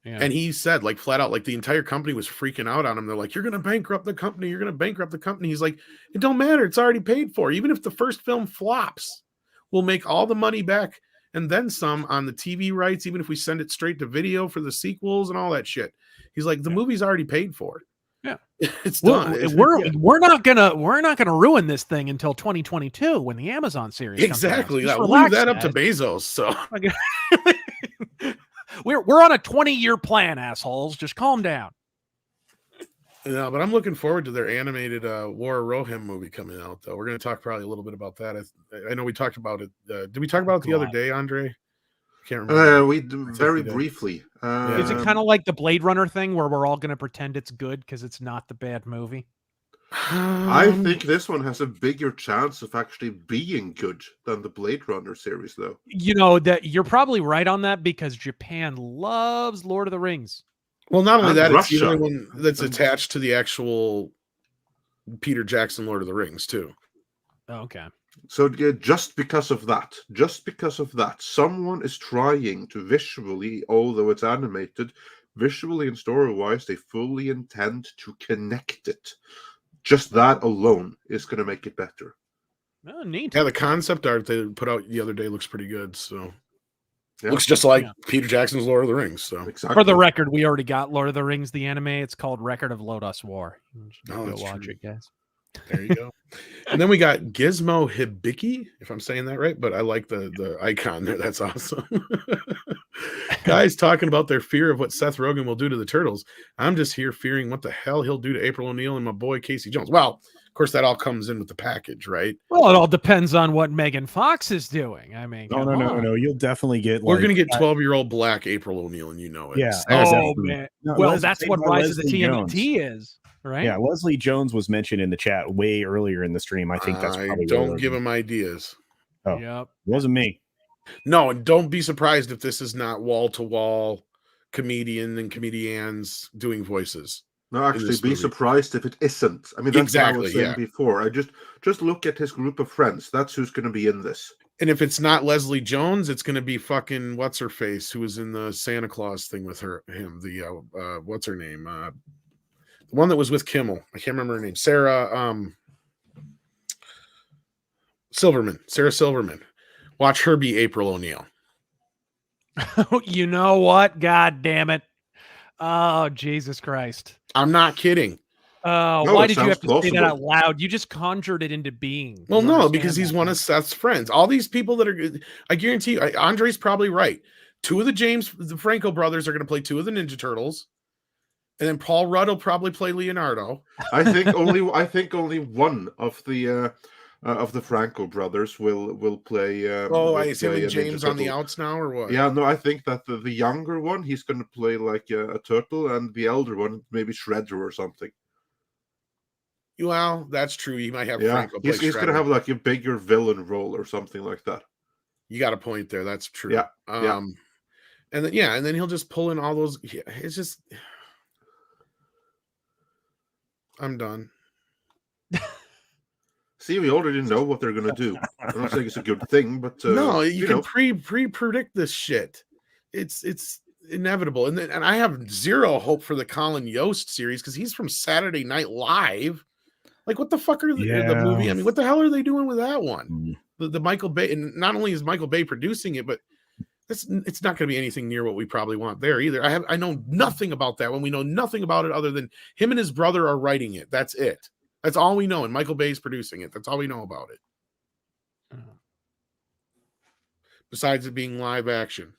Yeah. And he said, like, flat out, like, the entire company was freaking out on him. They're like, you're going to bankrupt the company. You're going to bankrupt the company. He's like, it don't matter. It's already paid for. Even if the first film flops, we'll make all the money back and then some on the TV rights, even if we send it straight to video for the sequels and all that shit. He's like, the movie's already paid for. Yeah. It's done. We're not gonna ruin this thing until 2022 when the Amazon series exactly. comes out. We'll leave that up to Bezos. So we're on a 20-year plan, assholes. Just calm down. Yeah, but I'm looking forward to their animated War of Rohirrim movie coming out, though. We're going to talk probably a little bit about that. I know we talked about it. Did we talk about it the other day, Andre? I can't remember. We very briefly. Is it kind of like the Blade Runner thing where we're all going to pretend it's good because it's not the bad movie? I think this one has a bigger chance of actually being good than the Blade Runner series, though. You know, that you're probably right on that because Japan loves Lord of the Rings. Well, not only And that, Russia. it's the only one that's attached to the actual Peter Jackson Lord of the Rings, too. Okay. So just because of that, someone is trying to visually, although it's animated, visually and story-wise, they fully intend to connect it. Just that alone is going to make it better. Oh, neat. Yeah, the concept art they put out the other day looks pretty good. So Yeah. looks just like Peter Jackson's Lord of the Rings. So Exactly. For the record, we already got Lord of the Rings, the anime. It's called Record of Lodoss War. Oh, Go that's watch true. it, guys. There you go. And then we got Gizmo Hibiki, if I'm saying that right, but I like the icon there. That's awesome. Guys talking about their fear of what Seth Rogen will do to the Turtles. I'm just here fearing what the hell he'll do to April O'Neil and my boy Casey Jones. Well, of course, that all comes in with the package, right? Well, it all depends on what Megan Fox is doing. I mean, No. You'll definitely get. We're gonna get 12-year-old black April O'Neil, and you know it. Yeah. Oh man. No, Well, Leslie- that's what no, Rise of the Leslie TMNT is, right? Yeah, Leslie Jones was mentioned in the chat way earlier in the stream. I think that's probably. Don't give him ideas. Oh, Yep. it wasn't me. No, and don't be surprised if this is not wall-to-wall comedian and comedians doing voices. No, actually, this be movie. surprised if it isn't. I mean, that's what I was Exactly, saying yeah. before. I just look at his group of friends. That's who's going to be in this. And if it's not Leslie Jones, it's going to be fucking what's her face, who was in the Santa Claus thing with him. The what's her name? The one that was with Kimmel. I can't remember her name. Sarah Silverman. Watch her be April O'Neil. You know what? God damn it. Oh, Jesus Christ. I'm not kidding. Oh, No, why it did you have sounds to say that plausible. out loud? You just conjured it into being. Well, You no, understand because he's that, one right? of Seth's friends. All these people that are, I guarantee you, Andre's probably right. Two of the Franco brothers are going to play two of the Ninja Turtles. And then Paul Rudd will probably play Leonardo. I think only one of the Franco brothers will play. I will assume play a Ninja James on the Turtle. outs now, or what? Yeah, no, I think that the younger one, he's going to play like a turtle, and the elder one maybe Shredder or something. Well, that's true. You might have Yeah, Franco play he's going to Shredder. have like a bigger villain role or something like that. You got a point there. That's true. Yeah, And then he'll just pull in all those. Yeah, it's just. I'm done. See, we already know what they're going to do. I'm not saying it's a good thing, but No, you can know. pre-predict this shit. It's inevitable. And I have zero hope for the Colin Yost series because he's from Saturday Night Live. Like, what the fuck are the movie? I mean, what the hell are they doing with that one? The Michael Bay, and not only is Michael Bay producing it, but it's not going to be anything near what we probably want there either. I know nothing about that one. We know nothing about it other than him and his brother are writing it. That's it. That's all we know. And Michael Bay's producing it. That's all we know about it. Besides it being live action.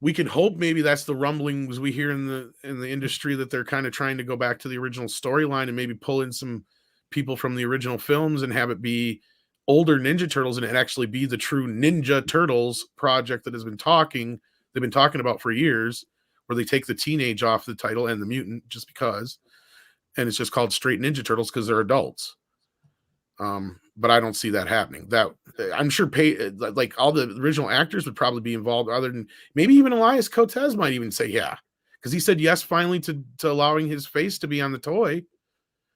We can hope maybe that's the rumblings we hear in the industry, that they're kind of trying to go back to the original storyline and maybe pull in some people from the original films and have it be older Ninja Turtles and it actually be the true Ninja Turtles project that they've been talking about for years, where they take the teenage off the title and the mutant just because, and it's just called straight Ninja Turtles because they're adults. But I don't see that happening. That I'm sure like all the original actors would probably be involved, other than maybe even Elias Cotes might even say yeah, because he said yes finally to allowing his face to be on the toy.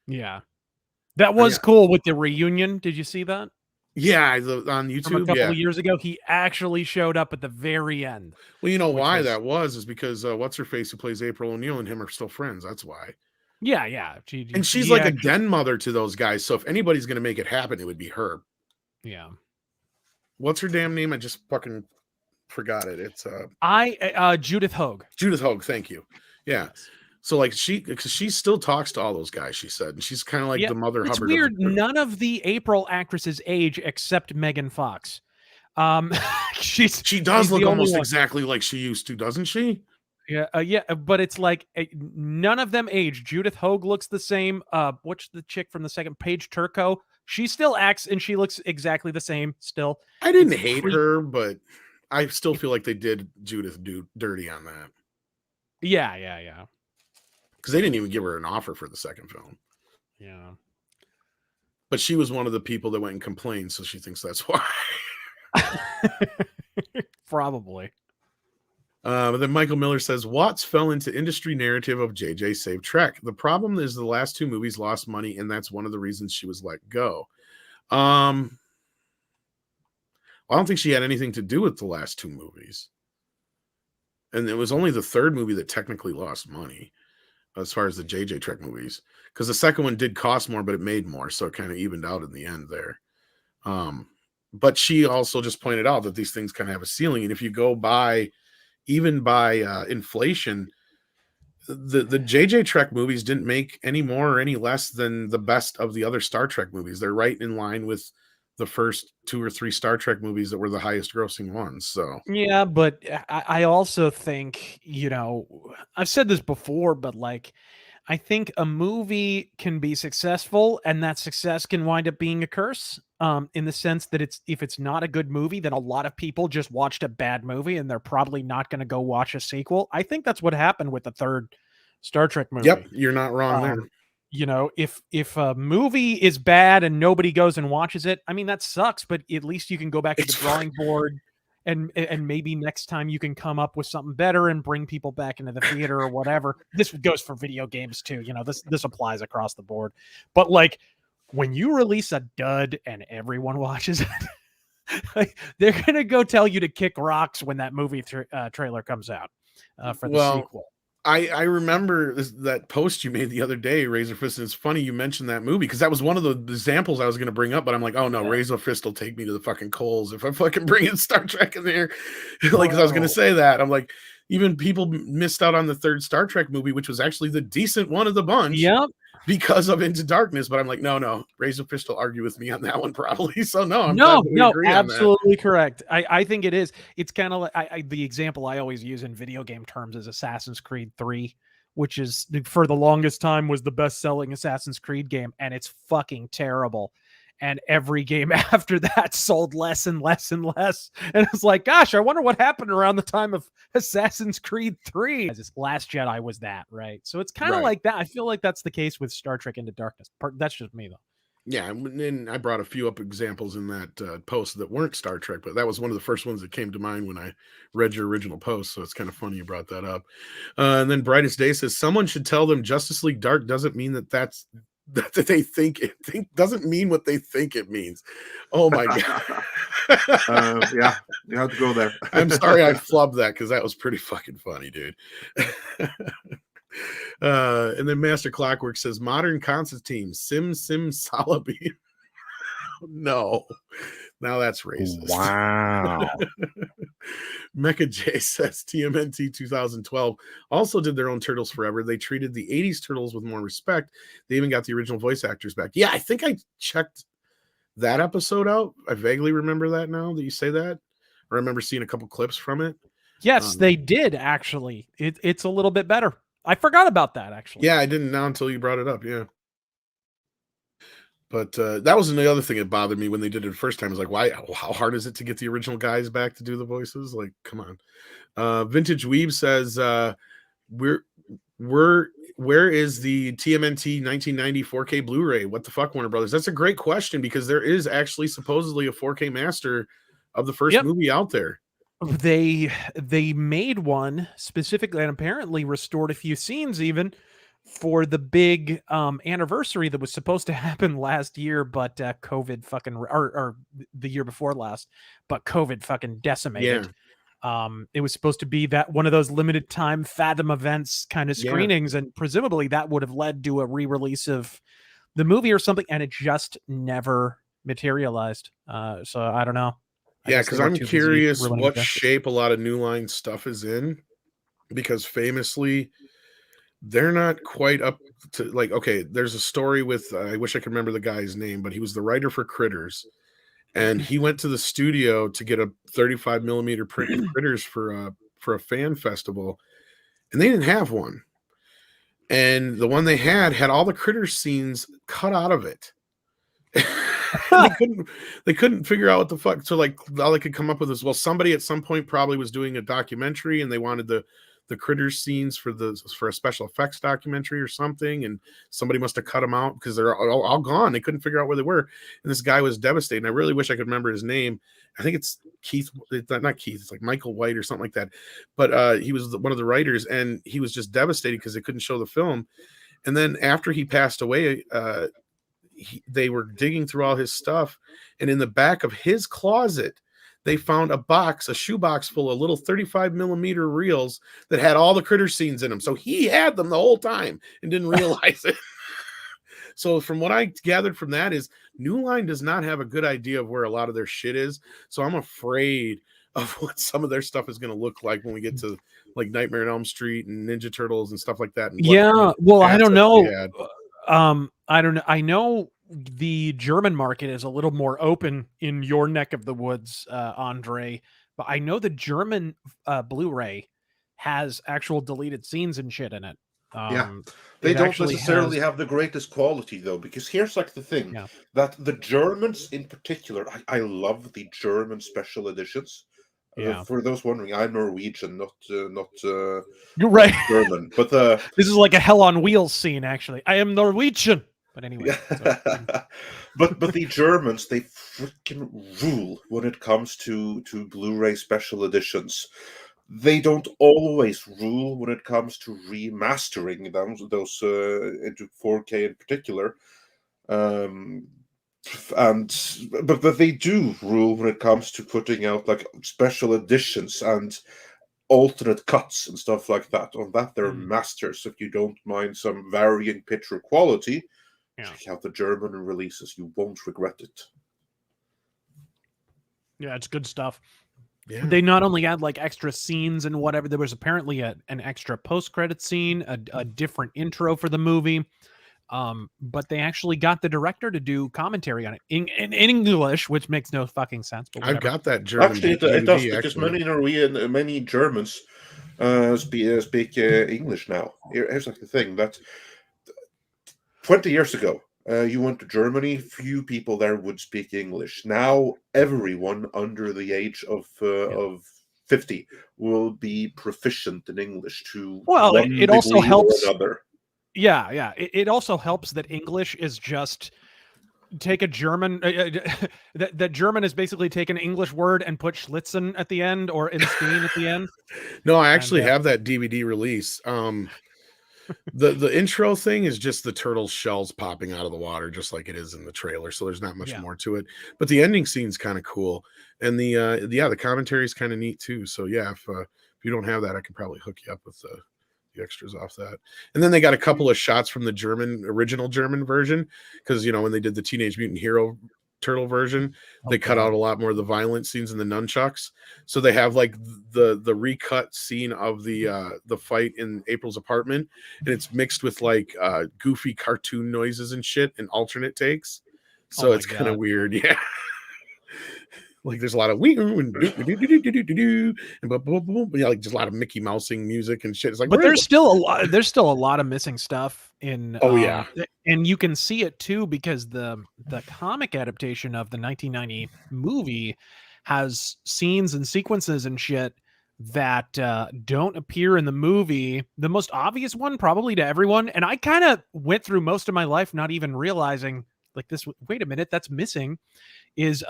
Yeah, that was cool with the reunion. Did you see that? Yeah, on YouTube. From a couple of years ago, he actually showed up at the very end. Well, you know why that was is because what's her face, who plays April O'Neil, and him are still friends. That's why. Yeah. And she's like a den mother to those guys. So if anybody's going to make it happen, it would be her. Yeah. What's her damn name? I just fucking forgot it. It's Judith Hogue. Judith Hogue. Thank you. Yeah. So like she still talks to all those guys, she said, and she's kind of like the Mother It's Hubbard. Weird. None of the April actresses age except Megan Fox. She does look almost exactly like she used to, doesn't she? Yeah, but it's like none of them age. Judith Hogue looks the same. What's the chick from the second? Paige Turco. She still acts and she looks exactly the same still. I didn't hate her, but I still feel like they did Judith dirty on that. Yeah. Because they didn't even give her an offer for the second film. Yeah. But she was one of the people that went and complained, so she thinks that's why. Probably. But then Michael Miller says, Watts fell into industry narrative of JJ saved Trek. The problem is the last two movies lost money, and that's one of the reasons she was let go. I don't think she had anything to do with the last two movies. And it was only the third movie that technically lost money as far as the JJ Trek movies. Because the second one did cost more, but it made more. So it kind of evened out in the end there. But she also just pointed out that these things kind of have a ceiling. And if you go by... even by inflation, the JJ Trek movies didn't make any more or any less than the best of the other Star Trek movies. They're right in line with the first 2 or 3 Star Trek movies that were the highest grossing ones. So yeah, but I also think, I've said this before, but like, I think a movie can be successful and that success can wind up being a curse, in the sense that if it's not a good movie, then a lot of people just watched a bad movie and they're probably not going to go watch a sequel. I think that's what happened with the third Star Trek movie. Yep, you're not wrong there. If a movie is bad and nobody goes and watches it, I mean, that sucks, but at least you can go back to the drawing board. And maybe next time you can come up with something better and bring people back into the theater or whatever. This goes for video games too. This applies across the board. But like when you release a dud and everyone watches it, like, they're going to go tell you to kick rocks when that movie trailer comes out for the sequel. I remember that post you made the other day, Razorfist, and it's funny you mentioned that movie because that was one of the examples I was going to bring up, but I'm like, oh no, Razorfist will take me to the fucking coals if I fucking bring in Star Trek in there. Like, I was going to say that. I'm like, even people missed out on the third Star Trek movie, which was actually the decent one of the bunch. Yep. Because of Into Darkness, but I'm like, no, Razorfist will argue with me on that one probably. So no, absolutely correct. I think it is. It's kind of like the example I always use in video game terms is Assassin's Creed 3, which is for the longest time was the best-selling Assassin's Creed game, and it's fucking terrible. And every game after that sold less and less and less. And it's like, gosh, I wonder what happened around the time of Assassin's Creed 3. This Last Jedi was that, right? So it's kind of like that. I feel like that's the case with Star Trek Into Darkness. That's just me, though. Yeah, and I brought a few up examples in that post that weren't Star Trek, but that was one of the first ones that came to mind when I read your original post. So it's kind of funny you brought that up. And then Brightest Day says, someone should tell them Justice League Dark doesn't mean that they think doesn't mean what they think it means. Oh my god. Yeah, you have to go there. I'm sorry I flubbed that because that was pretty fucking funny, dude. And then Master Clockwork says modern Constantine, Sim Salabi. No, now that's racist. Wow. Mecha J says TMNT 2012 also did their own Turtles Forever. They treated the 80s Turtles with more respect. They even got the original voice actors back. Yeah, I think I checked that episode out. I vaguely remember that now that you say that. I remember seeing a couple clips from it. Yes, they did actually. It's a little bit better. I forgot about that actually. Yeah, I didn't now until you brought it up. Yeah. But that was the other thing that bothered me when they did it the first time. Is like, why? How hard is it to get the original guys back to do the voices? Like, come on. Vintage Weave says, where is the TMNT 1990 4K Blu-ray? What the fuck, Warner Brothers? That's a great question because there is actually supposedly a 4K master of the first movie out there. They made one specifically and apparently restored a few scenes even for the big anniversary that was supposed to happen last year, but COVID fucking or the year before last, but COVID fucking decimated. It was supposed to be that one of those limited time Fathom events kind of screenings, and presumably that would have led to a re-release of the movie or something, and it just never materialized. So I don't know. Yeah, because I'm curious what shape a lot of New Line stuff is in, because famously they're not quite up to, like, okay, there's a story with I wish I could remember the guy's name, but he was the writer for Critters, and he went to the studio to get a 35 millimeter print of Critters for a fan festival, and they didn't have one, and the one they had all the Critters scenes cut out of it. they couldn't figure out what the fuck. So like all they could come up with is, well, somebody at some point probably was doing a documentary and they wanted the Critters scenes for a special effects documentary or something, and somebody must have cut them out because they're all gone. They couldn't figure out where they were, and this guy was devastated. I really wish I could remember his name. I think it's Keith. It's not Keith. It's like Michael White or something like that. But he was one of the writers, and he was just devastated because they couldn't show the film. And then after he passed away, they were digging through all his stuff, and in the back of his closet they found a shoebox full of little 35 millimeter reels that had all the Critter scenes in them. So he had them the whole time and didn't realize it. So from what I gathered from that is New Line does not have a good idea of where a lot of their shit is. So I'm afraid of what some of their stuff is going to look like when we get to like Nightmare on Elm Street and Ninja Turtles and stuff like that. And well, I don't know. I don't know. I know the German market is a little more open in your neck of the woods, Andre, but I know the German Blu-ray has actual deleted scenes and shit in it. They don't necessarily have the greatest quality though, because here's like the thing that the Germans in particular, I love the German special editions. For those wondering, I'm Norwegian, not you're right, German. But this is like a Hell on Wheels scene. Actually, I am Norwegian. But anyway, but the Germans, they freaking rule when it comes to Blu-ray special editions. They don't always rule when it comes to remastering those into 4K in particular. But they do rule when it comes to putting out like special editions and alternate cuts and stuff like that. On that, they're masters. If you don't mind some varying picture quality, check out the German releases. You won't regret it. Yeah, it's good stuff. Yeah. They not only had like extra scenes and whatever, there was apparently an extra post-credit scene, a different intro for the movie. But they actually got the director to do commentary on it in English, which makes no fucking sense. But I've got that German. Actually, it does, because many Germans speak English now. Here's like the thing that 20 years ago, you went to Germany, few people there would speak English. Now, everyone under the age of 50 will be proficient in English to it also helps. Another. Yeah. It also helps that English is just take a German. That German is basically take an English word and put Schlitzen at the end or in Spain at the end. No, I actually have that DVD release. The intro thing is just the turtle shells popping out of the water, just like it is in the trailer. So there's not much more to it, but the ending scene's kind of cool, and the commentary is kind of neat too. So yeah, if you don't have that, I could probably hook you up with the the extras off that. And then they got a couple of shots from the original German version, because when they did the Teenage Mutant Hero Turtle version, they cut out a lot more of the violent scenes in the nunchucks. So they have like the recut scene of the fight in April's apartment, and it's mixed with like goofy cartoon noises and shit and alternate takes. So it's kind of weird, yeah. Like there's a lot of like just a lot of Mickey Mousing music and shit. It's like, but there's still a lot of missing stuff in. Yeah, and you can see it too because the comic adaptation of the 1990 movie has scenes and sequences and shit that don't appear in the movie. The most obvious one, probably to everyone, and I kind of went through most of my life not even realizing like this. Wait a minute, that's missing. Is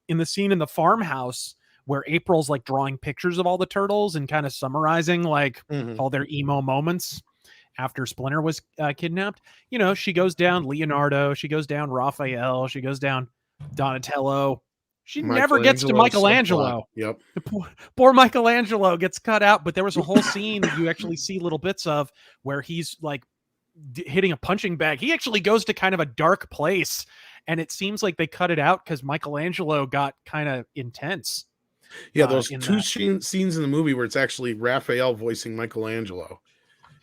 in the scene in the farmhouse where April's like drawing pictures of all the turtles and kind of summarizing like all their emo moments after Splinter was kidnapped. She goes down Leonardo, she goes down Raphael, she goes down Donatello. She never gets to Michelangelo. Yep. Poor Michelangelo gets cut out, but there was a whole scene that you actually see little bits of where he's like hitting a punching bag. He actually goes to kind of a dark place. And it seems like they cut it out because Michelangelo got kind of intense. Yeah, those two scenes in the movie where it's actually Raphael voicing Michelangelo.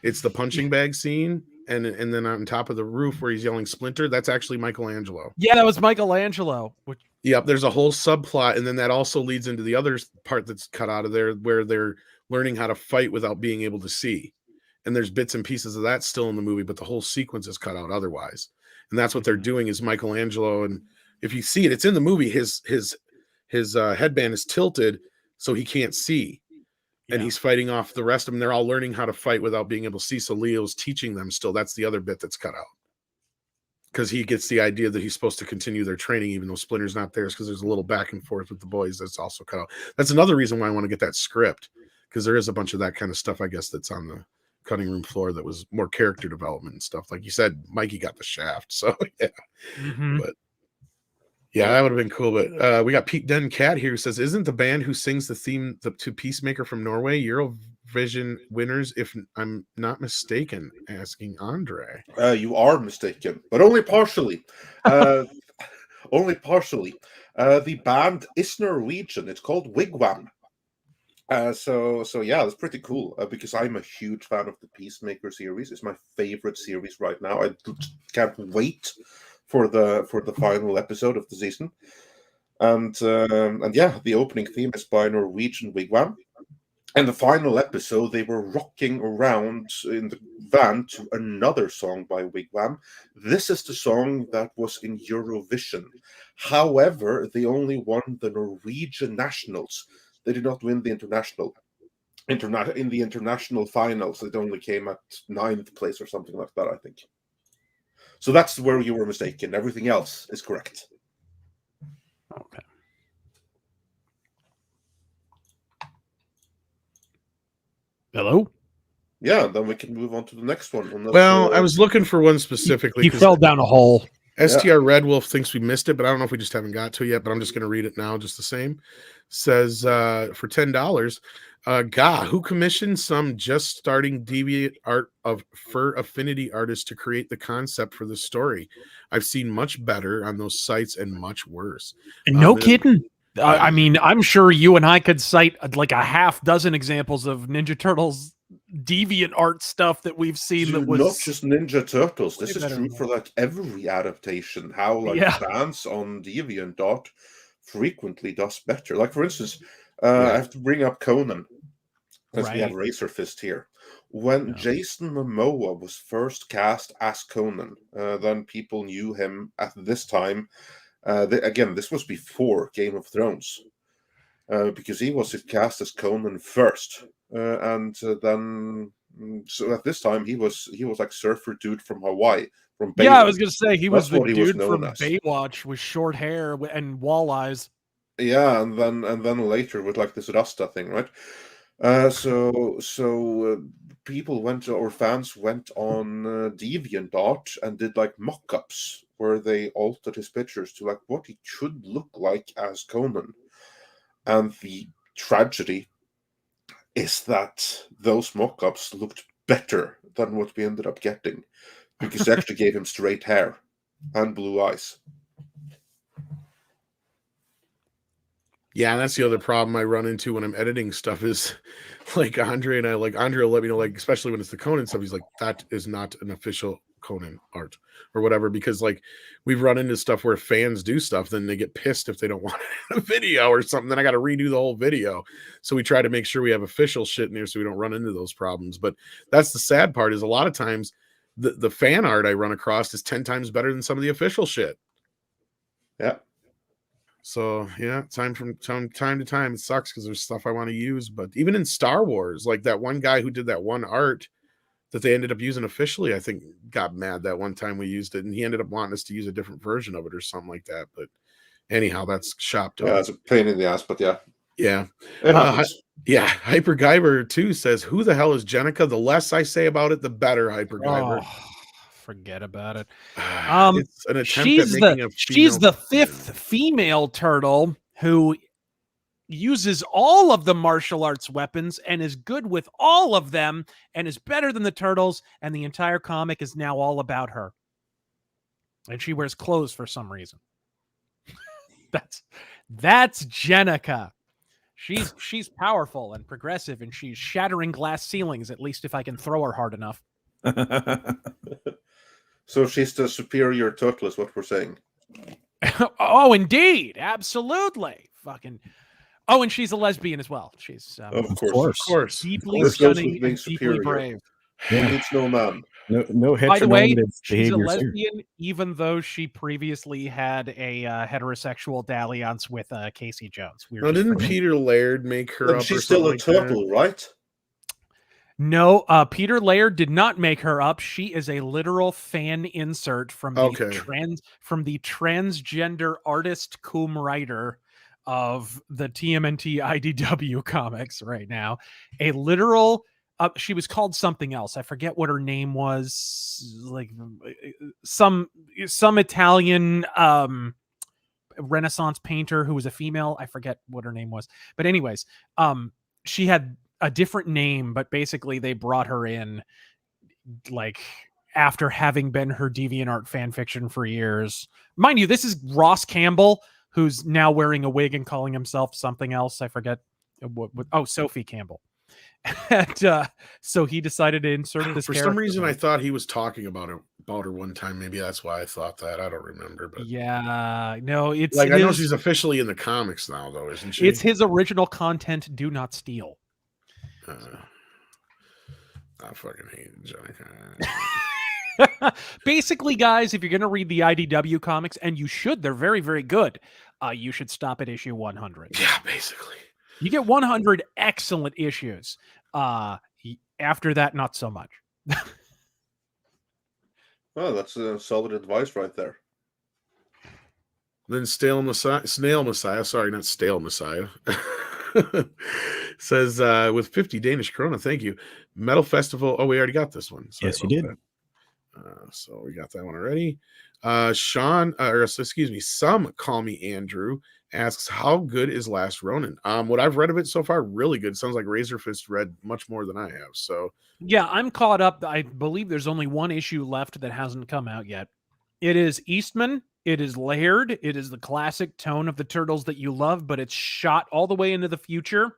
It's the punching bag scene, and then on top of the roof where he's yelling Splinter, that's actually Michelangelo. Yeah, that was Michelangelo. Yep, there's a whole subplot, and then that also leads into the other part that's cut out of there where they're learning how to fight without being able to see. And there's bits and pieces of that still in the movie, but the whole sequence is cut out otherwise. And that's what they're doing is Michelangelo. And if you see it, it's in the movie. His headband is tilted so he can't see. And he's fighting off the rest of them. They're all learning how to fight without being able to see. So Leo's teaching them still. That's the other bit that's cut out. Because he gets the idea that he's supposed to continue their training, even though Splinter's not there, because there's a little back and forth with the boys that's also cut out. That's another reason why I want to get that script, because there is a bunch of that kind of stuff, I guess, that's on the cutting room floor that was more character development and stuff. Like you said, Mikey got the shaft. So yeah. But yeah, that would have been cool. But we got Pete Den Cat here who says, isn't the band who sings the theme to Peacemaker from Norway Eurovision winners, if I'm not mistaken? Asking Andre. You are mistaken, but only partially. Only partially. The band is Norwegian. It's called Wigwam. So yeah, that's pretty cool because I'm a huge fan of the Peacemaker series. It's my favorite series right now. I can't wait for the final episode of the season. And yeah, the opening theme is by Norwegian Wigwam. And the final episode, they were rocking around in the van to another song by Wigwam. This is the song that was in Eurovision. However, they only won the Norwegian nationals. They did not win the international. In the international finals, it only came at 9th place or something like that, I think. So that's where you were mistaken. Everything else is correct. Okay. Hello? Yeah, then we can move on to the next one. Well, I was looking for one specifically. He fell down a hole. STR Red Wolf thinks we missed it, but I don't know if we just haven't got to it yet, but I'm just going to read it now just the same. Says for $10, who commissioned some just starting deviant art of fur affinity artists to create the concept for the story? I've seen much better on those sites and much worse. No kidding. I mean, I'm sure you and I could cite like a half dozen examples of Ninja Turtles deviant art stuff that we've seen that was not just Ninja Turtles. This is true for like every adaptation. How like fans on DeviantArt frequently does better. Like for instance, I have to bring up Conan because we have Razörfist here. When Jason Momoa was first cast as Conan, then people knew him at this time. Again, this was before Game of Thrones, because he was cast as Conan first. And then, so at this time, he was like surfer dude from Hawaii, from Baywatch. Yeah, I was gonna say he was the dude from as. Baywatch with short hair and walleyes. Yeah, and then later with like this Rasta thing, right? So people went or fans went on DeviantArt and did like mock-ups where they altered his pictures to like what he should look like as Conan, and the tragedy is that those mock-ups looked better than what we ended up getting, because they actually gave him straight hair and blue eyes. Yeah, and that's the other problem I run into when I'm editing stuff is like Andre and I, like Andre will let me know, like, especially when it's the Conan stuff, he's like, that is not an official Conan art or whatever, because like we've run into stuff where fans do stuff, then they get pissed if they don't want it in a video or something. Then I got to redo the whole video. So we try to make sure we have official shit in there so we don't run into those problems. But that's the sad part, is a lot of times the fan art I run across is 10 times better than some of the official shit. Yeah. So yeah, time to time, it sucks because there's stuff I want to use. But even in Star Wars, like that one guy who did that one art that they ended up using officially, I think got mad that one time we used it, and he ended up wanting us to use a different version of it or something like that. But anyhow, that's chopped up. Yeah, it's a pain in the ass, but yeah. Yeah. It happens. Yeah. Hyper Guyver 2 says, who the hell is Jenica? The less I say about it, the better, Hyper Guyver. Oh, forget about it. It's an attempt at making a she's the fifth female turtle who uses all of the martial arts weapons and is good with all of them and is better than the turtles, and the entire comic is now all about her. And she wears clothes for some reason. That's Jenica. She's powerful and progressive, and she's shattering glass ceilings, at least if I can throw her hard enough. So she's the superior turtle, is what we're saying. Oh, indeed. Absolutely. Fucking. Oh, and she's a lesbian as well. She's Of Of course. course. deeply This goes stunning with being and deeply superior. brave. He needs no man. No By the way, heteronormative she's a behaviors here. lesbian, even though she previously had a heterosexual dalliance with Casey Jones. Now, didn't Peter Laird make her And up? she's or still a something like that? turtle, right? No, Peter Laird did not make her up. She is a literal fan insert from the transgender artist cum writer of the TMNT IDW comics right now. A literal she was called something else. I forget what her name was. Like some Italian Renaissance painter who was a female. I forget what her name was. But anyways, she had a different name, but basically they brought her in like after having been her DeviantArt fan fiction for years. Mind you, this is Ross Campbell, who's now wearing a wig and calling himself something else. I forget what Sophie Campbell. And so he decided to insert this for character. some reason I thought he was talking about her one time. Maybe that's why I thought that. I don't remember, but yeah, no, it's like I know she's officially in the comics now, though, isn't she? It's his original content. Do not steal. I fucking hate Jenica. Basically, guys, if you're going to read the IDW comics, and you should, they're very, very good, you should stop at issue 100. Yeah, basically. You get 100 excellent issues. After that, not so much. Well, that's solid advice right there. Then Snail Messiah, sorry, not Stale Messiah, says, with 50 Danish krona, thank you. Metal Festival. Oh, we already got this one. Sorry Yes, you did. that. So we got that one already. Sean, some call me Andrew, asks, how good is Last Ronin? What I've read of it so far, really good. Sounds like Razörfist read much more than I have. So yeah, I'm caught up. I believe there's only one issue left that hasn't come out yet. It is Eastman. It is layered. It is the classic tone of the Turtles that you love, but it's shot all the way into the future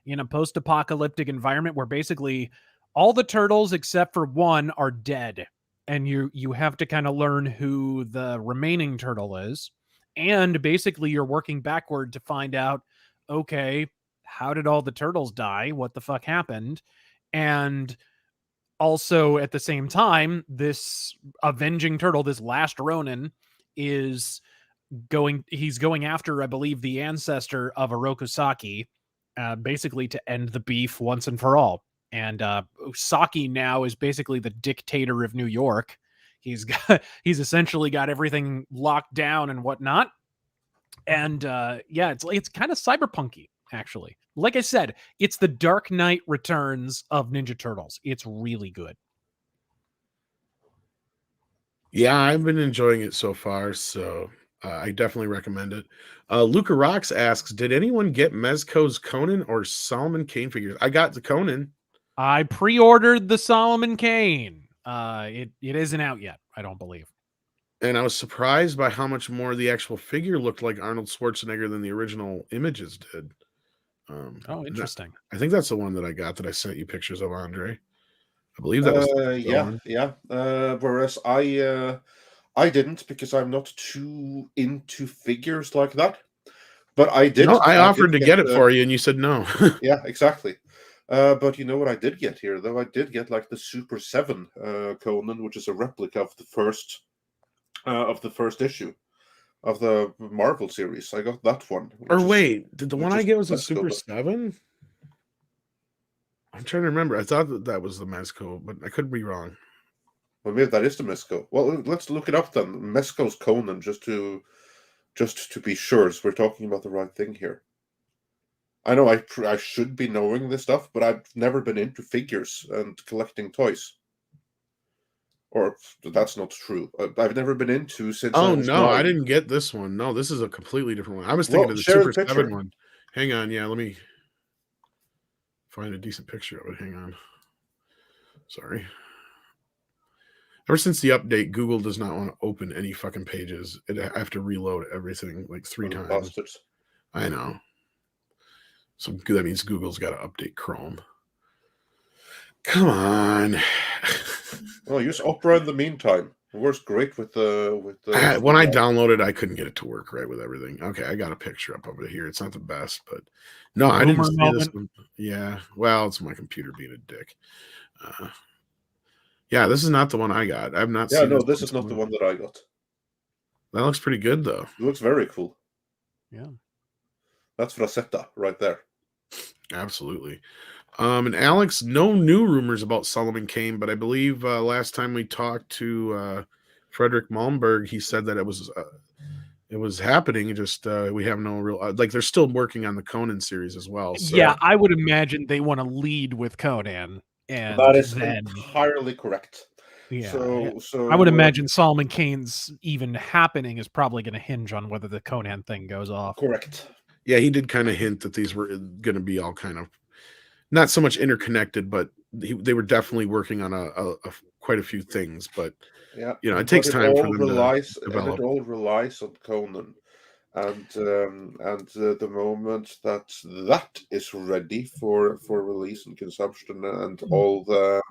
in a post-apocalyptic environment where basically all the Turtles except for one are dead. And you have to kind of learn who the remaining turtle is. And basically you're working backward to find out, okay, how did all the turtles die? What the fuck happened? And also at the same time, this avenging turtle, this Last Ronin, he's going after, I believe, the ancestor of Oroku basically to end the beef once and for all. And Saki now is basically the dictator of New York. He's essentially got everything locked down and whatnot. And yeah, it's kind of cyberpunky, actually. Like I said, it's the Dark Knight Returns of Ninja Turtles. It's really good. yeah, I've been enjoying it so far. So I definitely recommend it. Luca Rocks asks, did anyone get Mezco's Conan or Solomon Kane figures? I got the Conan. I pre-ordered the Solomon Kane. It isn't out yet, I don't believe. And I was surprised by how much more the actual figure looked like Arnold Schwarzenegger than the original images did. Oh, interesting. I think that's the one that I got that I sent you pictures of, Andre. I believe that was the one. Yeah. Whereas I didn't, because I'm not too into figures like that. But I did. No, I offered to get it the- for you, and you said no. Yeah, exactly. But you know what I did get here, though? I did get like the Super 7 Conan, which is a replica of the first issue of the Marvel series. I got that one. Or wait, did the which one I is get was a Mezco, Super but- 7? I'm trying to remember. I thought that was the Mezco, but I could be wrong. Well, maybe that is the Mezco. Well, let's look it up then. Mezco's Conan, just to be sure, so we're talking about the right thing here. I know I should be knowing this stuff, but I've never been into figures and collecting toys. Or that's not true. I've never been into since. Oh I was no, I 9. didn't get this one. No, this is a completely different one. I was thinking Well, of the share the Super 7 picture. one. Hang on, yeah, let me find a decent picture of it. Hang on. Sorry. Ever since the update, Google does not want to open any fucking pages. I have to reload everything like 3 times. Bastards. I know. So that means Google's got to update Chrome. Come on. Well, use Opera in the meantime. It works great with the When I downloaded, I couldn't get it to work right with everything. Okay, I got a picture up of it here. It's not the best, but no, I didn't see this one. Yeah, well, it's my computer being a dick. Yeah, this is not the one I got. I've not Yeah, seen no, this is not the one that I got. That looks pretty good, though. It looks very cool. Yeah. That's Rosetta right there. Absolutely. And Alex, no new rumors about Solomon Kane, but I believe last time we talked to Frederick Malmberg, he said that it was happening. Just we have no real like they're still working on the Conan series as well. So. Yeah, I would imagine they want to lead with Conan, and That is then entirely correct. yeah. So I would imagine Solomon Kane's even happening is probably going to hinge on whether the Conan thing goes off. correct. Yeah, he did kind of hint that these were going to be all kind of not so much interconnected, but they were definitely working on a quite a few things. But Yeah, you know, it takes time for them to develop. It all relies on Conan, and the moment that is ready for release and consumption, and all the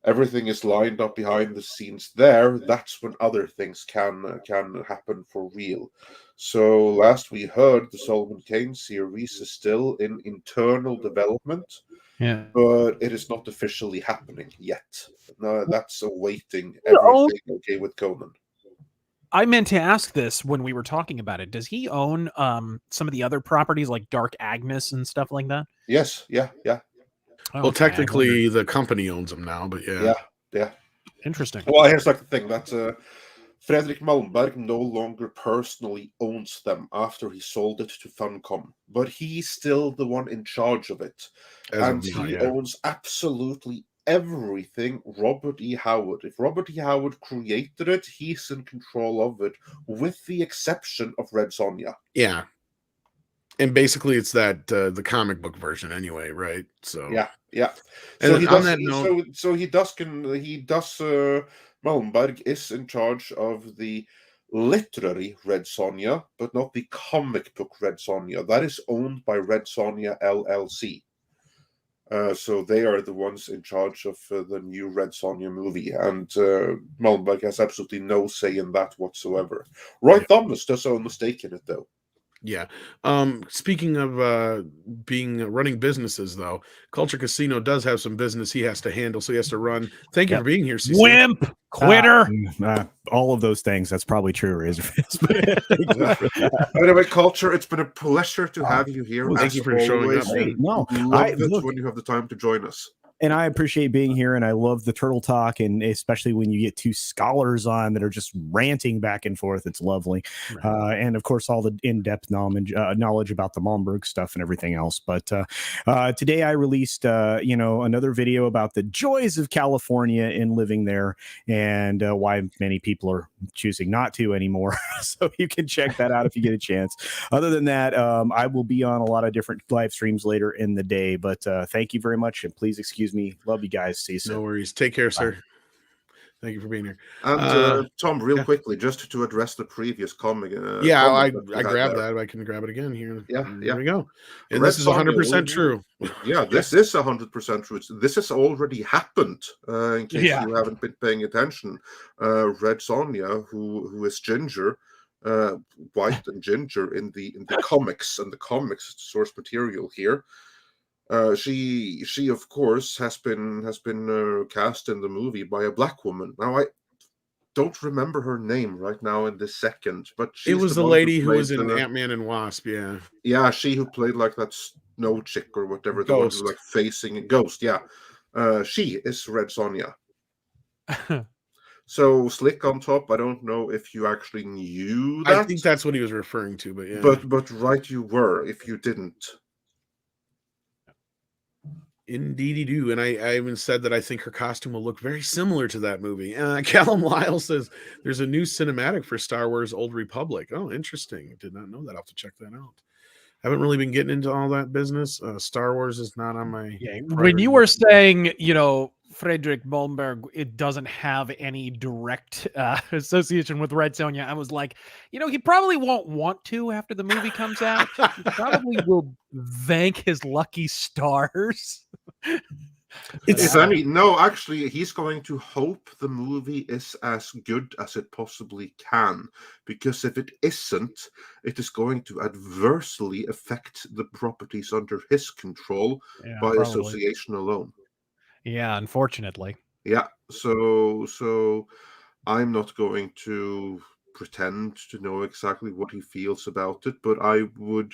everything is lined up behind the scenes there, that's when other things can happen for real. So last we heard, the Solomon Kane series is still in internal development, Yeah. but it is not officially happening yet. No, that's awaiting everything okay with Conan. I meant to ask this when we were talking about it. Does he own some of the other properties like Dark Agnes and stuff like that? Yes, yeah. Well, Okay, technically, the company owns them now, but Yeah. interesting. Well, here's like the thing that Fredrik Malmberg no longer personally owns them after he sold it to Funcom, but he's still the one in charge of it, and he owns absolutely everything Robert E. Howard. If Robert E. Howard created it, he's in control of it, with the exception of Red Sonja. Yeah. And basically, it's that the comic book version, anyway, right? So yeah. And So he on does. that note, So he does. Malmberg is in charge of the literary Red Sonja, but not the comic book Red Sonja. That is owned by Red Sonja LLC. So they are the ones in charge of the new Red Sonja movie, and Malmberg has absolutely no say in that whatsoever. Roy Thomas does own a stake in it, though. Yeah. Speaking of running businesses, though, Culture Casino does have some business he has to handle, so he has to run. Thank you for being here, CC. Wimp, quitter. All of those things. That's probably true, Razorfist. Anyway, Culture, it's been a pleasure to have you here. Thank you for showing up. No, love it when you have the time to join us. And I appreciate being here, and I love the Turtle Talk, and especially when you get two scholars on that are just ranting back and forth. It's lovely. Right. And of course, all the in-depth knowledge about the Malmberg stuff and everything else. But today I released, another video about the joys of California and living there, and why many people are choosing not to anymore. So you can check that out if you get a chance. Other than that, I will be on a lot of different live streams later in the day, but thank you very much, and please excuse excuse me. Love you guys. See you soon. No worries. Take care, sir. Thank you for being here. And Tom, real yeah. quickly, just to address the previous comment. I comment grabbed that. I can grab it again here. Yeah, There we go. And Red this is 100% true. Yeah, this is 100% true. This has already happened. In case you haven't been paying attention, Red Sonja, who is ginger, white and ginger in the comics, and the comics source material here. She of course has been cast in the movie by a black woman. Now I don't remember her name right now in this second, but it was the lady who was in Ant-Man and Wasp. Yeah, she who played like that snow chick or whatever, the Ghost. one who like facing a ghost. Yeah, she is Red Sonja. So Slick on top. I don't know if you actually knew that. I think that's what he was referring to, but yeah. But right, you were. If you didn't. Indeedy do. And I even said that I think her costume will look very similar to that movie. Callum Lyle says there's a new cinematic for Star Wars Old Republic. Oh, interesting. Did not know that. I'll have to check that out. Haven't really been getting into all that business. Star Wars is not on my... When you were saying, Frederick Bolmberg, it doesn't have any direct association with Red Sonja, I was like, he probably won't want to after the movie comes out. He probably will thank his lucky stars. No, actually, he's going to hope the movie is as good as it possibly can, because if it isn't, it is going to adversely affect the properties under his control by association alone. Yeah, unfortunately. Yeah, so I'm not going to pretend to know exactly what he feels about it, but I would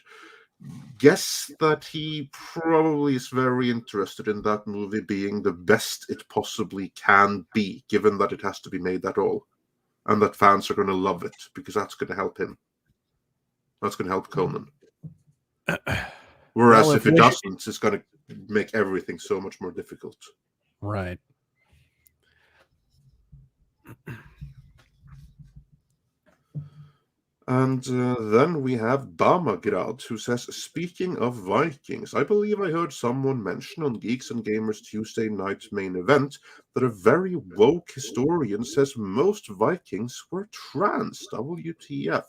guess that he probably is very interested in that movie being the best it possibly can be, given that it has to be made at all, and that fans are going to love it, because that's going to help him. That's going to help Conan. Whereas if it doesn't, it's going to make everything so much more difficult. Right. And then we have Damagrad, who says, speaking of Vikings, I believe I heard someone mention on Geeks and Gamers Tuesday night's main event that a very woke historian says most Vikings were trans. WTF.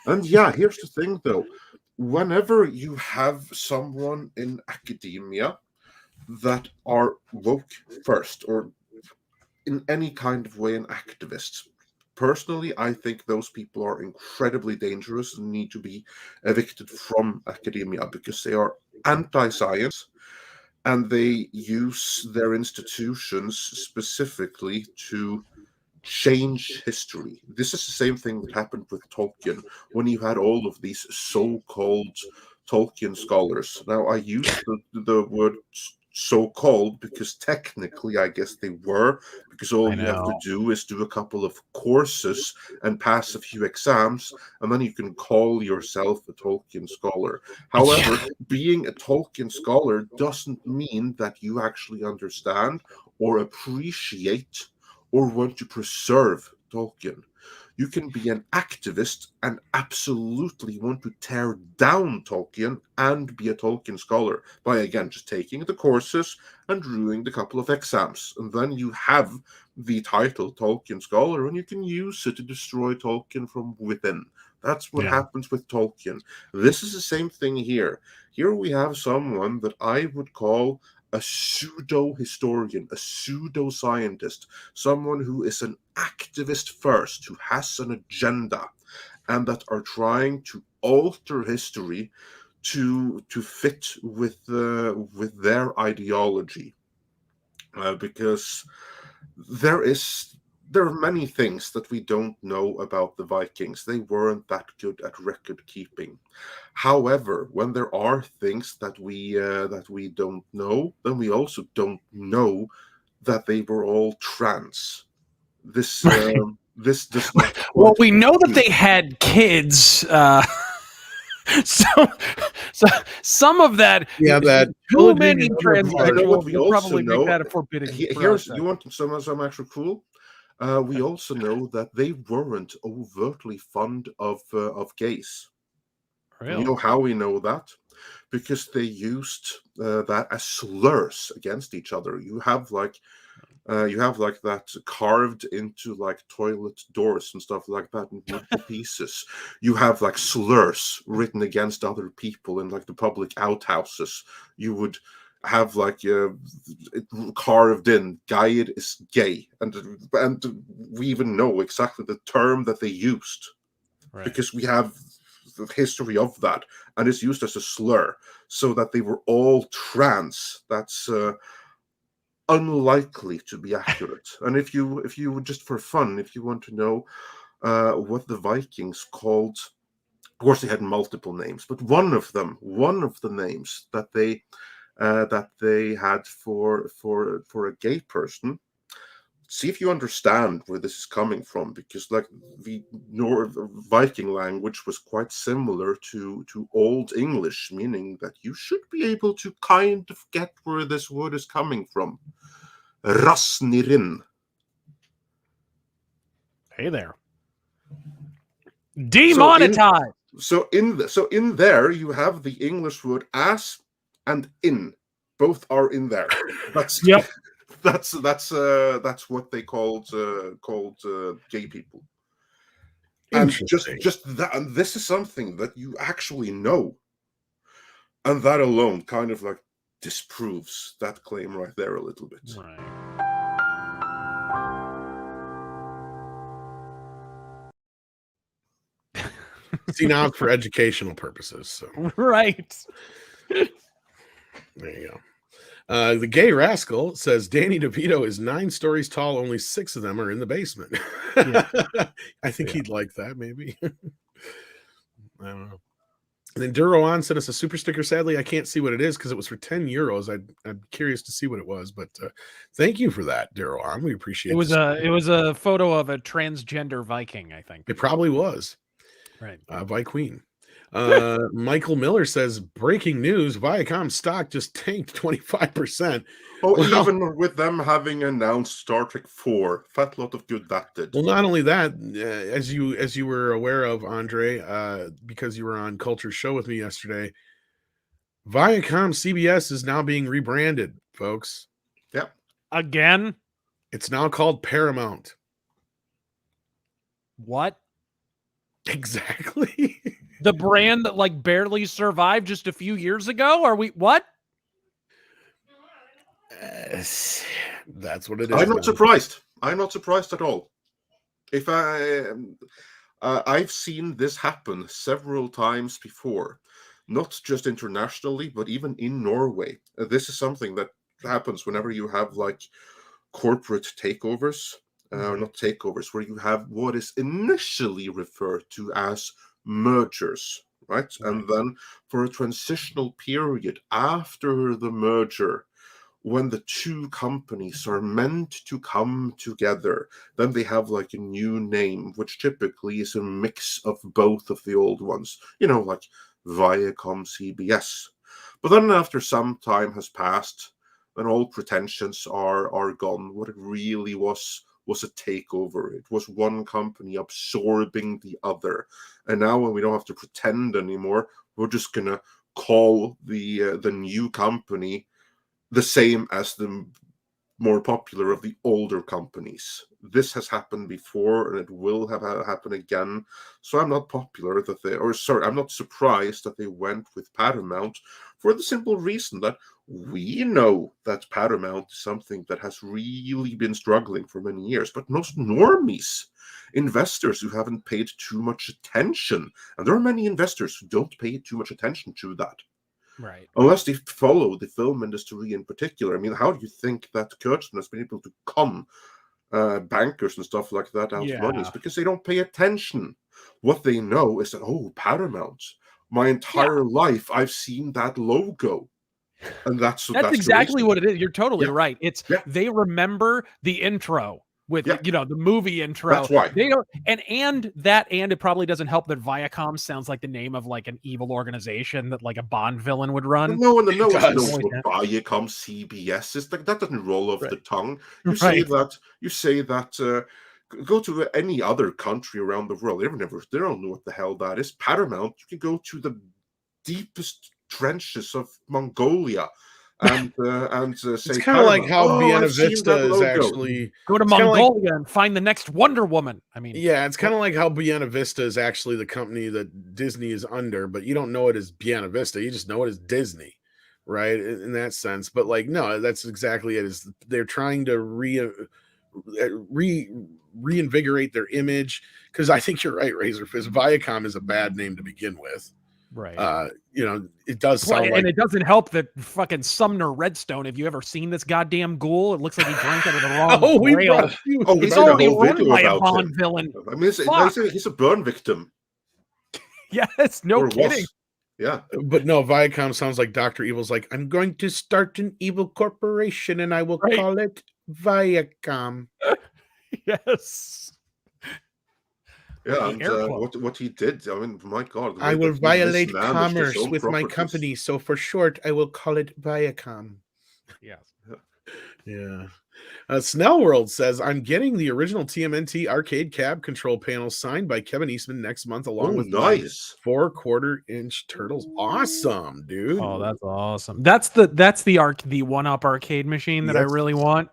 And yeah, here's the thing though. Whenever you have someone in academia that are woke first, or in any kind of way an activist, personally, I think those people are incredibly dangerous and need to be evicted from academia, because they are anti-science and they use their institutions specifically to change history. This is the same thing that happened with Tolkien when you had all of these so-called Tolkien scholars. Now, I use the word so-called because technically I guess they were, because all you have to do is do a couple of courses and pass a few exams, and then you can call yourself a Tolkien scholar. However, being a Tolkien scholar doesn't mean that you actually understand or appreciate or want to preserve Tolkien. You can be an activist and absolutely want to tear down Tolkien and be a Tolkien scholar by, again, just taking the courses and doing the couple of exams. And then you have the title Tolkien scholar, and you can use it to destroy Tolkien from within. That's what happens with Tolkien. This is the same thing here. Here we have someone that I would call a pseudo-historian, a pseudo-scientist, someone who is an activist first, who has an agenda, and that are trying to alter history to fit with their ideology, because there are many things that we don't know about the Vikings. They weren't that good at record keeping. However, when there are things that we don't know, then we also don't know that they were all trans. This does not. Well, we know that they had kids. So some of that, that too many trans You know what we will also probably know? make that a forbidden. Here's, you want some actual cool? We also know that they weren't overtly fond of gays. Really? You know how we know that? because they used that as slurs against each other. You have like that carved into like toilet doors and stuff like that in wooden pieces. You have like slurs written against other people in like the public outhouses. You would have like carved in "Gayed is gay," and we even know exactly the term that they used because we have the history of that, and it's used as a slur, so that they were all trans. That's unlikely to be accurate. And if you just for fun, if you want to know what the Vikings called, of course they had multiple names, but one of the names that they had for a gay person. See if you understand where this is coming from, because like the Viking language was quite similar to Old English, meaning that you should be able to kind of get where this word is coming from. Rasnirin. Hey there. Demonetized. So in there you have the English word "as" and "in." Both are in there. That's Yep. That's what they called gay people. And just that, and this is something that you actually know, and that alone kind of like disproves that claim right there a little bit. Right. See, now it's for educational purposes. So. Right. There you go. The Gay Rascal says Danny DeVito is 9 stories tall. Only 6 of them are in the basement. Yeah. I think he'd like that, maybe. I don't know. And then Duroan sent us a super sticker. Sadly, I can't see what it is because it was for €10. I'm curious to see what it was, but thank you for that, Duroan. We appreciate it. It was a photo of a transgender Viking, I think. It probably was. Right. Viqueen. Michael Miller says, breaking news, Viacom stock just tanked 25%. Oh, well, even with them having announced Star Trek 4, fat lot of good that did. Well, not only that, as you were aware of, Andre, because you were on Culture Show with me yesterday, Viacom CBS is now being rebranded, folks. Yep. Again? It's now called Paramount. What? Exactly. The brand that like barely survived just a few years ago? Are we what? That's what it is. I'm not surprised. I'm not surprised at all. If I've seen this happen several times before, not just internationally, but even in Norway. This is something that happens whenever you have like corporate takeovers, not takeovers, where you have what is initially referred to as mergers, right? And then for a transitional period after the merger, when the two companies are meant to come together, then they have like a new name, which typically is a mix of both of the old ones, like Viacom CBS. But then after some time has passed, then all pretensions are gone. What it really was a takeover. It was one company absorbing the other. And now when we don't have to pretend anymore, we're just going to call the new company the same as the more popular of the older companies. This has happened before, and it will have happen again. So I'm not I'm not surprised that they went with Paramount, for the simple reason that we know that Paramount is something that has really been struggling for many years. But most normies, investors who haven't paid too much attention, and there are many investors who don't pay too much attention to that. Right. Unless they follow the film industry in particular. I mean, how do you think that Kurtzman has been able to con bankers and stuff like that out of money? It's because they don't pay attention. What they know is that, Paramount. My entire life, I've seen that logo. And that's exactly what it is. You're totally right. It's they remember the intro with the movie intro. That's why they don't, and it probably doesn't help that Viacom sounds like the name of like an evil organization that like a Bond villain would run. No, Viacom CBS is like that doesn't roll off the tongue. You say that. Go to any other country around the world. They don't know what the hell that is. Paramount. You can go to the deepest trenches of Mongolia and say, It's kind of like Paramount, how Vienna I've seen that Vista is logo." actually Go to it's kinda like- Mongolia and find the next Wonder Woman. I mean, yeah, it's kind of like how Vienna Vista is actually the company that Disney is under, but you don't know it as Vienna Vista. You just know it as Disney, right? In that sense. But like, no, that's exactly it. Is they're trying to reinvigorate their image, because I think you're right, Razorfist. Viacom is a bad name to begin with. right. You know, it does sound and like it doesn't help that fucking Sumner Redstone. Have you ever seen this goddamn ghoul? It looks like he drank out of the wrong oh, we rail. brought you. Oh, It's made a already whole run video by a about Bond him. villain. I mean, Fuck. he's a burn victim. Yes, no Or kidding. was. Yeah. But no, Viacom sounds like Dr. Evil's like, I'm going to start an evil corporation and I will Right. call it Viacom. Yes. Yeah, The and air quote. what he did, I mean, my God. the I way will that he violate mismanaged his commerce own with my properties. company, so for short, I will call it Viacom. Yes. Yeah. Snell World says, I'm getting the original TMNT arcade cab control panel signed by Kevin Eastman next month, along Oh, with my nice. 4/4-inch turtles. Awesome, dude. Oh, that's awesome. That's the one-up arcade machine that I That's- really want.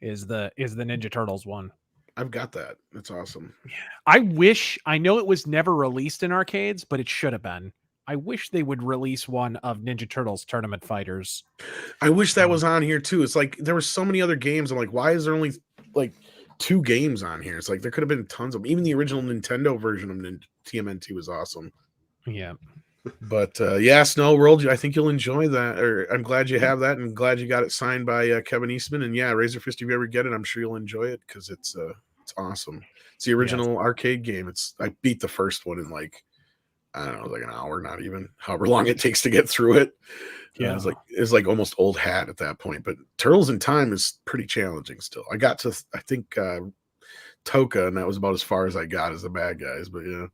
Is the Ninja Turtles one. I've got that. That's awesome. I know it was never released in arcades, but it should have been. I wish they would release one of Ninja Turtles Tournament Fighters. I wish that was on here too. It's like there were so many other games. I'm like, why is there only like 2 games on here? It's like there could have been tons of them. Even the original Nintendo version of TMNT was awesome. Yeah. But yeah, Snow World, I think you'll enjoy that. Or I'm glad you have that, and glad you got it signed by Kevin Eastman. And yeah, Razorfist, if you ever get it, I'm sure you'll enjoy it because it's awesome. It's the original arcade game. I beat the first one in like, I don't know, like an hour, not even, however long it takes to get through it. Yeah. It's like almost old hat at that point. But Turtles in Time is pretty challenging still. I got to, I think, Toka, and that was about as far as I got as the bad guys. But yeah.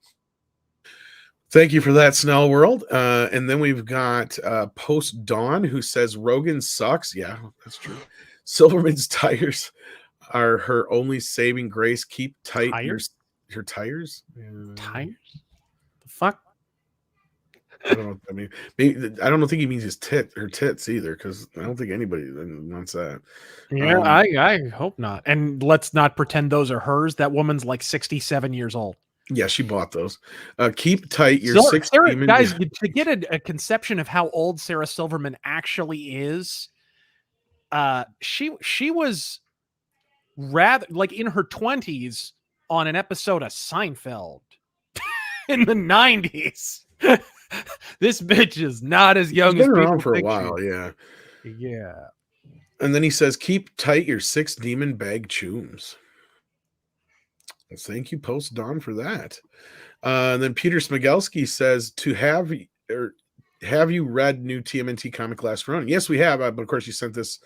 Thank you for that, Snell World. And then we've got Post Dawn, who says Rogan sucks. Yeah, that's true. Silverman's tires are her only saving grace. Keep tight your tires. Tires? The fuck? I don't know. I mean, maybe, I don't think he means her tits either, because I don't think anybody wants that. Yeah, I hope not. And let's not pretend those are hers. That woman's like 67 years old. Yeah, she bought those. Keep tight your six demon. Guys, to get a conception of how old Sarah Silverman actually is, she was rather like in her 20s on an episode of Seinfeld in the 90s. This bitch is not as young. She's been as around people for a think while, she- yeah. Yeah. And then he says, "Keep tight your 6 demon bag chooms." Well, thank you, Post Dawn, for that. And then Peter Smigelski says, have you read new TMNT comic last run? Yes, we have. But of course, you sent this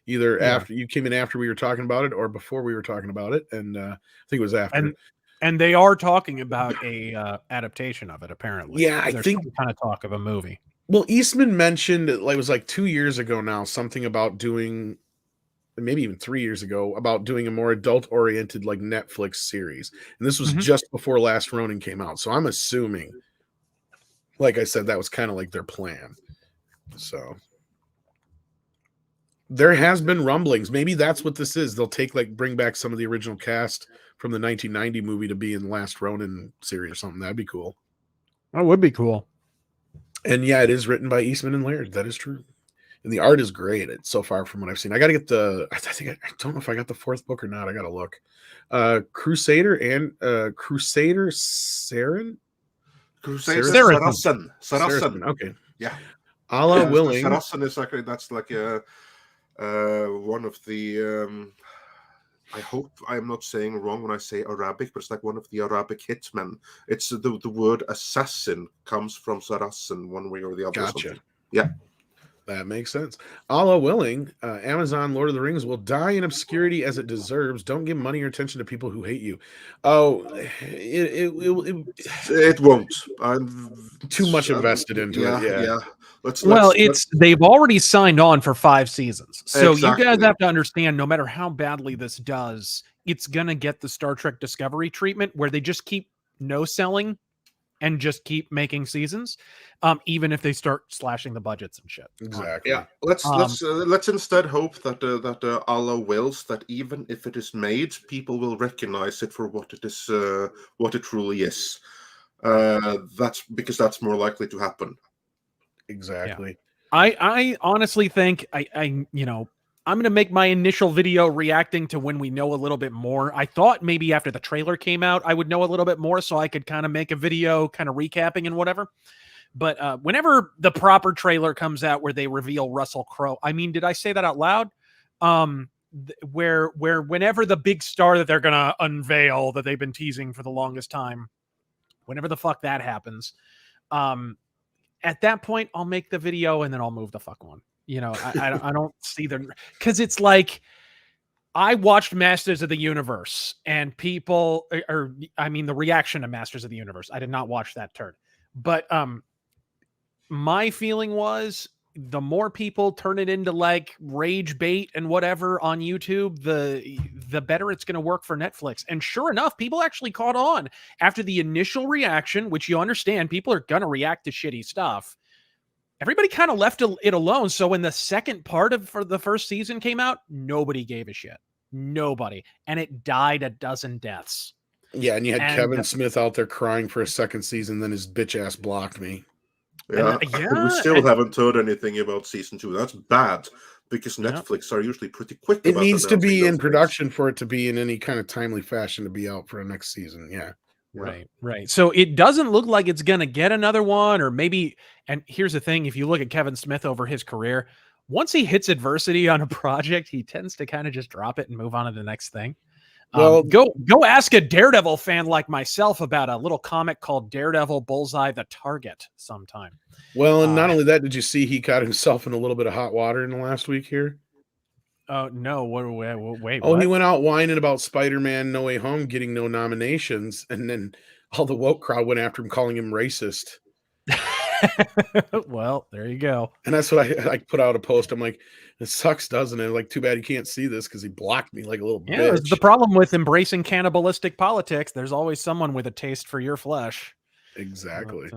either after you came in after we were talking about it or before we were talking about it. And I think it was after. And they are talking about a adaptation of it, apparently. Yeah, I There's think some kind of talk of a movie. Well, Eastman mentioned it was like 2 years ago now, something about doing, maybe even 3 years ago, about doing a more adult-oriented like Netflix series. And this was just before Last Ronin came out. So I'm assuming, like I said, that was kind of like their plan. So there has been rumblings. Maybe that's what this is. They'll bring back some of the original cast from the 1990 movie to be in Last Ronin series or something. That'd be cool. That would be cool. And yeah, it is written by Eastman and Laird. That is true. And the art is great. It's so far from what I've seen. I got to get I don't know if I got the 4th book or not. I got to look. Crusader Saren? Saracen. Okay. Yeah. Allah willing. Saracen is like, that's like one of the, I hope I'm not saying wrong when I say Arabic, but it's like one of the Arabic hitmen. It's the word assassin comes from Saracen one way or the other. Gotcha. Yeah. That makes sense. Allah willing, Amazon Lord of the Rings will die in obscurity as it deserves. Don't give money or attention to people who hate you. Oh, it won't. Too much invested into it. Yeah. They've already signed on for 5 seasons. So Exactly. You guys have to understand, no matter how badly this does, it's going to get the Star Trek Discovery treatment where they just keep no selling and just keep making seasons, even if they start slashing the budgets and shit. Exactly. Yeah, let's instead hope that Allah wills that even if it is made, people will recognize it for what it is, what it truly is. That's because that's more likely to happen. Exactly. I honestly think I'm going to make my initial video reacting to when we know a little bit more. I thought maybe after the trailer came out, I would know a little bit more so I could kind of make a video kind of recapping and whatever. But whenever the proper trailer comes out where they reveal Russell Crowe, I mean, did I say that out loud? Where whenever the big star that they're going to unveil that they've been teasing for the longest time, whenever the fuck that happens, at that point, I'll make the video and then I'll move the fuck on. I don't see because it's like I watched Masters of the Universe and people, the reaction to Masters of the Universe. I did not watch that turd, but my feeling was the more people turn it into like rage bait and whatever on YouTube, the better it's going to work for Netflix. And sure enough, people actually caught on after the initial reaction, which you understand people are going to react to shitty stuff. Everybody kind of left it alone. So when the second part for the first season came out, nobody gave a shit. Nobody. And it died a dozen deaths. Yeah, and you had Kevin Smith out there crying for a second season, then his bitch ass blocked me. Yeah, we still haven't heard anything about season 2. That's bad because Netflix are usually pretty quick. It needs to be in production for it to be in any kind of timely fashion to be out for a next season. Yeah. Right. So it doesn't look like it's going to get another one, or maybe. And here's the thing: if you look at Kevin Smith over his career, once he hits adversity on a project, he tends to kind of just drop it and move on to the next thing. Well, go ask a Daredevil fan like myself about a little comic called Daredevil Bullseye the Target sometime. Well, and not only that, did you see he got himself in a little bit of hot water in the last week here? Oh, no. Wait. Oh, what? He went out whining about Spider-Man No Way Home getting no nominations, and then all the woke crowd went after him, calling him racist. Well, there you go. And that's what I put out a post. I'm like, it sucks, doesn't it? Like, too bad you can't see this because he blocked me like a little bitch. That's the problem with embracing cannibalistic politics. There's always someone with a taste for your flesh. Exactly.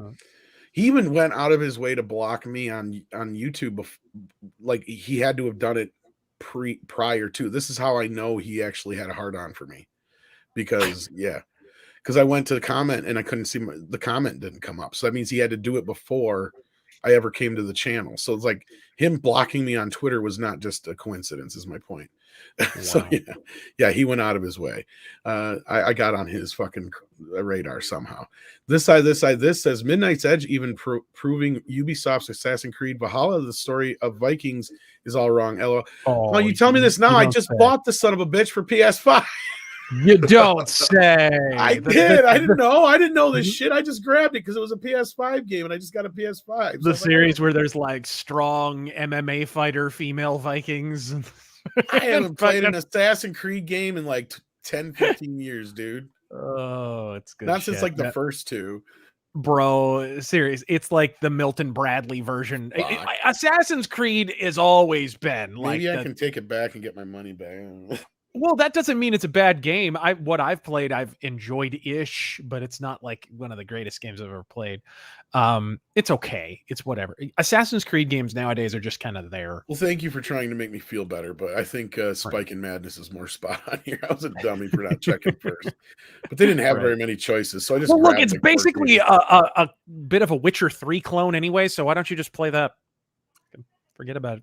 He even went out of his way to block me on YouTube. Like, he had to have done it prior to. This is how I know he actually had a hard on for me. Because I went to the comment and I couldn't see the comment didn't come up. So that means he had to do it before I ever came to the channel. So it's like him blocking me on Twitter was not just a coincidence, is my point. Wow. So yeah, he went out of his way. I got on his fucking radar somehow. This says Midnight's Edge even proving Ubisoft's Assassin's Creed Valhalla, the story of Vikings, is all wrong. Oh, you tell me this now. I just bought the son of a bitch for PS5. You don't say. I did. I didn't know. I didn't know this shit. I just grabbed it because it was a PS5 game, and I just got a PS5. The series where there's like strong MMA fighter female Vikings. I haven't played an Assassin's Creed game in like 10, 15 years, dude. Oh, it's good. Not since like the first two. Bro, serious. It's like the Milton Bradley version. Assassin's Creed has always been like. Maybe I can take it back and get my money back. Well, that doesn't mean it's a bad game. What I've played, I've enjoyed-ish, but it's not like one of the greatest games I've ever played. It's okay. It's whatever. Assassin's Creed games nowadays are just kind of there. Well, thank you for trying to make me feel better, but I think Spike and Madness is more spot on here. I was a dummy for not checking first. But they didn't have very many choices, so I just look, it's basically a bit of a Witcher 3 clone anyway, so why don't you just play that? Forget about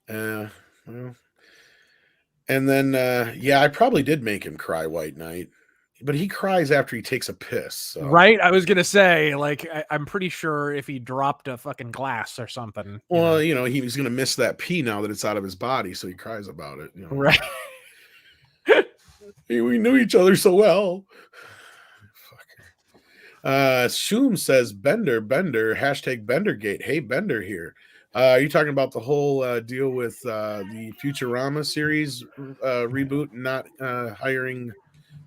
it. Well... And then, I probably did make him cry White Knight, but he cries after he takes a piss. So. Right? I was going to say, like, I'm pretty sure if he dropped a fucking glass or something. Well, he's going to miss that pee now that it's out of his body, so he cries about it. Right. Hey, we knew each other so well. Shoom says, Bender, hashtag Bendergate. Hey, Bender here. Are you talking about the whole deal with the Futurama series reboot, not hiring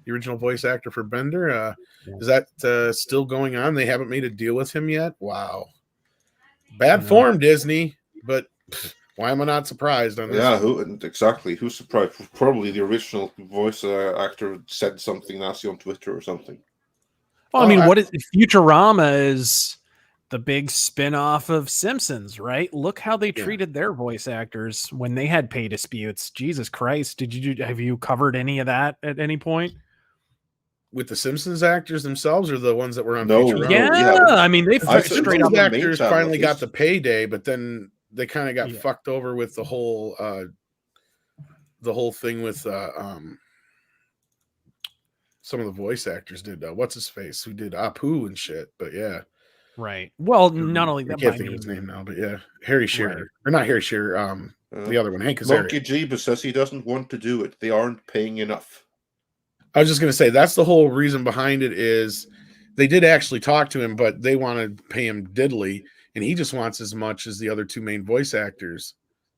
the original voice actor for Bender? Is that still going on? They haven't made a deal with him yet? Wow. Bad form, Disney, but why am I not surprised on this? Yeah, who's surprised? Probably the original voice actor said something nasty on Twitter or something. Well, I mean, what is Futurama is the big spin-off of Simpsons, right? Look how they treated their voice actors when they had pay disputes. Jesus Christ. Have you covered any of that at any point? With the Simpsons actors themselves, or the ones that were on No, Futurama? Yeah, I mean, they I straight up Simpsons actors MEitM, finally at got least. the payday, but then they kind of got Yeah. fucked over with the whole thing with some of the voice actors did what's his face who did Apu and shit. But yeah, right. Well, not only I that, can't but think I of his mean, name now. But yeah, Harry Shearer, Right. or not Harry Shearer, the other one, Hank Monkey Azaria. Jeebus says he doesn't want to do it. They aren't paying enough. I was just gonna say that's the whole reason behind it is they did actually talk to him, but they want to pay him diddly, and he just wants as much as the other two main voice actors,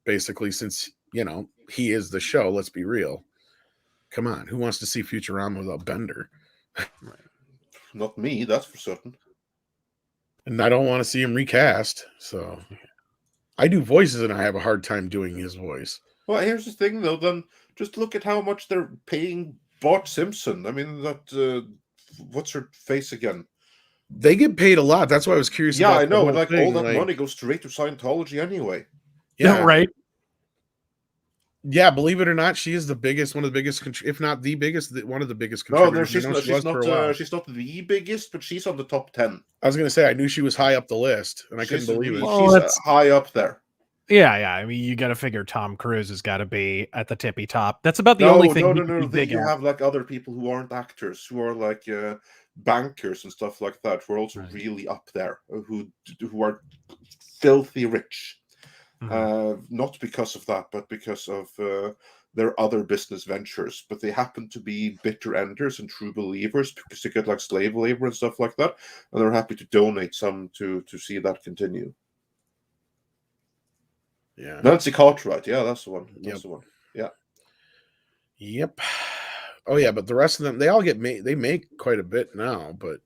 basically, since he is the show. Let's be real. Come on, who wants to see Futurama without Bender? Not me, that's for certain. And I don't want to see him recast. So I do voices, and I have a hard time doing his voice. Well, here's the thing, though. Then just look at how much they're paying Bart Simpson. I mean, that what's her face again? They get paid a lot. That's why I was curious. Yeah, about I the know. whole And like thing. all that money goes straight to Scientology anyway. Yeah, right. Yeah, believe it or not, she is the biggest, one of the biggest, if not the biggest, one of the biggest No, contributors. she's I know not. she was for a while. She's not the biggest, but she's on the top 10. I was going to say, I knew she was high up the list, and I couldn't believe it. Well, She's high up there. Yeah. I mean, you got to figure Tom Cruise has got to be at the tippy top. That's about the only thing. No. You have like other people who aren't actors, who are like bankers and stuff like that, who are also really up there, who are filthy rich. Not because of that, but because of their other business ventures. But they happen to be bitter enders and true believers because they get like slave labor and stuff like that, and they're happy to donate some to see that continue. Yeah, Nancy Cartwright, yeah, that's the one. That's the one. Yeah. Yep. Oh yeah, but the rest of them, they all get made. They make quite a bit now, but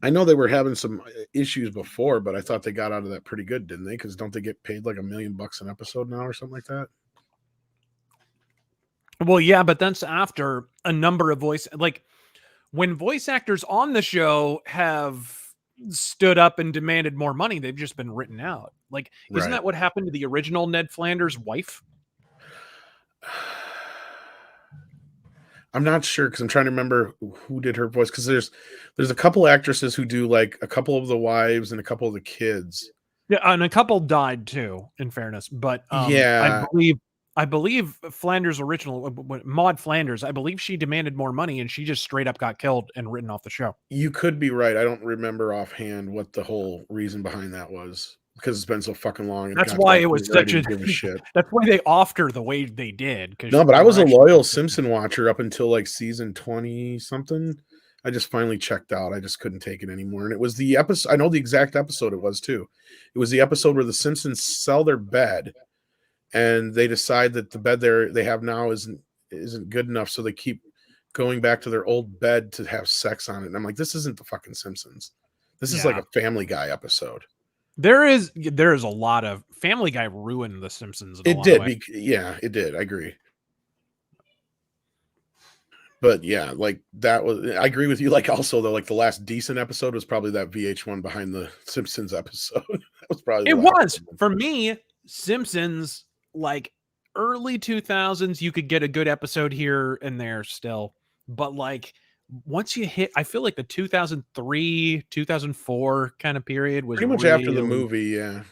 I know they were having some issues before, but I thought they got out of that pretty good, didn't they? Because don't they get paid like $1 million an episode now or something like that? Well, yeah, but that's after a number of when voice actors on the show have stood up and demanded more money, they've just been written out. Like, isn't that what happened to the original Ned Flanders' wife? I'm not sure because I'm trying to remember who did her voice, because there's a couple actresses who do like a couple of the wives and a couple of the kids. Yeah, and a couple died too, in fairness. But yeah, I believe Flanders' original Maud Flanders, I believe she demanded more money and she just straight up got killed and written off the show. You could be right. I don't remember offhand what the whole reason behind that was, because it's been so fucking long. That's why it was such a shit. That's why they offed her the way they did. No, but I was a loyal Simpson watcher up until like season 20 something. I just finally checked out. I just couldn't take it anymore. And it was the episode. I know the exact episode it was too. It was the episode where the Simpsons sell their bed, and they decide that the bed they have now isn't good enough, so they keep going back to their old bed to have sex on it. And I'm like, this isn't the fucking Simpsons. This is like a Family Guy episode. There is a lot of Family Guy ruined the Simpsons. It did. Yeah, it did. I agree. But yeah, like that was, I agree with you. Like also though, like the last decent episode was probably that VH1 behind the Simpsons episode. That was probably for me, Simpsons, like early 2000s, you could get a good episode here and there still. But like once you hit, I feel like the 2003, 2004 kind of period was pretty much really, after the movie. Yeah.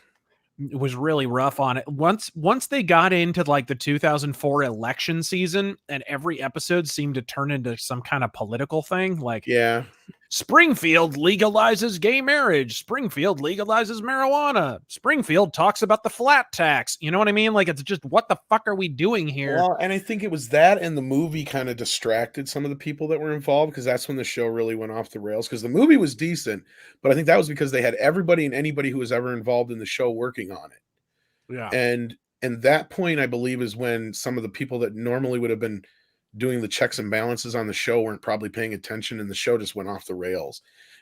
It was really rough on it. Once they got into like the 2004 election season and every episode seemed to turn into some kind of political thing, like Springfield legalizes gay marriage, Springfield legalizes marijuana, Springfield talks about the flat tax. You know what I mean? Like, it's just, what the fuck are we doing here? Well, and I think it was that, and the movie kind of distracted some of the people that were involved, because that's when the show really went off the rails, because the movie was decent, but I think that was because they had everybody and anybody who was ever involved in the show working on it. Yeah. And that point, I believe, is when some of the people that normally would have been doing the checks and balances on the show weren't probably paying attention, and the show just went off the rails.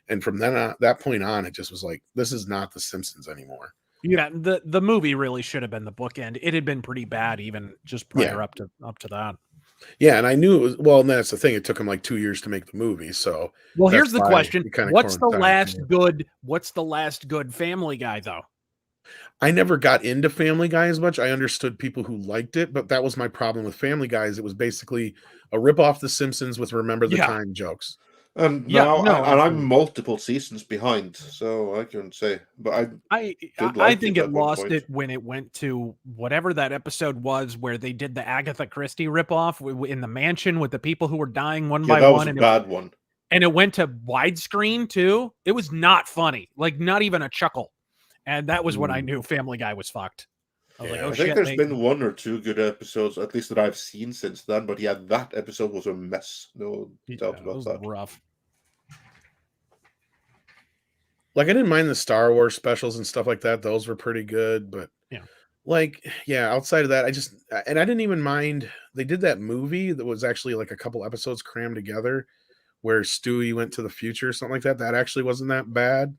And from then on, that point on, it just was like, this is not the Simpsons anymore. Yeah, the movie really should have been the bookend. It had been pretty bad even just prior up to that. Yeah, and I knew it was well, and that's the thing. It took him like 2 years to make the movie, so Well, that's here's the why question: it kinda What's the coincided. last good Family Guy though? I never got into Family Guy as much. I understood people who liked it, but that was my problem with Family Guy is it was basically a rip off The Simpsons with Remember the Yeah, Time jokes. And yeah, now, no, and I'm absolutely. multiple seasons behind, so I can say, but I did I like think it it at one lost point. it when it went to whatever that episode was where they did the Agatha Christie ripoff in the mansion with the people who were dying one Yeah, by that was one, a bad one. and it went to widescreen too. It was not funny, like not even a chuckle, and that was when I knew Family Guy was fucked. I was like, Yeah. oh I think shit, there's been one or two good episodes, at least that I've seen since then. But yeah, that episode was a mess. No doubt it about was that. rough. Like, I didn't mind the Star Wars specials and stuff like that. Those were pretty good, but Yeah. like, yeah, outside of that, I didn't even mind. They did that movie that was actually like a couple episodes crammed together where Stewie went to the future or something like that. That actually wasn't that bad.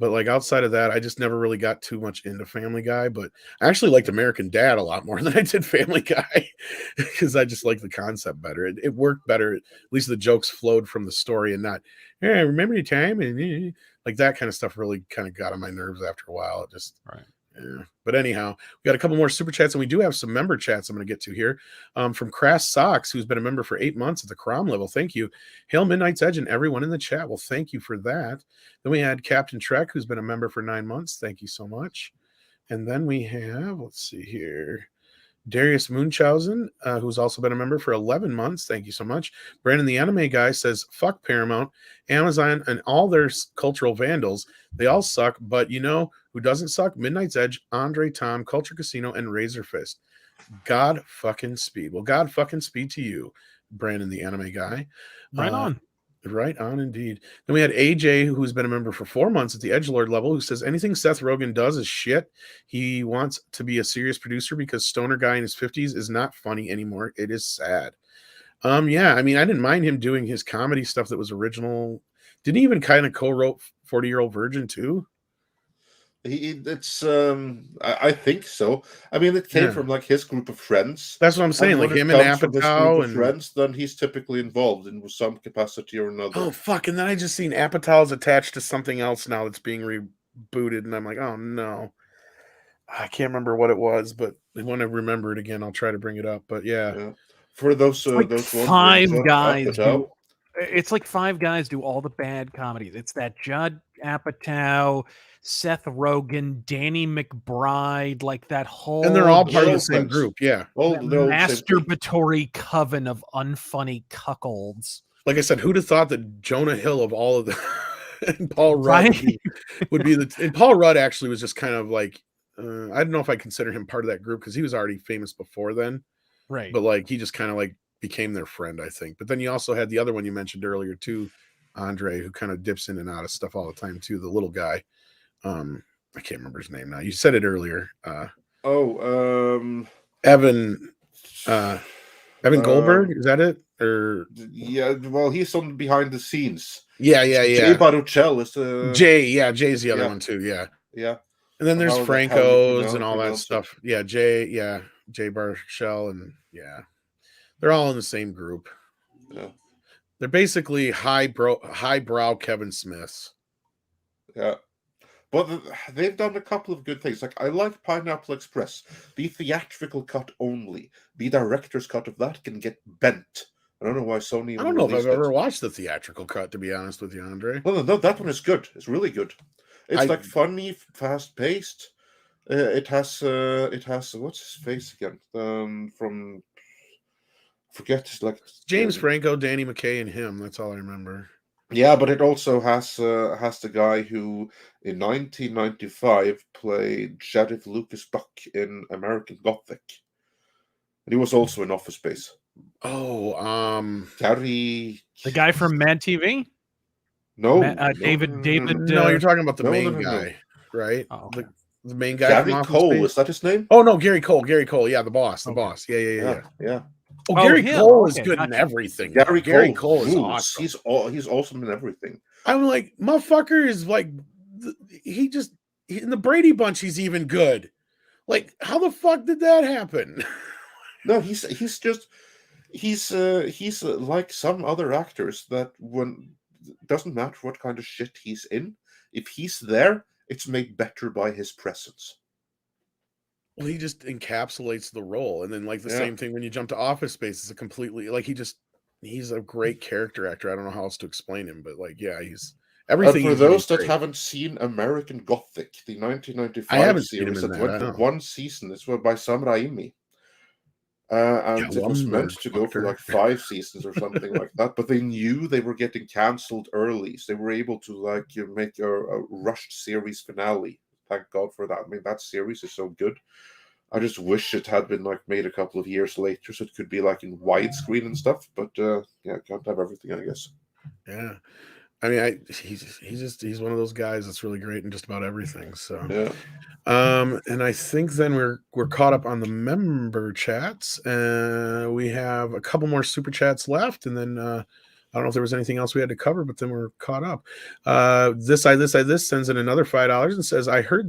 But like outside of that, I just never really got too much into Family Guy. But I actually liked American Dad a lot more than I did Family Guy because I just liked the concept better. It worked better. At least the jokes flowed from the story and not, hey, remember the time? And like that kind of stuff really kind of got on my nerves after a while. It just, Right. yeah. But anyhow, we got a couple more super chats, and we do have some member chats I'm going to get to here. From Crass Socks, who's been a member for 8 months at the Crom level. Thank you. Hail Midnight's Edge and everyone in the chat. Well, thank you for that. Then we had Captain Trek, who's been a member for 9 months. Thank you so much. And then we have, let's see here, Darius Munchausen, who's also been a member for 11 months. Thank you so much. Brandon, the anime guy, says, fuck Paramount, Amazon, and all their cultural vandals. They all suck, but you know who doesn't suck? Midnight's Edge, Andre Tom, Culture Casino, and Razorfist. God fucking speed. Well, God fucking speed to you, Brandon, the anime guy. Right on. Right on, indeed. Then we had AJ, who's been a member for 4 months at the Edgelord level, who says anything Seth Rogen does is shit. He wants to be a serious producer because stoner guy in his 50s is not funny anymore. It is sad. Yeah, I mean, I didn't mind him doing his comedy stuff that was original. Didn't he even kind of co-wrote 40-Year-Old Virgin too? I think so. I mean, it came from like his group of friends. That's what I'm saying. And Like when him it and comes from this group Apatow of friends, then he's typically involved in some capacity or another. Oh fuck! And then I just seen Apatow's attached to something else now that's being rebooted, and I'm like, oh no, I can't remember what it was, but when I remember it again, I'll try to bring it up. But yeah. For those Like those five wondering, guys Apatow. do. It's like five guys do all the bad comedies. It's that Judd Apatow, Seth Rogen, Danny McBride, like that whole. And they're all part of They're the all same friends. group. Yeah. All that they're all the same thing. masturbatory coven of unfunny cuckolds. Like I said, who'd have thought that Jonah Hill of all of the and Paul Rudd Right? would be the and Paul Rudd actually was just kind of like I don't know if I consider him part of that group because he was already famous before then. Right. But like he just kind of like became their friend, I think. But then you also had the other one you mentioned earlier too, Andre, who kind of dips in and out of stuff all the time too, the little guy. I can't remember his name now. You said it earlier. Evan Goldberg, is that it? Or yeah, well, he's on behind the scenes. Yeah. Jay Baruchel is the Jay's the other one too. Yeah. And then there's Franco's and all that stuff. Yeah, Jay Baruchel, and yeah, they're all in the same group. Yeah. They're basically highbrow Kevin Smiths. Yeah. But they've done a couple of good things. Like, I like Pineapple Express. The theatrical cut only. The director's cut of that can get bent. I don't know why Sony. I don't know if I've ever watched the theatrical cut, to be honest with you, Andre. No, that one is good. It's really good. It's like funny, fast-paced. It has what's his face again? From forget like James Franco, Danny McKay, and him. That's all I remember. Yeah, but it also has the guy who in 1995 played Sheriff Lucas Buck in American Gothic, and he was also in Office Space. Oh, Gary, the guy from Mad TV. No, David. No, you're talking about the main guy, right? Oh, okay. The main guy. Gary Cole, is that his name? Oh no, Gary Cole. Yeah, the boss. Yeah. Oh, Gary Cole is good in everything. Gary Cole is awesome. He's awesome in everything. I'm like, motherfucker is like, in the Brady Bunch, he's even good. Like, how the fuck did that happen? No, he's just he's like some other actors that when doesn't matter what kind of shit he's in, if he's there, it's made better by his presence. Well, he just encapsulates the role, and then like the Yeah. same thing when you jump to Office Space, it's a completely like he's a great character actor. I don't know how else to explain him, but like yeah, he's everything. For he's doing those that great. haven't seen American Gothic, the I 1995 haven't seen him series in that that, went I for know. one season, this was by Sam Raimi. And it was meant Lumberg to go for fucker. like 5 seasons or something like that, but they knew they were getting cancelled early, so they were able to like make a rushed series finale. Thank God for that. I mean, that series is so good. I just wish it had been like made a couple of years later, so it could be like in widescreen and stuff. But yeah, can't have everything, I guess. Yeah. I mean, he's one of those guys that's really great in just about everything. So Yeah. And I think then we're caught up on the member chats. We have a couple more super chats left, and then I don't know if there was anything else we had to cover, but then we're caught up. This sends in another $5 and says, I heard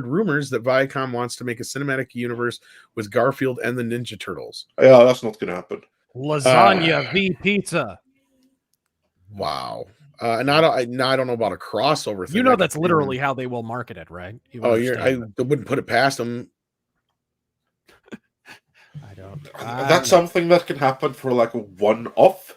rumors that Viacom wants to make a cinematic universe with Garfield and the Ninja Turtles. Yeah, that's not gonna happen. Lasagna v pizza. Wow. And I don't know about a crossover thing. You know that's literally how they will market it, right? I wouldn't put it past them. I don't. That's something that can happen for like a one-off,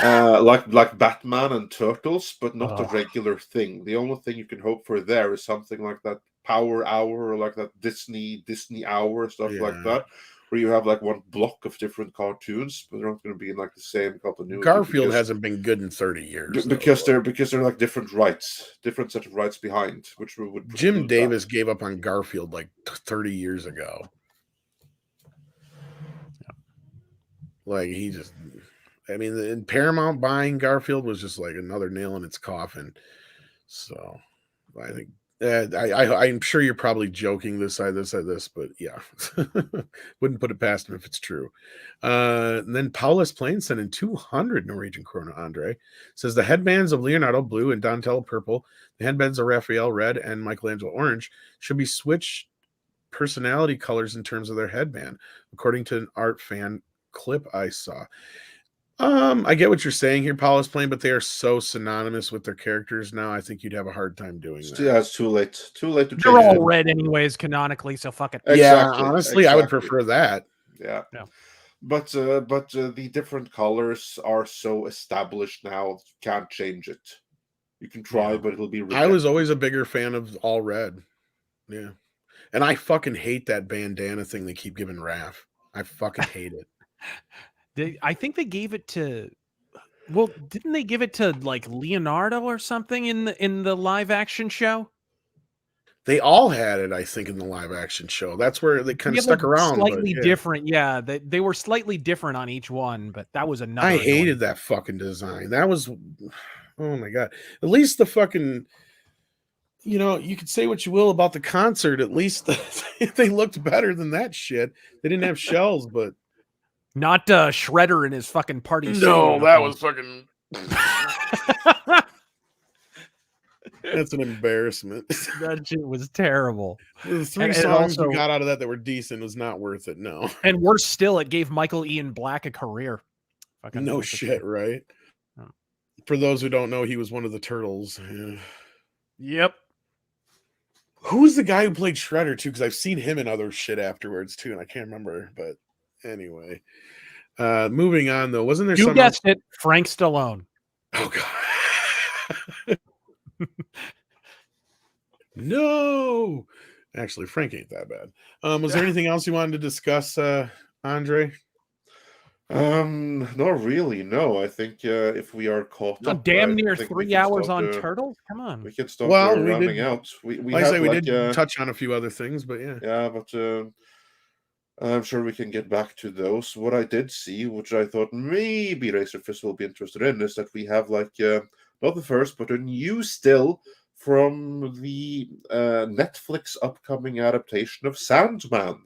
like Batman and Turtles, but not a regular thing. The only thing you can hope for there is something like that Power Hour or like that Disney Hour, stuff like that, where you have like one block of different cartoons, but they're not going to be in like the same continuity. Garfield hasn't been good in 30 years because they're like different set of rights behind, which would Jim Davis gave up on Garfield like 30 years ago. Like I mean, in Paramount buying Garfield was just like another nail in its coffin. So I think I'm sure you're probably joking this side, but yeah, wouldn't put it past him if it's true. And then Paulus Plain sent in 200 Norwegian Krona. Andre says the headbands of Leonardo blue and Donatello purple, the headbands of Raphael red and Michelangelo orange should be switched personality colors in terms of their headband, according to an art fan clip I saw. I get what you're saying here, Paulus Plain, but they are so synonymous with their characters now. I think you'd have a hard time doing that. Yeah, it's too late. Too late to change. They're all red anyways, canonically, so fuck it. Exactly. Yeah, honestly, I would prefer that. Yeah. But the different colors are so established now, you can't change it. You can try, but it'll be rejected. I was always a bigger fan of all red. Yeah. And I fucking hate that bandana thing they keep giving Raph. I fucking hate it. I think they gave it to, well, didn't they give it to like Leonardo or something in the live action show? They all had it, I think, in the live action show. That's where they kind of stuck around. Slightly different, yeah. They were slightly different on each one, but that was another. I hated that fucking design. That was, oh my god. At least the fucking, you know, you could say what you will about the concert. At least they looked better than that shit. They didn't have shells, but. Not Shredder in his fucking party. No, that was fucking. That's an embarrassment. That shit was terrible. The three songs we got out of that were decent was not worth it. No. And worse still, it gave Michael Ian Black a career. Fucking no shit, right? Oh. For those who don't know, he was one of the Turtles. Yeah. Yep. Who was the guy who played Shredder too? Because I've seen him in other shit afterwards too, and I can't remember, but. Anyway, moving on though, wasn't there? You guessed it, Frank Stallone. Oh god, no. Actually, Frank ain't that bad. Was there anything else you wanted to discuss, Andre? Not really. No, I think if we are caught up, damn near 3 hours on Turtles. Come on, we can start rounding out. We did touch on a few other things, but yeah, but. I'm sure we can get back to those. What I did see, which I thought maybe Razörfist will be interested in, is that we have like not the first, but a new still from the Netflix upcoming adaptation of Sandman.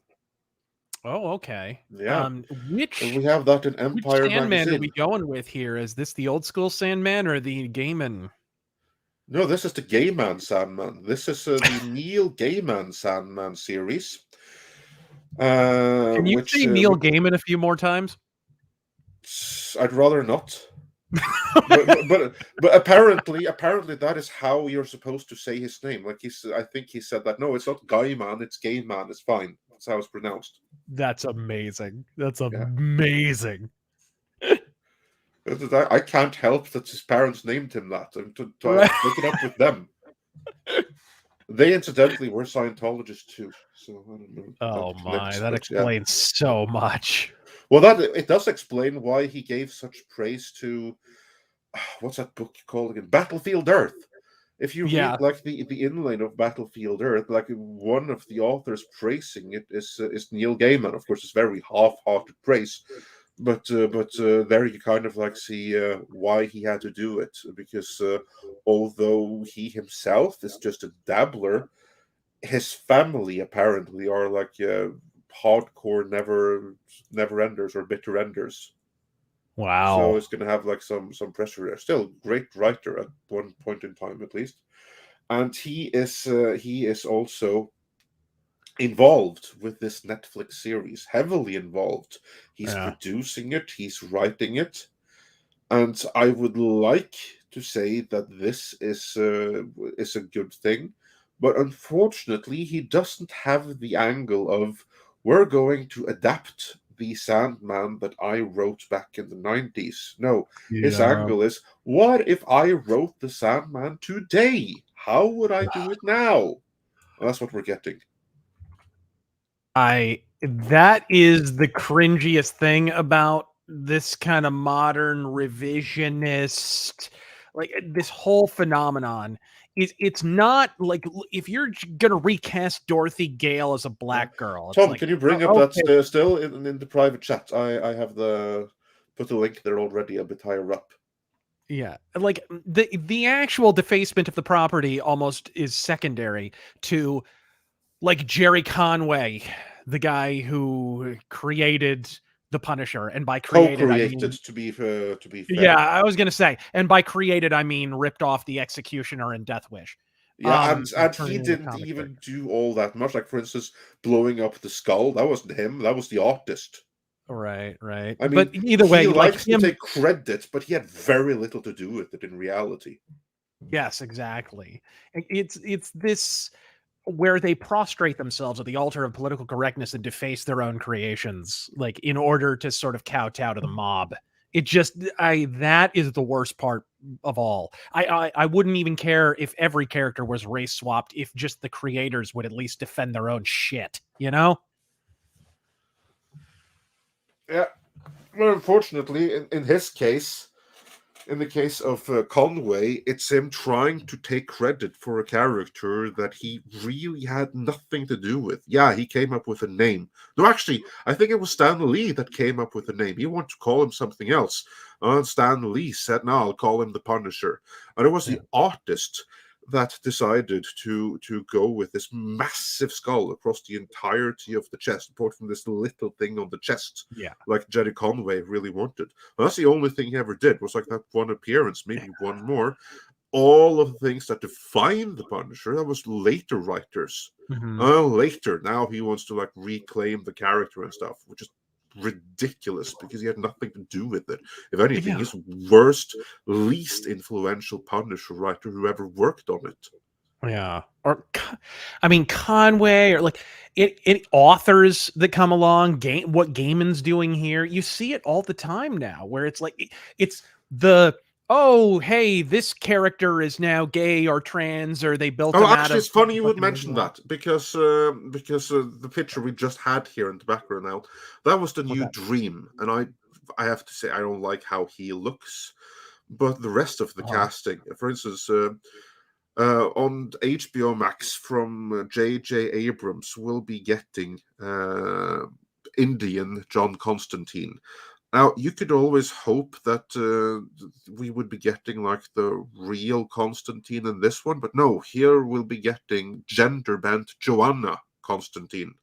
Oh, okay. Yeah. We have that in Empire which Sandman magazine. Are we going with here? Is this the old school Sandman or the Gaiman? No, this is the Gaiman Sandman. This is the Neil Gaiman Sandman series. Can you say Neil Gaiman a few more times? I'd rather not. but apparently that is how you're supposed to say his name. Like I think he said that. No, it's not Guy Man, it's Gay Man. It's fine. That's how it's pronounced. That's amazing. That's Yeah. amazing. I can't help that his parents named him that. And to Right. take it up with them. They incidentally were Scientologists too. So I don't know. Oh that my, connects, that but, explains so much. Well, that it does explain why he gave such praise to what's that book called again? Battlefield Earth. If you Yeah. read like the inline of Battlefield Earth, like one of the authors praising it is Neil Gaiman. Of course, it's very half-hearted praise, but there you kind of like see why he had to do it, because although he himself is just a dabbler, his family apparently are like hardcore never enders or bitter enders. Wow. So it's going to have like some pressure there. Still, great writer at one point in time, at least. And he is also involved with this Netflix series, heavily involved. He's producing it, he's writing it, and I would like to say that this is a good thing, but unfortunately, he doesn't have the angle of we're going to adapt the Sandman that I wrote back in the 90s. No, his angle is, what if I wrote the Sandman today? How would I do it now? Well, that's what we're getting. That is the cringiest thing about this kind of modern revisionist, like this whole phenomenon is it's not like if you're gonna recast Dorothy Gale as a black girl. It's Tom, like, can you bring up okay. that still in the private chat? I have put the link there already a bit higher up. Yeah, like the actual defacement of the property almost is secondary to like Jerry Conway, the guy who created the Punisher, and by created I mean To be fair. yeah, I was gonna say, and by created I mean ripped off the Executioner and Death Wish. Yeah, and turned he it into a didn't comic even book. do all that much. Like, for instance, blowing up the skull, that wasn't him, that was the artist. Right. I But mean, either way, he like likes him, to take credit, but he had very little to do with it in reality. yes, exactly. It's this where they prostrate themselves at the altar of political correctness and deface their own creations, like in order to sort of kowtow to the mob. It just, that is the worst part of all. I wouldn't even care if every character was race swapped, if just the creators would at least defend their own shit, you know? Yeah, well, unfortunately, in his case, in the case of Conway, it's him trying to take credit for a character that he really had nothing to do with. Yeah, he came up with a name. No, actually, I think it was Stan Lee that came up with a name. He wanted to call him something else. And Stan Lee said, no, I'll call him the Punisher. And it was the artist that decided to go with this massive skull across the entirety of the chest, apart from this little thing on the chest, like Jerry Conway really wanted. And that's the only thing he ever did, was like that one appearance, maybe one more. All of the things that define the Punisher, that was later writers. Later, now he wants to like reclaim the character and stuff, which is ridiculous because he had nothing to do with it. If anything, his worst, least influential Punisher writer who ever worked on it. Yeah. Or, I mean, Conway, or like it authors that come along, what Gaiman's doing here, you see it all the time now, where it's like, it's the, oh, hey, this character is now gay or trans, or they built him out of... Actually, it's funny you would mention that, because the picture we just had here in the background now, that was the new Dream, and I have to say, I don't like how he looks, but the rest of the casting, for instance, on HBO Max from J.J. Abrams, will be getting Indian John Constantine. Now, you could always hope that we would be getting like the real Constantine in this one, but no, here we'll be getting gender-bent Joanna Constantine.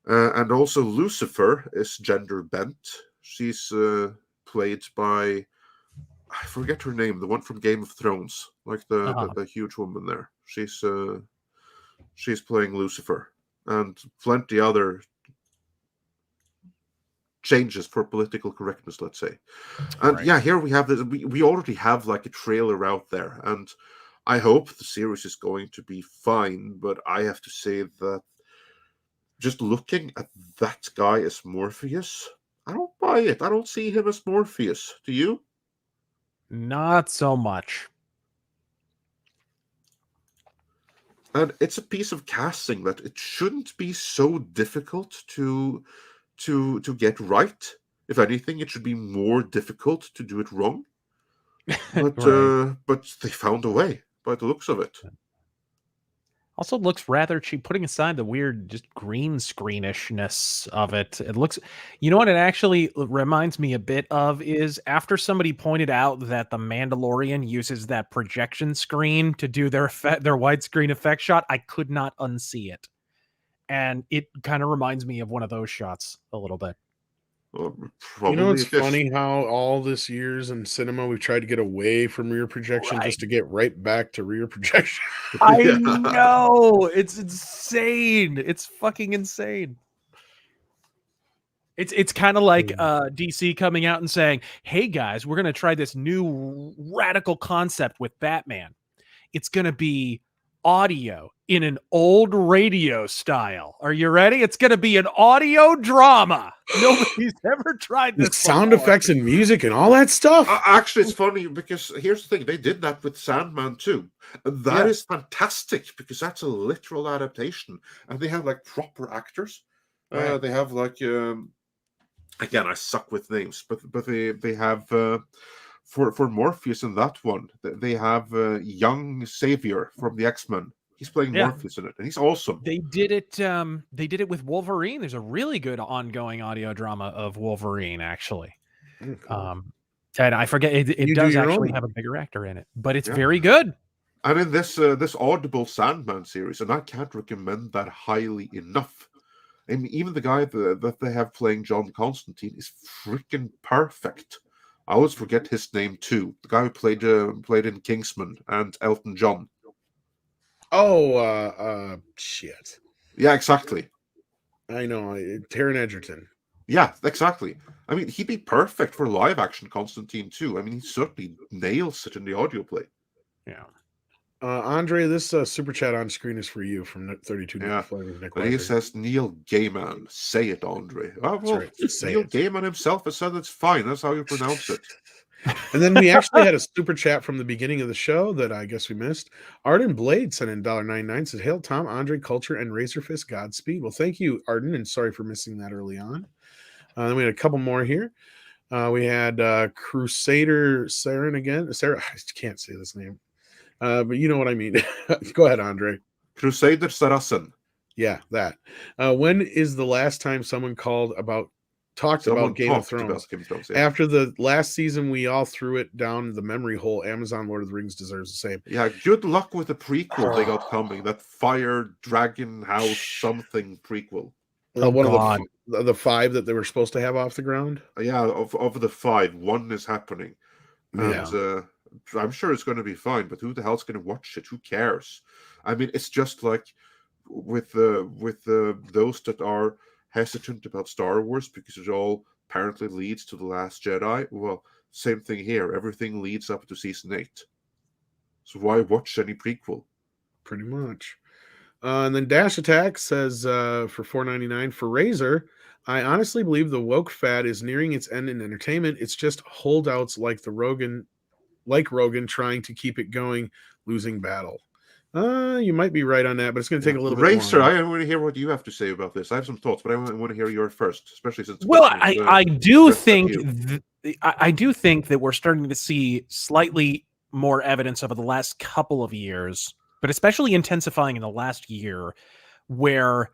And also Lucifer is gender-bent. She's played by, I forget her name, the one from Game of Thrones, like the huge woman there. She's playing Lucifer, and plenty other changes for political correctness, let's say. And Right. yeah, here we have this. We already have like a trailer out there, and I hope the series is going to be fine. But I have to say that just looking at that guy as Morpheus, I don't buy it. I don't see him as Morpheus. Do you? Not so much. And it's a piece of casting that it shouldn't be so difficult to get right. If anything, it should be more difficult to do it wrong. But Right. but they found a way by the looks of it. Also looks rather cheap, putting aside the weird just green screenishness of it. It looks, you know what it actually reminds me a bit of is after somebody pointed out that the Mandalorian uses that projection screen to do their widescreen effect shot, I could not unsee it. And it kind of reminds me of one of those shots a little bit. Probably it's it is. funny how all this years in cinema we've tried to get away from rear projection just to get right back to rear projection. I Yeah. know, it's insane. It's fucking insane. It's kind of like DC coming out and saying, "Hey guys, we're gonna try this new radical concept with Batman. It's gonna be audio in an old radio style. Are you ready? It's gonna be an audio drama. Nobody's ever tried this. With sound before." effects and music and all that stuff. Actually, it's funny because here's the thing: they did that with Sandman too, and that is fantastic because that's a literal adaptation, and they have like proper actors. Right. They have like again, I suck with names, but they have for Morpheus in that one, they have young Savior from the X-Men. He's playing Morpheus in it, and he's awesome. They did it. They did it with Wolverine. There's a really good ongoing audio drama of Wolverine, actually. Cool. And I forget it does actually have a bigger actor in it, but it's very good. And in this this Audible Sandman series, and I can't recommend that highly enough. I mean, even the guy that they have playing John Constantine is freaking perfect. I always forget his name too. The guy who played in Kingsman and Elton John. Oh, shit. Yeah, exactly. I know, Taron Egerton. Yeah, exactly. I mean, he'd be perfect for live action Constantine too. I mean, he certainly nails it in the audio play. Yeah. Andre, this super chat on screen is for you from 32 Flavors. But he says Neil Gaiman. Say it, Andre. Oh, well, right. Neil Gaiman himself has said it's fine. That's how you pronounce it. And then we actually had a super chat from the beginning of the show that I guess we missed. Arden Blade sent in $1.99, says, "Hail Tom, Andre, Culture, and Razorfist. Godspeed." Well, thank you, Arden, and sorry for missing that early on. Then we had a couple more here. We had Crusader Saren again. Sarah, I can't say this name. But you know what I mean. Go ahead, Andre. Crusader Saracen. Yeah, that. When is the last time someone talked about Game of Thrones? After the last season, we all threw it down the memory hole. Amazon Lord of the Rings deserves the same. Yeah, good luck with the prequel they got coming. That Fire Dragon House something prequel. One of the 5 that they were supposed to have off the ground. Yeah, of the 5, 1 is happening. And I'm sure it's going to be fine, but who the hell's going to watch it? Who cares? I mean, it's just like with those that are hesitant about Star Wars because it all apparently leads to The Last Jedi. Well, same thing here. Everything leads up to season 8. So why watch any prequel? Pretty much. And then Dash Attack says for $4.99 for Razor, I honestly believe the woke fad is nearing its end in entertainment. It's just holdouts like Rogan trying to keep it going, losing battle. You might be right on that, but it's going to take a little bit Razor, longer. I want to hear what you have to say about this. I have some thoughts, but I want to hear yours first, especially since. Well, I do think I do think that we're starting to see slightly more evidence over the last couple of years, but especially intensifying in the last year, where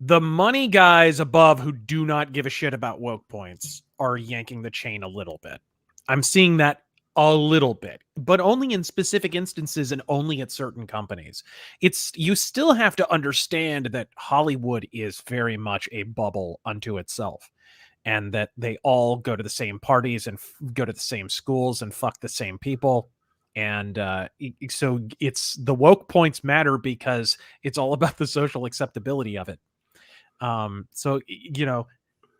the money guys above who do not give a shit about woke points are yanking the chain a little bit. I'm seeing that a little bit, but only in specific instances and only at certain companies. You still have to understand that Hollywood is very much a bubble unto itself, and that they all go to the same parties and go to the same schools and fuck the same people. And so it's the woke points matter because it's all about the social acceptability of it. So,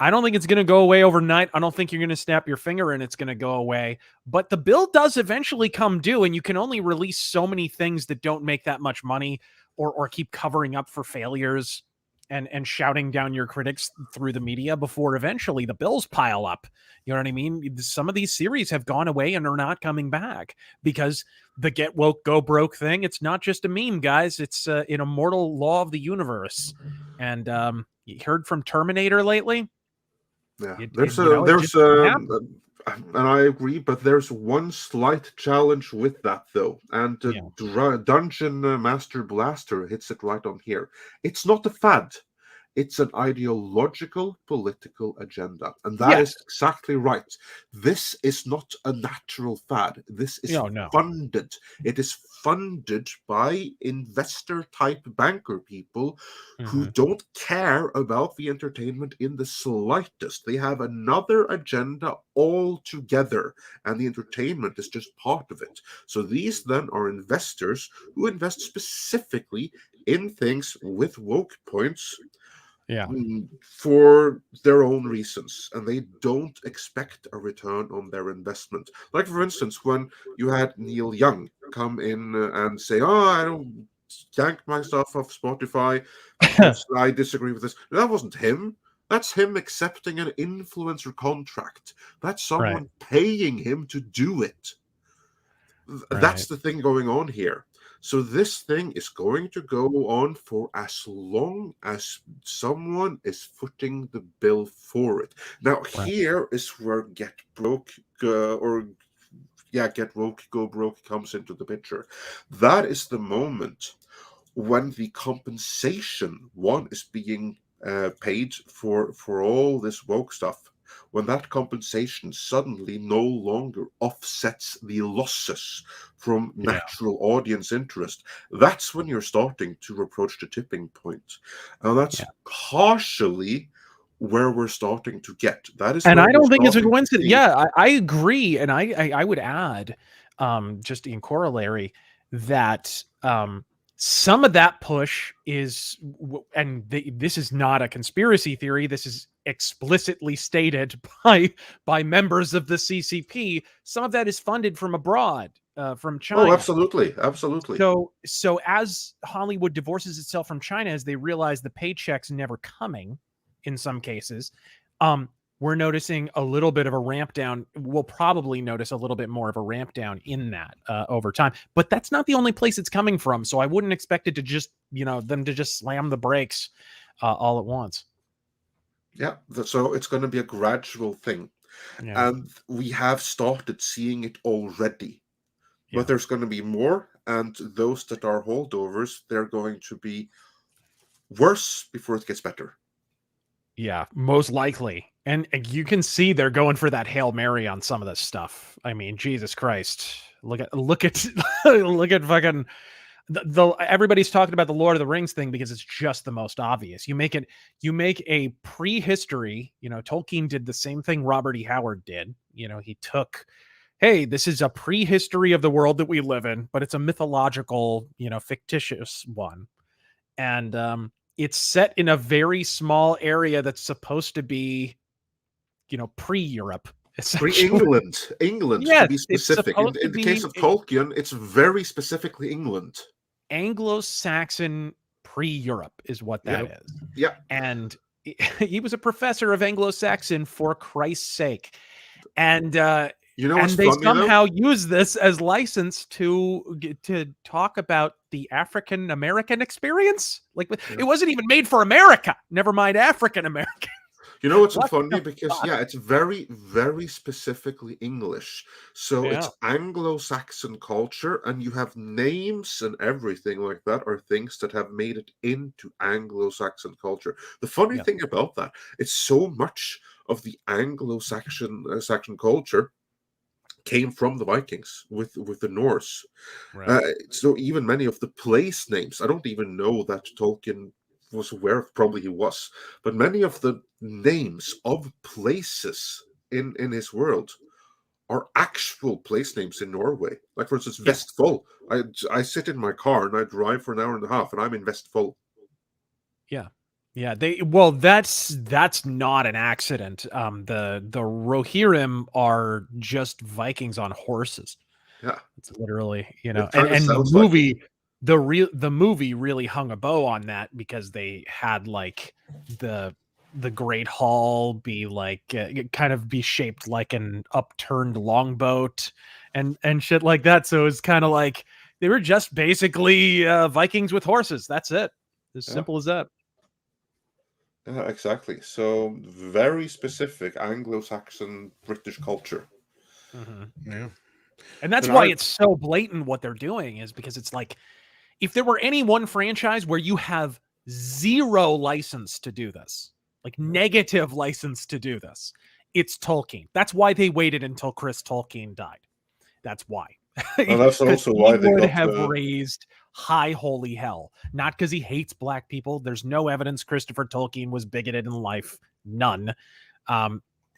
I don't think it's going to go away overnight. I don't think you're going to snap your finger and it's going to go away. But the bill does eventually come due, and you can only release so many things that don't make that much money or keep covering up for failures and shouting down your critics through the media before eventually the bills pile up. You know what I mean? Some of these series have gone away and are not coming back because the get woke, go broke thing, it's not just a meme, guys. It's an immortal law of the universe. And you heard from Terminator lately? Yeah, It there's just happened. and I agree, but there's one slight challenge with that though, and Dungeon Master Blaster hits it right on here. It's not a fad. It's an ideological political agenda. And that is exactly right. This is not a natural fad. This is funded. It is funded by investor-type banker people who don't care about the entertainment in the slightest. They have another agenda altogether, and the entertainment is just part of it. So these then are investors who invest specifically in things with woke points for their own reasons, and they don't expect a return on their investment. Like, for instance, when you had Neil Young come in and say, I don't yank my stuff off Spotify because I disagree with this. That wasn't him. That's him accepting an influencer contract. That's someone paying him to do it. That's the thing going on here. So this thing is going to go on for as long as someone is footing the bill for it. Now, here is where Get Woke, Go Broke comes into the picture. That is the moment when the compensation is being paid for all this woke stuff. When that compensation suddenly no longer offsets the losses from natural audience interest, that's when you're starting to approach the tipping point. And that's partially where we're starting to get. That is, and I don't think it's a coincidence. Yeah, I agree. And I would add, just in corollary, that some of that push is, and this is not a conspiracy theory, this is explicitly stated by members of the CCP, some of that is funded from abroad, from China. Oh, absolutely. So as Hollywood divorces itself from China, as they realize the paycheck's never coming in some cases, we're noticing a little bit of a ramp down. We'll probably notice a little bit more of a ramp down in that over time. But that's not the only place it's coming from. So I wouldn't expect it to just, them to just slam the brakes all at once. Yeah, so it's going to be a gradual thing. Yeah. And we have started seeing it already. But there's going to be more. And those that are holdovers, they're going to be worse before it gets better. Yeah, most likely. And you can see they're going for that Hail Mary on some of this stuff. I mean, Jesus Christ. Look at look at fucking everybody's talking about the Lord of the Rings thing because it's just the most obvious. You make a prehistory, Tolkien did the same thing Robert E. Howard did. He took, hey, this is a prehistory of the world that we live in, but it's a mythological, fictitious one. And it's set in a very small area that's supposed to be, pre-Europe. Pre-England. Yes, to be specific. In the case of Tolkien, it's very specifically England. Anglo-Saxon pre-Europe is what that is. Yeah. And he was a professor of Anglo-Saxon, for Christ's sake. And and they somehow use this as license to talk about the African American experience. It wasn't even made for America. Never mind African American. You know what's funny? Because it's very, very specifically English. So it's Anglo-Saxon culture, and you have names and everything like that are things that have made it into Anglo-Saxon culture. The funny thing about that, it's so much of the Anglo-Saxon culture came from the Vikings with the Norse. So even many of the place names, I don't even know that Tolkien was aware of, probably he was, but many of the names of places in his world are actual place names in Norway. Like, for instance, Vestfold. I sit in my car and I drive for an hour and a half and I'm in Vestfold. Yeah. Yeah, that's not an accident. The Rohirrim are just Vikings on horses. Yeah, It's literally, it and kind of the sounds like it. movie, the movie really hung a bow on that because they had like the Great Hall be like kind of be shaped like an upturned longboat and shit like that. So it's kind of like they were just basically Vikings with horses. That's it. As Yeah. simple as that. Yeah, exactly. So very specific Anglo-Saxon British culture. Yeah. And that's And why our- it's so blatant what they're doing, is because it's like, if there were any one franchise where you have zero license to do this, like negative license to do this, it's Tolkien. That's why they waited until Chris Tolkien died. That's why. And that's Because also he why they would got have raised high holy hell. Not because he hates black people. There's no evidence Christopher Tolkien was bigoted in life. None.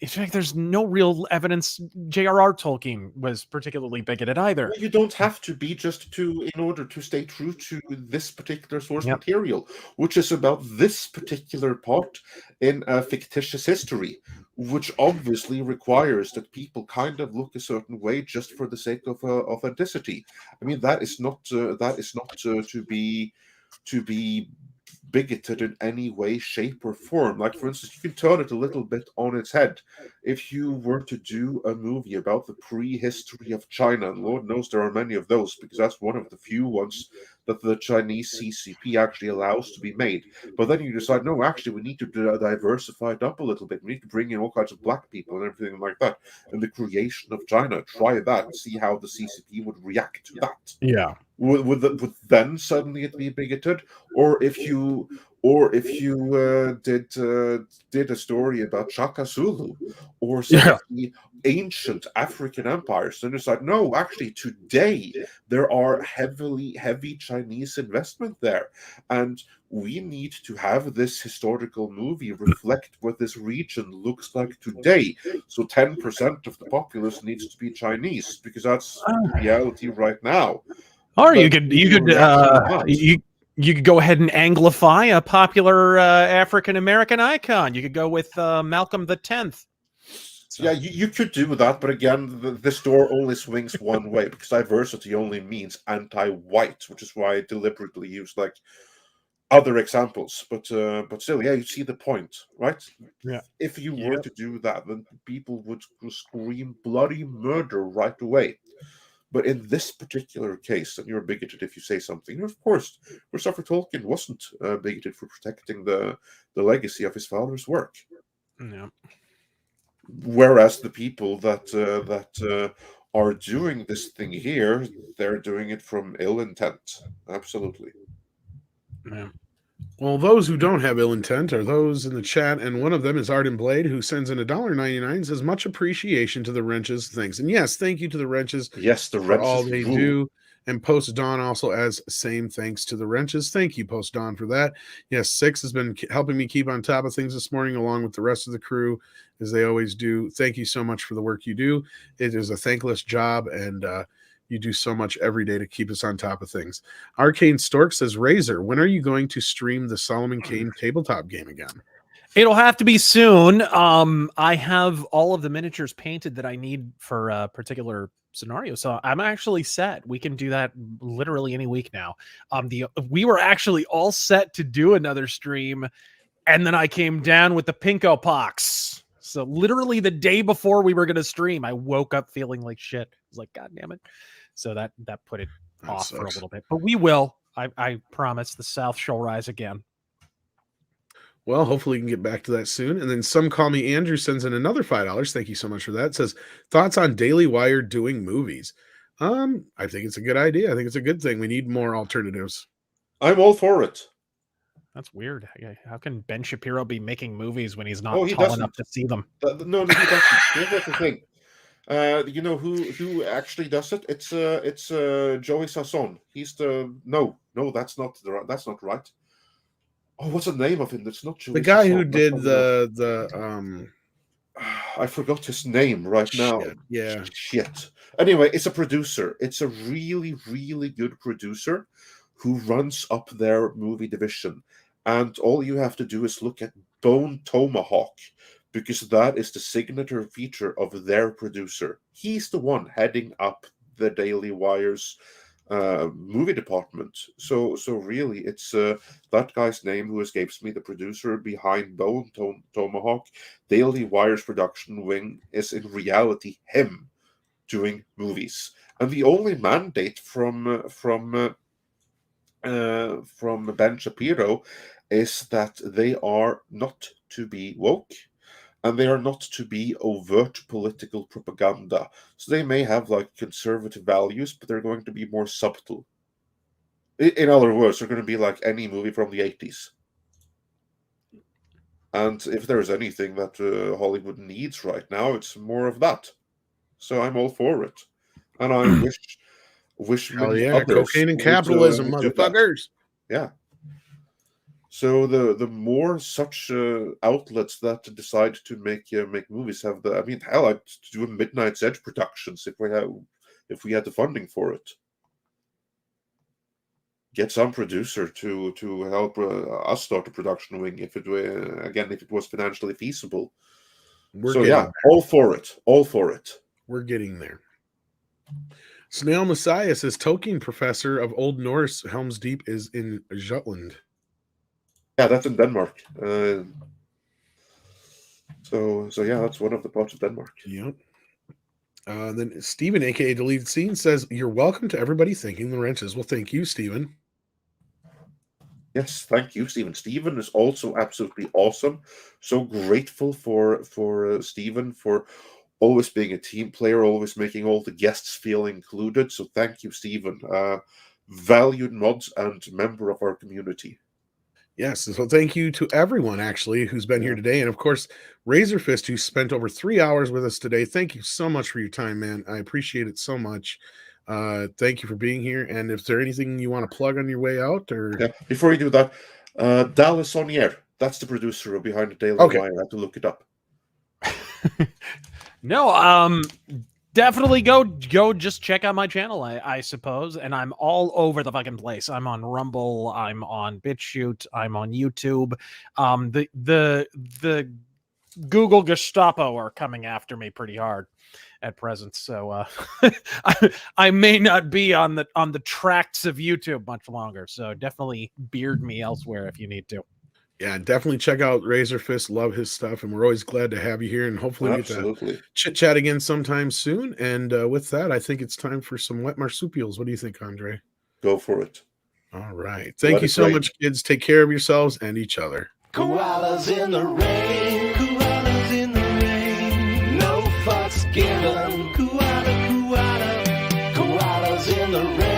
In fact, there's no real evidence J.R.R. Tolkien was particularly bigoted either. Well, you don't have to be just in order to stay true to this particular source Yep. material, which is about this particular part in a fictitious history, which obviously requires that people kind of look a certain way just for the sake of authenticity. I mean, that is not to be bigoted in any way, shape, or form. Like, for instance, you can turn it a little bit on its head. If you were to do a movie about the prehistory of China, and Lord knows there are many of those, because that's one of the few ones that the Chinese CCP actually allows to be made. But then you decide, no, actually, we need to diversify it up a little bit. We need to bring in all kinds of black people and everything like that. And the creation of China, try that and see how the CCP would react to that. Yeah. Would then suddenly it be bigoted? Or if you did a story about Shaka Zulu or some of the ancient African empires, then it's like, no, actually today there are heavy Chinese investment there, and we need to have this historical movie reflect what this region looks like today. So 10% of the populace needs to be Chinese, because that's the reality right now. Or But you could go ahead and anglify a popular African American icon. You could go with Malcolm the 10th. Yeah, you could do that, but again, this door only swings one way, because diversity only means anti-white, which is why I deliberately use like other examples. But still, yeah, you see the point, right? Yeah. If you were to do that, then people would scream bloody murder right away. But in this particular case, then you're bigoted if you say something. And of course, Christopher Tolkien wasn't bigoted for protecting the legacy of his father's work. Yeah. Whereas the people that are doing this thing here, they're doing it from ill intent. Absolutely. Yeah. Well, those who don't have ill intent are those in the chat, and one of them is Arden Blade, who sends in $1.99, says much appreciation to the Wrenches. Thanks. And yes, thank you to the Wrenches Yes, the for all Wrenches they rule. do. And Post Dawn also as same thanks to the Wrenches. Thank you, Post Dawn, for that. Yes, Six has been helping me keep on top of things this morning, along with the rest of the crew, as they always do. Thank you so much for the work you do. It is a thankless job, and you do so much every day to keep us on top of things. Arcane Stork says, Razor, when are you going to stream the Solomon Kane tabletop game again? It'll have to be soon. I have all of the miniatures painted that I need for a particular scenario, so I'm actually set. We can do that literally any week now. We were actually all set to do another stream, and then I came down with the pinko pox. So literally the day before we were going to stream, I woke up feeling like shit. I was like, God damn it. So that put it off for a little bit, but we will. I promise the South shall rise again. Well, hopefully we can get back to that soon. And then Some Call Me Andrew sends in another $5. Thank you so much for that. It says, thoughts on Dailywire doing movies? I think it's a good idea. I think it's a good thing. We need more alternatives. I'm all for it. That's weird. How can Ben Shapiro be making movies when he's not He tall doesn't. enough to see them? No, he doesn't. Here's the thing. You know who actually does it? It's Joey Sasson. He's the no, that's not right. Oh, what's the name of him? That's not Joey. The guy Sasson. who did the I forgot his name right now. Yeah. Shit. Anyway, it's a producer. It's a really, really good producer who runs up their movie division. And all you have to do is look at Bone Tomahawk, because that is the signature feature of their producer. He's the one heading up the Dailywire's movie department. So really, it's that guy's name who escapes me, the producer behind Bone Tomahawk. Dailywire's production wing is in reality him doing movies, and the only mandate from Ben Shapiro is that they are not to be woke, and they are not to be overt political propaganda. So they may have like conservative values, but they're going to be more subtle. In other words, they're going to be like any movie from the 80s. And if there's anything that Hollywood needs right now, it's more of that. So I'm all for it. And I wish Hell many yeah, others cocaine and would, capitalism, would do that. motherfuckers. Yeah. So the more such outlets that decide to make movies have the, I mean, hell, I'd do a Midnight's Edge productions if we had the funding for it. Get some producer to help us start a production wing if it was financially feasible. All for it. We're getting there. Snail Messiah says Tolkien professor of Old Norse Helm's Deep is in Jutland. Yeah, that's in Denmark. So yeah, that's one of the parts of Denmark. Yep. Then Steven, aka Deleted Scene, says you're welcome to everybody thanking the wrenches. Well, thank you, Steven. Yes, thank you, Steven. Steven is also absolutely awesome. So grateful for Steven for always being a team player, always making all the guests feel included. So thank you, Steven. Valued mods and member of our community. Yes, so thank you to everyone actually who's been here today, and of course Razörfist, who spent over 3 hours with us today. Thank you so much for your time, man. I appreciate it so much. Thank you for being here. And if there's anything you want to plug on your way out, or before you do that, Dallas Saunier, that's the producer behind the Daily Wire. I have to look it up. No, definitely go just check out my channel, I suppose. And I'm all over the fucking place. I'm on Rumble, I'm on BitChute, I'm on YouTube. The Google Gestapo are coming after me pretty hard at present. So I may not be on the tracks of YouTube much longer. So definitely beard me elsewhere if you need to. Yeah, definitely check out Razörfist. Love his stuff, and we're always glad to have you here. And hopefully we get to chit chat again sometime soon. And with that, I think it's time for some wet marsupials. What do you think, Andre? Go for it. All right. Thank you so much, kids. Take care of yourselves and each other. Koalas in the rain. Koalas in the rain. No fucks given. Koalas in the rain.